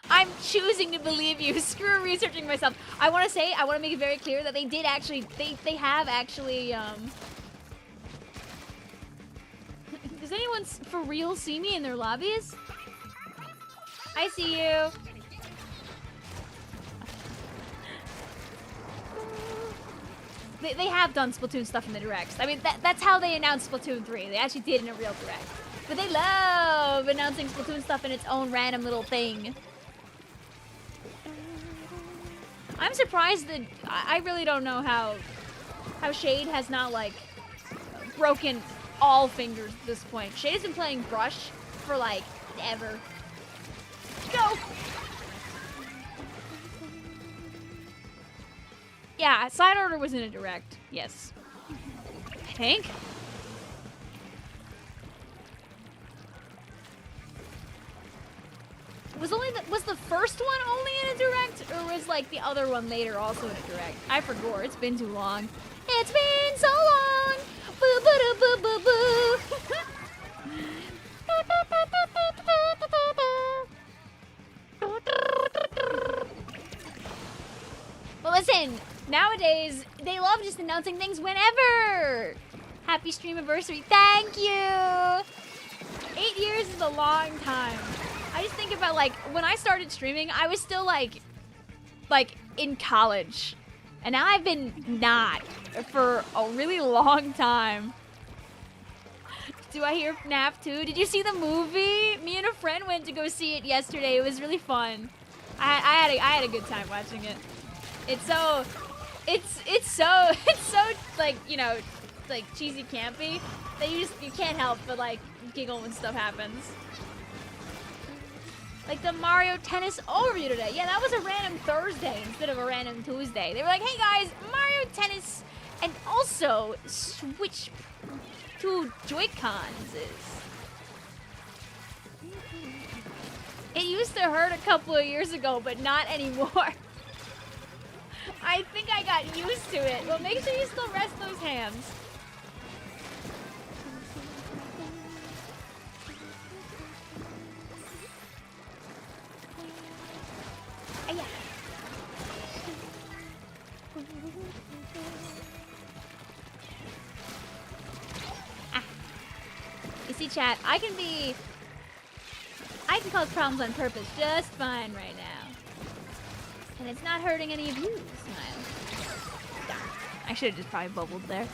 I'm choosing to believe you. Screw researching myself. I want to make it very clear that they did actually, they have actually, Does anyone for real see me in their lobbies? I see you. They have done Splatoon stuff in the directs. I mean, that's how they announced Splatoon 3. They actually did in a real direct. But they love announcing Splatoon stuff in its own random little thing. I'm surprised that I really don't know how Shade has not, like, broken all fingers at this point. Shade has been playing Brush for, like, ever. Go! Yeah, Side Order was in a direct. Yes. I think. Was the first one only in a direct, or was like the other one later also in a direct? I forgot. It's been too long. It's been so long. Boo boo boo boo boo. Well, listen. Nowadays, they love just announcing things whenever. Happy stream anniversary. Thank you. 8 years is a long time. I just think about, like, when I started streaming, I was still, like in college. And now I've been not for a really long time. Do I hear FNAF 2? Did you see the movie? Me and a friend went to go see it yesterday. It was really fun. I had a good time watching it. It's so like, you know, like cheesy campy that you can't help but like giggle when stuff happens. Like the Mario Tennis overview today. Yeah, that was a random Thursday instead of a random Tuesday. They were like, hey guys, Mario Tennis and also Switch 2 Joy-Cons is... It used to hurt a couple of years ago, but not anymore. I think I got used to it. Well, make sure you still rest those hands. Aya. Ah. You see, chat, I can cause problems on purpose just fine right now. And it's not hurting any of you, Smile. I should have just probably bubbled there.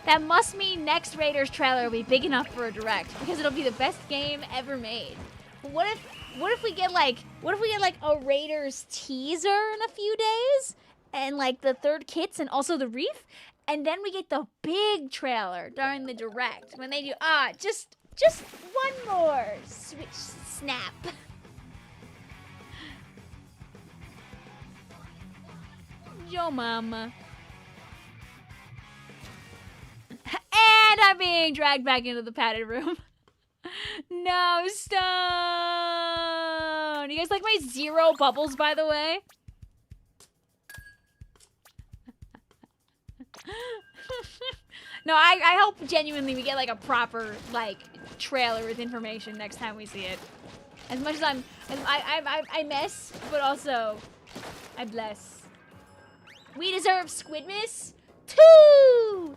That must mean next Raiders trailer will be big enough for a direct, because it'll be the best game ever made. But what if we get like a Raiders teaser in a few days, and like the third kits and also the reef, and then we get the big trailer during the direct when they do just one more switch snap. Yo mama. And I'm being dragged back into the padded room. No, Stone! You guys like my 0 bubbles, by the way? No, I hope genuinely we get like a proper like trailer with information next time we see it. As much as I mess, but also I bless. We deserve Squidmas 2!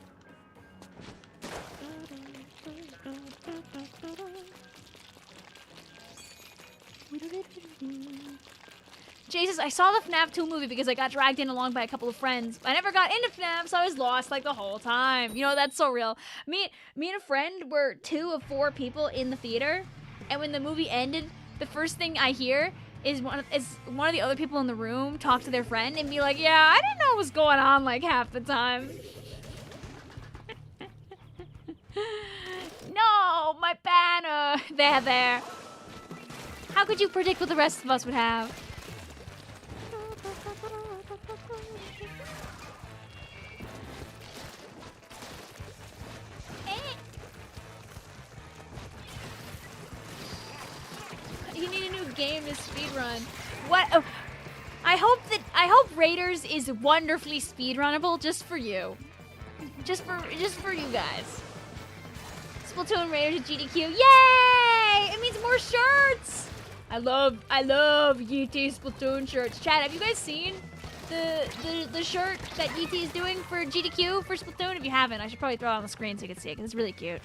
Jesus, I saw the FNAF 2 movie because I got dragged in along by a couple of friends. I never got into FNAF, so I was lost like the whole time. You know, that's so real. Me and a friend were 2 of 4 people in the theater, and when the movie ended, the first thing I hear is one of the other people in the room talk to their friend and be like, yeah, I didn't know what was going on like half the time. No, my banner. There. How could you predict what the rest of us would have? You need a new game to speedrun. What? Oh, I hope Raiders is wonderfully speedrunnable just for you. Just for you guys. Splatoon Raiders at GDQ. Yay! It means more shirts. I love Yeety Splatoon shirts. Chat, have you guys seen the shirt that Yeety is doing for GDQ for Splatoon? If you haven't, I should probably throw it on the screen so you can see it because it's really cute.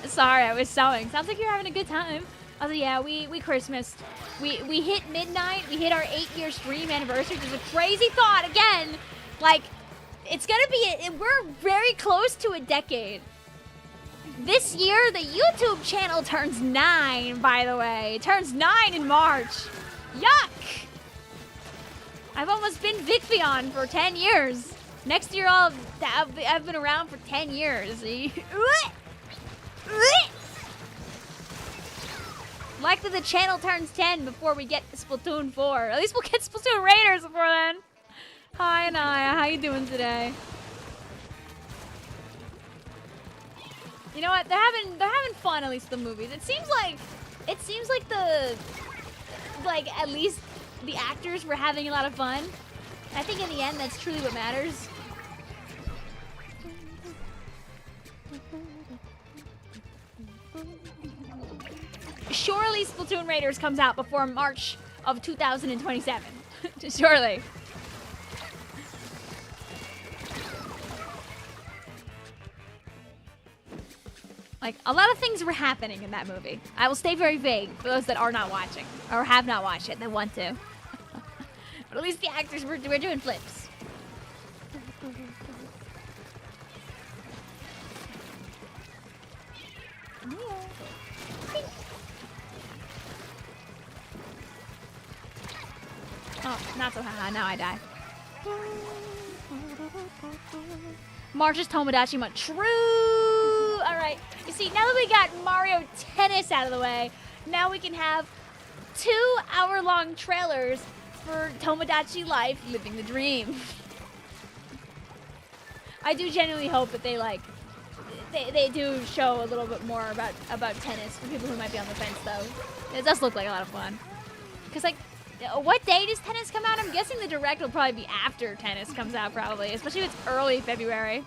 Sorry, I was sewing. Sounds like you're having a good time. I was like, yeah, we Christmased. We hit midnight. We hit our 8-year stream anniversary, which is a crazy thought. Again, like, it's gonna be, we're very close to a decade. This year, the YouTube channel turns 9, by the way. It turns 9 in March. Yuck! I've almost been Vicvillon for 10 years. Next year, I've been around for 10 years. Like that the channel turns 10 before we get Splatoon 4. At least we'll get Splatoon Raiders before then. Hi, Naya. How you doing today? You know what? They're having fun, at least the movies. It seems like at least the actors were having a lot of fun. I think in the end, that's truly what matters. Surely Splatoon Raiders comes out before March of 2027. Surely. Like, a lot of things were happening in that movie. I will stay very vague for those that are not watching or have not watched it and want to. But at least the actors were doing flips. Oh, not so haha, now I die. March's Tomodachi Month. True! Alright, you see, now that we got Mario Tennis out of the way, now we can have 2-hour-long trailers for Tomodachi Life Living the Dream. I do genuinely hope that they do show a little bit more about tennis for people who might be on the fence, though. It does look like a lot of fun. Because, like, what day does tennis come out? I'm guessing the direct will probably be after tennis comes out, probably. Especially if it's early February.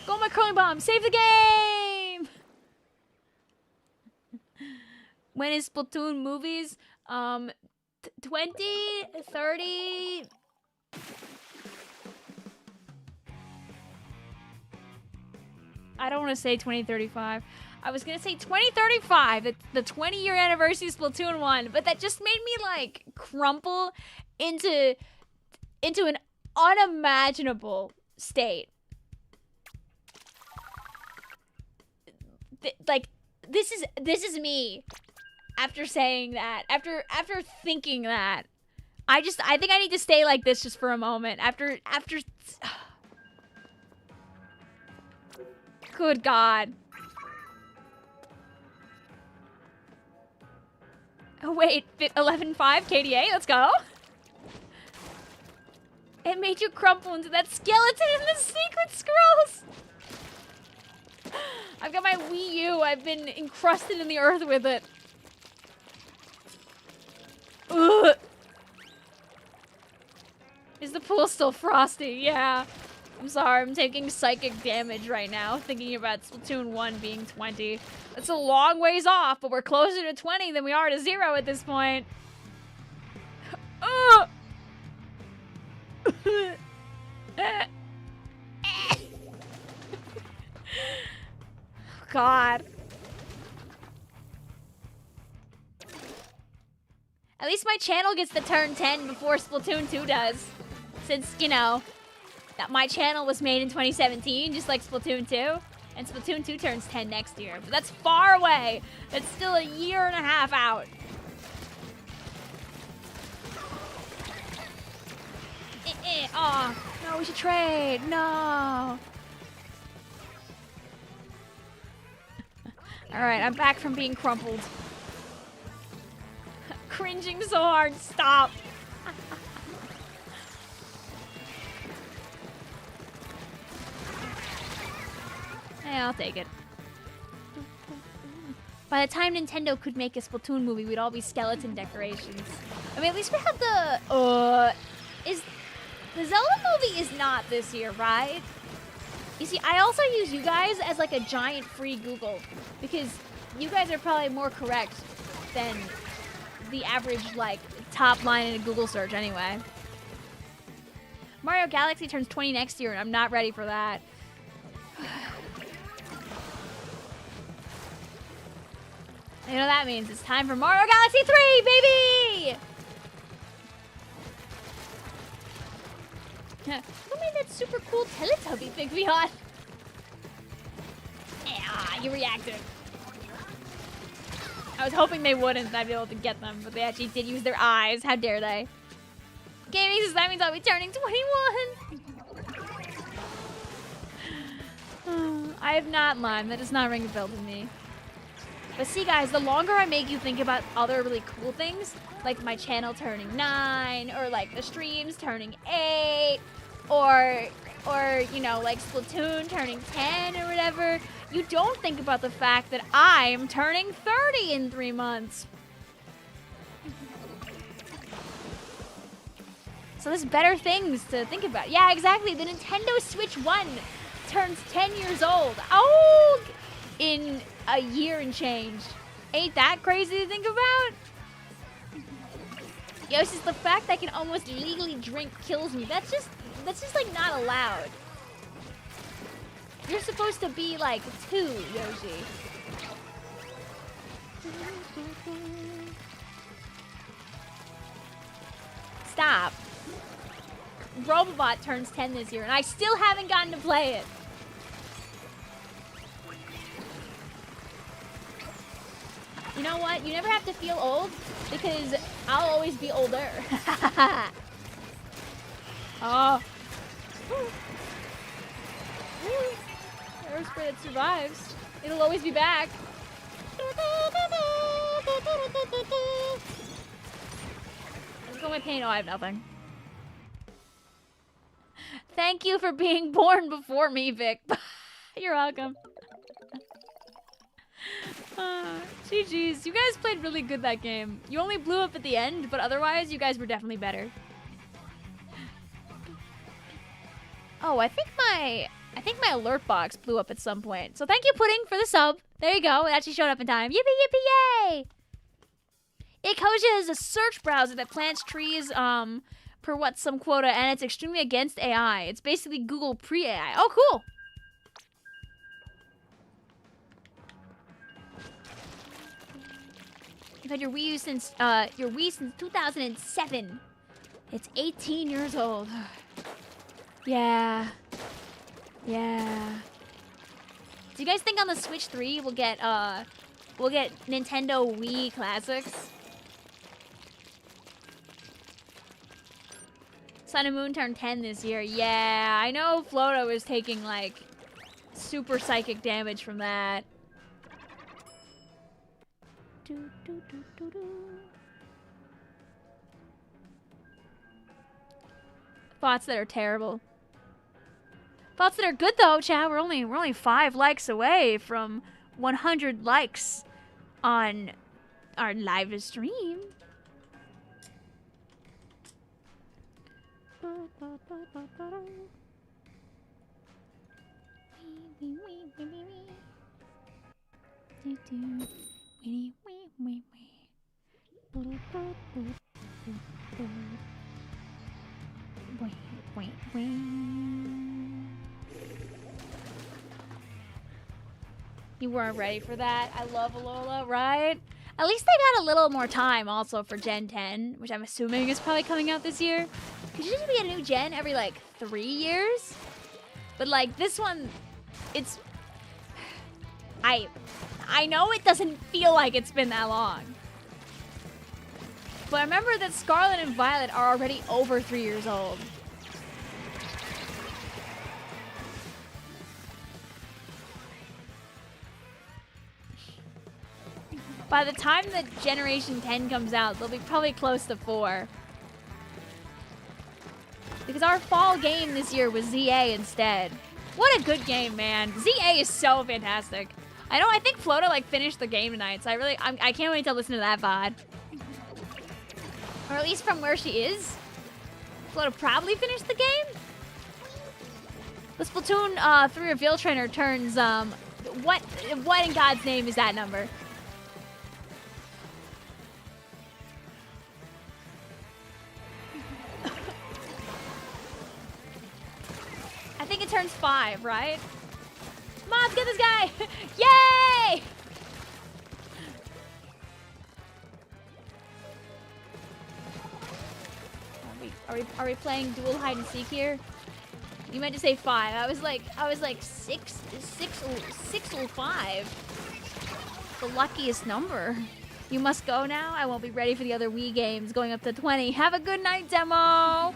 Go my curling bomb! Save the game! When is Splatoon movies? 20, 30... I don't want to say 2035. I was going to say 2035, the 20-year anniversary of Splatoon 1, but that just made me, like, crumple into an unimaginable state. This is me after saying that, after thinking that. I think I need to stay like this just for a moment. After Good God. Oh, wait, 11.5 KDA, let's go. It made you crumple into that skeleton in the secret scrolls. I've got my Wii U. I've been encrusted in the earth with it. Ugh. Is the pool still frosty? Yeah. I'm sorry, I'm taking psychic damage right now, thinking about Splatoon 1 being 20. That's a long ways off, but we're closer to 20 than we are to 0 at this point. God. least my channel gets to turn 10 before Splatoon 2 does. Since, you know, that my channel was made in 2017, just like Splatoon 2. And Splatoon 2 turns 10 next year. But that's far away. That's still a year and a half out. Oh, no, we should trade. No. Alright, I'm back from being crumpled. Cringing so hard. Stop. Yeah, I'll take it. By the time Nintendo could make a Splatoon movie, we'd all be skeleton decorations. I mean, at least we have the... The Zelda movie is not this year, right? You see, I also use you guys as like a giant free Google. Because you guys are probably more correct than the average, like, top line in a Google search anyway. Mario Galaxy turns 20 next year, and I'm not ready for that. You know what that means? It's time for Mario Galaxy 3, baby! Who made that super cool Teletubby, Vicvillon? Yeah, you reacted. I was hoping they wouldn't and I'd be able to get them, but they actually did use their eyes. How dare they? Gaming says that means I'll be turning 21. I have not lied. That does not ring a bell to me. But see, guys, the longer I make you think about other really cool things, like my channel turning 9, or like the streams turning 8, or you know, like Splatoon turning 10 or whatever, you don't think about the fact that I'm turning 30 in 3 months. So there's better things to think about. Yeah, exactly. The Nintendo Switch 1 turns 10 years old. Oh! In a year and change. Ain't that crazy to think about? Yo, it's just the fact I can almost legally drink kills me. That's just like not allowed. You're supposed to be like 2, Yoshi. Stop. Robobot turns 10 this year and I still haven't gotten to play it. You know what? You never have to feel old because I'll always be older. Oh. Aerospray that survives. It'll always be back. Let's go my pain. Oh, I have nothing. Thank you for being born before me, Vic. You're welcome. GG's. You guys played really good that game. You only blew up at the end, but otherwise, you guys were definitely better. Oh, I think my alert box blew up at some point. So thank you, Pudding, for the sub. There you go. It actually showed up in time. Yippee, yippee, yay! Ecosia is a search browser that plants trees per what some quota, and it's extremely against AI. It's basically Google pre-AI. Oh, cool. You've had your Wii since 2007. It's 18 years old. Yeah. Yeah. Do you guys think on the Switch 3 we'll get Nintendo Wii Classics? Sun and Moon turned 10 this year. Yeah, I know Floto is taking like super psychic damage from that. Thoughts that are terrible. Thoughts that are good though, chat. We're only 5 likes away from 100 likes on our live stream. You weren't ready for that. I love Alola, right? At least they got a little more time also for Gen 10, which I'm assuming is probably coming out this year. Because usually we get a new gen every like 3 years. But like this one, it's... I know it doesn't feel like it's been that long. But remember that Scarlet and Violet are already over 3 years old. By the time that Generation 10 comes out, they'll be probably close to 4. Because our fall game this year was ZA instead. What a good game, man. ZA is so fantastic. I think Flota like finished the game tonight, so I can't wait to listen to that VOD. Or at least from where she is. Flota probably finished the game? The Splatoon 3 reveal trainer turns, what in God's name is that number? I think it turns 5, right? Mods, get this guy! Yay! Are we playing dual hide and seek here? You meant to say 5. I was like 6 or 5. The luckiest number. You must go now. I won't be ready for the other Wii games going up to 20. Have a good night, demo.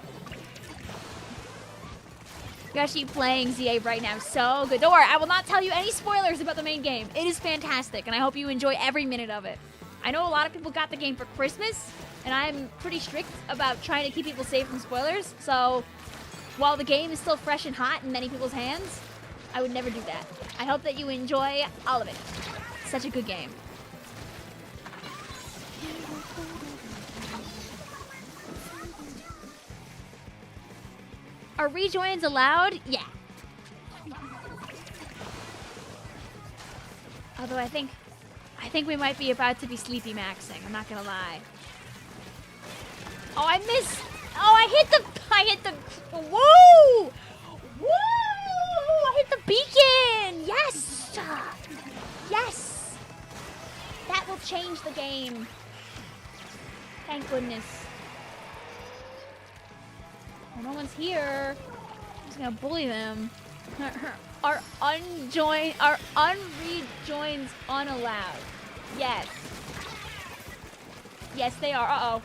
You're actually playing ZA right now. So good. Don't worry, I will not tell you any spoilers about the main game. It is fantastic, and I hope you enjoy every minute of it. I know a lot of people got the game for Christmas, and I'm pretty strict about trying to keep people safe from spoilers. So while the game is still fresh and hot in many people's hands, I would never do that. I hope that you enjoy all of it. It's such a good game. Are rejoins allowed? Yeah. Although I think we might be about to be sleepy maxing. I'm not gonna lie. Oh, I missed. Oh, I hit the. Woo! Woo! I hit the beacon. Yes. Yes. That will change the game. Thank goodness. Oh, no one's here. I'm just gonna bully them. Our unrejoins unallowed. Yes. Yes, they are. Uh-oh.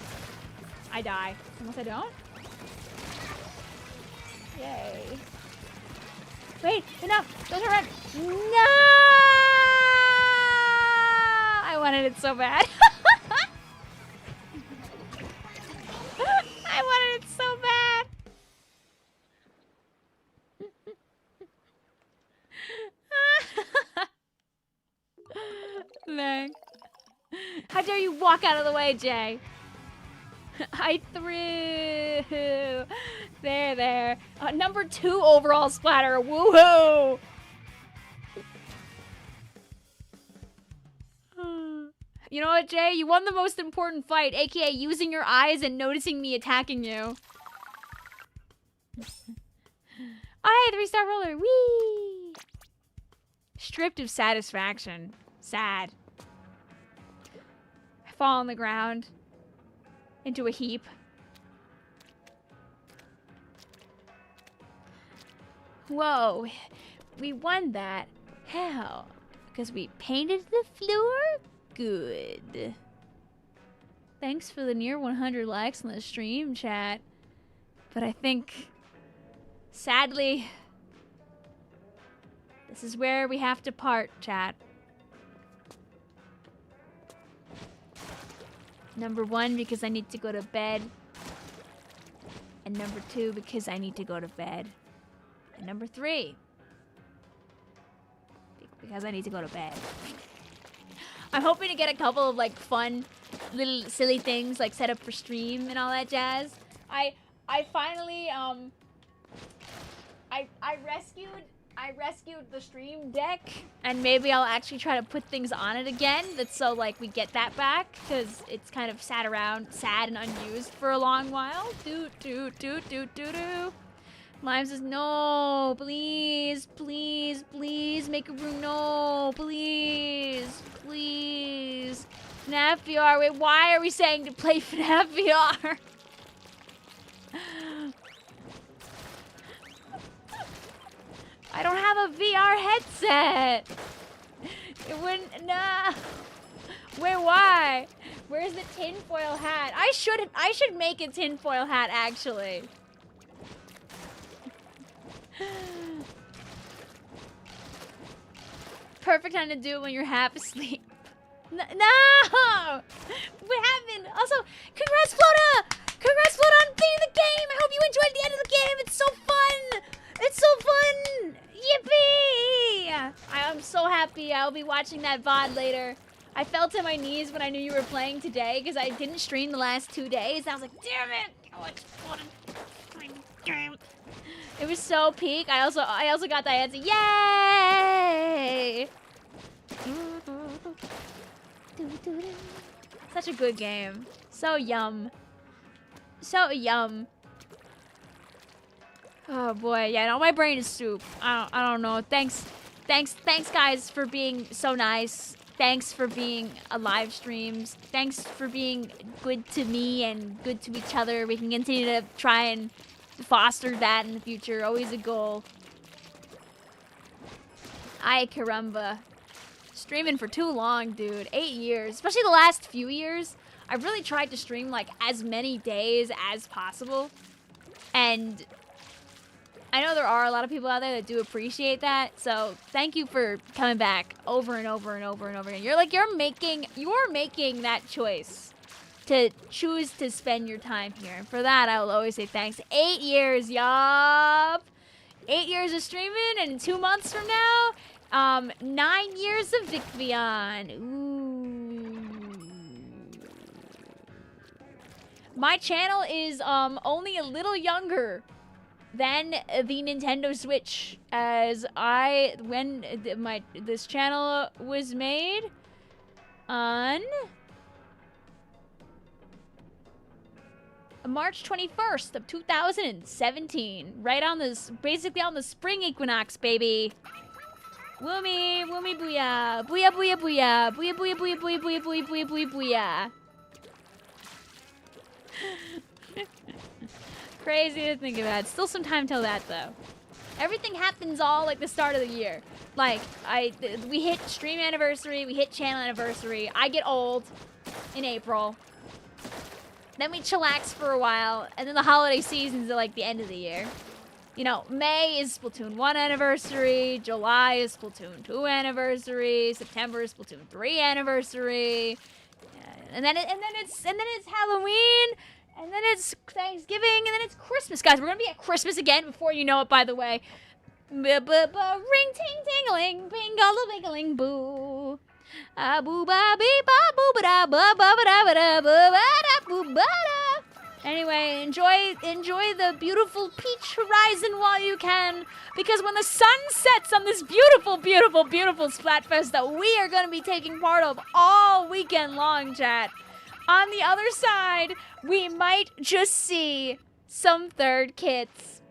I die. Unless I don't. Yay. Wait, enough. Don't run. No! I wanted it so bad. I wanted it so bad. Dang. How dare you walk out of the way, Jay? I threw. There. Number 2 overall splatter. Woohoo! You know what, Jay? You won the most important fight, aka using your eyes and noticing me attacking you. Oh, hey, 3-star roller. Whee! Stripped of satisfaction. Sad. I fall on the ground. Into a heap. Whoa. We won that. How? Because we painted the floor? Good. Thanks for the near 100 likes on the stream, chat. But I think, sadly, this is where we have to part, chat. Number 1, because I need to go to bed. And number 2, because I need to go to bed. And number 3, because I need to go to bed. I'm hoping to get a couple of like fun little silly things like set up for stream and all that jazz. I finally I rescued the stream deck, and maybe I'll actually try to put things on it again. That's so like we get that back, because it's kind of sad and unused for a long while. Lime says no, please make a room. No, please. FNAF VR. Wait, why are we saying to play FNAF VR? I don't have a VR headset. It wouldn't. Nah. Wait, why? Where's the tinfoil hat? I should make a tinfoil hat actually. Perfect time to do it when you're half asleep. No! What happened? Also, congrats, Flota! Congrats, Flota, on beating the game! I hope you enjoyed the end of the game! It's so fun! It's so fun! Yippee! I'm so happy. I'll be watching that VOD later. I fell to my knees when I knew you were playing today because I didn't stream the last 2 days. I was like, damn it! Oh, it's fun. Game. It was so peak. I also got that answer. Yay! Such a good game. So yum. So yum. Oh boy, yeah, no, my brain is soup. I don't know. Thanks guys for being so nice. Thanks for being live streams. Thanks for being good to me and good to each other. We can continue to try and foster that in the future. Always a goal. Ay caramba. Streaming for too long, dude. 8 years. Especially the last few years. I've really tried to stream like as many days as possible. And I know there are a lot of people out there that do appreciate that. So thank you for coming back over and over and over and over again. You're making that choice to choose to spend your time here. And for that, I will always say thanks. 8 years, yup. 8 years of streaming, and 2 months from now, 9 years of Vicvillon. Ooh. My channel is only a little younger than the Nintendo Switch, as this channel was made on March 21st of 2017, right on this, basically on the spring equinox, baby. Woomy, woomy booyah, booyah booyah booyah, booyah booyah booyah booyah booyah booyah booyah booyah booyah. Crazy to think about. Still some time till that though. Everything happens all like the start of the year. Like we hit stream anniversary, we hit channel anniversary. I get old in April. Then we chillax for a while, and then the holiday season's at like the end of the year. You know, May is Splatoon 1 anniversary, July is Splatoon 2 anniversary, September is Splatoon 3 anniversary, and then it's Halloween, and then it's Thanksgiving, and then it's Christmas, guys. We're gonna be at Christmas again before you know it, by the way. Ring ting tingling, bing all bingling boo. Boo ba bee ba boo ba da ba ba ba da ba da ba da boo ba da. Anyway, enjoy the beautiful peach horizon while you can, because when the sun sets on this beautiful, beautiful, beautiful Splatfest that we are going to be taking part of all weekend long, chat, on the other side, we might just see some third kits.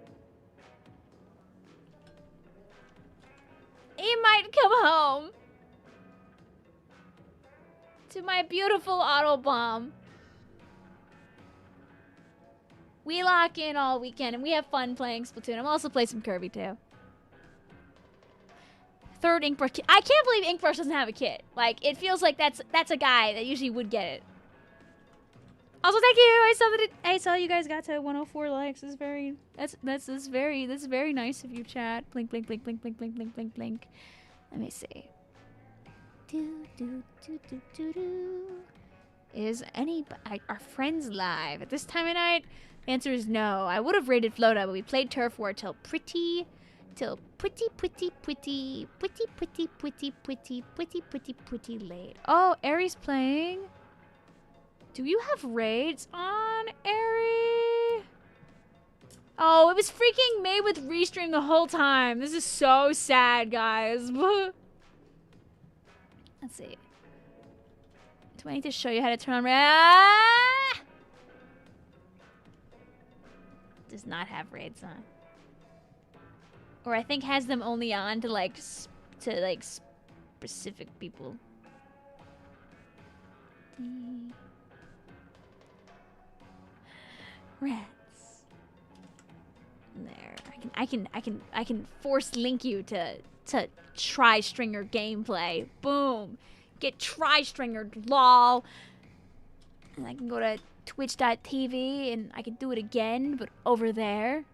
He might come home to my beautiful Autobomb. We lock in all weekend, and we have fun playing Splatoon. I'm also playing some Kirby, too. Third Inkbrush kit. I can't believe Inkbrush doesn't have a kit. Like, it feels like that's a guy that usually would get it. Also, thank you. I saw you guys got to 104 likes. That's very nice of you, chat. Blink, blink, blink, blink, blink, blink, blink, blink, blink. Let me see. Is our friends live at this time of night? The answer is no. I would have rated Flota, but we played Turf War till pretty late. Oh, Aries playing. Do you have raids on Airy? Oh, it was freaking made with restream the whole time. This is so sad, guys. Let's see. Do I need to show you how to turn on Does not have raids on. Or I think has them only on to specific people. see. Rats. There. I can force link you to Tri-Stringer gameplay. Boom. Get Tri-Stringer, lol. And I can go to twitch.tv and I can do it again, but over there.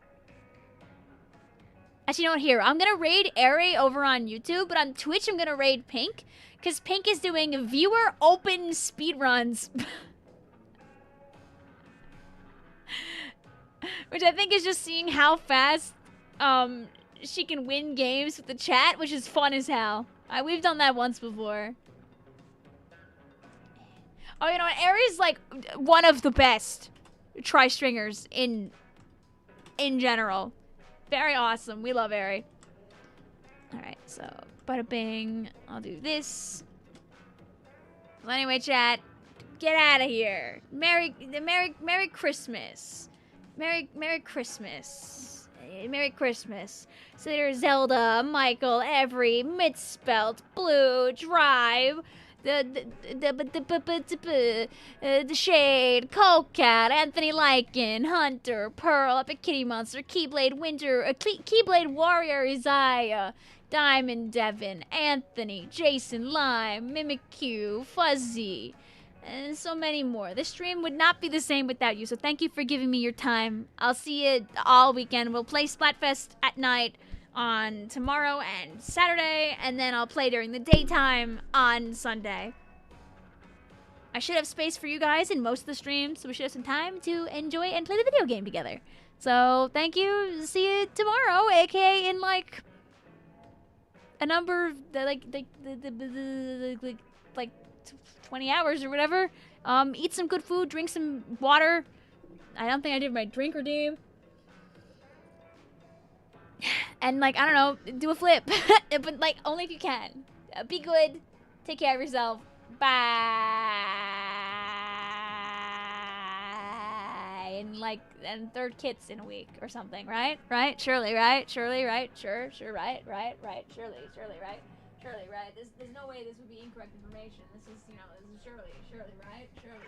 Actually, you know what? Here, I'm gonna raid Airy over on YouTube, but on Twitch, I'm gonna raid Pink, because Pink is doing viewer open speedruns. Which I think is just seeing how fast she can win games with the chat, which is fun as hell. We've done that once before. Oh, you know what? Airy's like one of the best Tri-Stringers in general. Very awesome. We love Airy. Alright, so bada bing. I'll do this. Well, anyway, chat, get out of here. Merry Christmas. Merry Christmas. Merry Christmas. So there's Zelda, Michael, Every, Misspelt, Blue, Drive, the Shade, Coldcat, Anthony Lycan, Hunter, Pearl, Epic Kitty Monster, Keyblade Winter, Keyblade Warrior Isaiah, Diamond Devin, Anthony, Jason Lime, Mimikyu, Fuzzy, and so many more. This stream would not be the same without you, so thank you for giving me your time. I'll see you all weekend. We'll play Splatfest at night on tomorrow and Saturday, and then I'll play during the daytime on Sunday. I should have space for you guys in most of the streams, so we should have some time to enjoy and play the video game together. So thank you. See you tomorrow, aka in like a number like 20 hours or whatever. Eat some good food, drink some water. I don't think I did my drink redeem. And like, I don't know, do a flip. But like, only if you can. Be good. Take care of yourself. Bye. And third kits in a week or something, right? Right? Shirley, right? Shirley, right? Sure, right? Shirley, right? Shirley, right? There's no way this would be incorrect information. This is, this is Shirley, right? Shirley,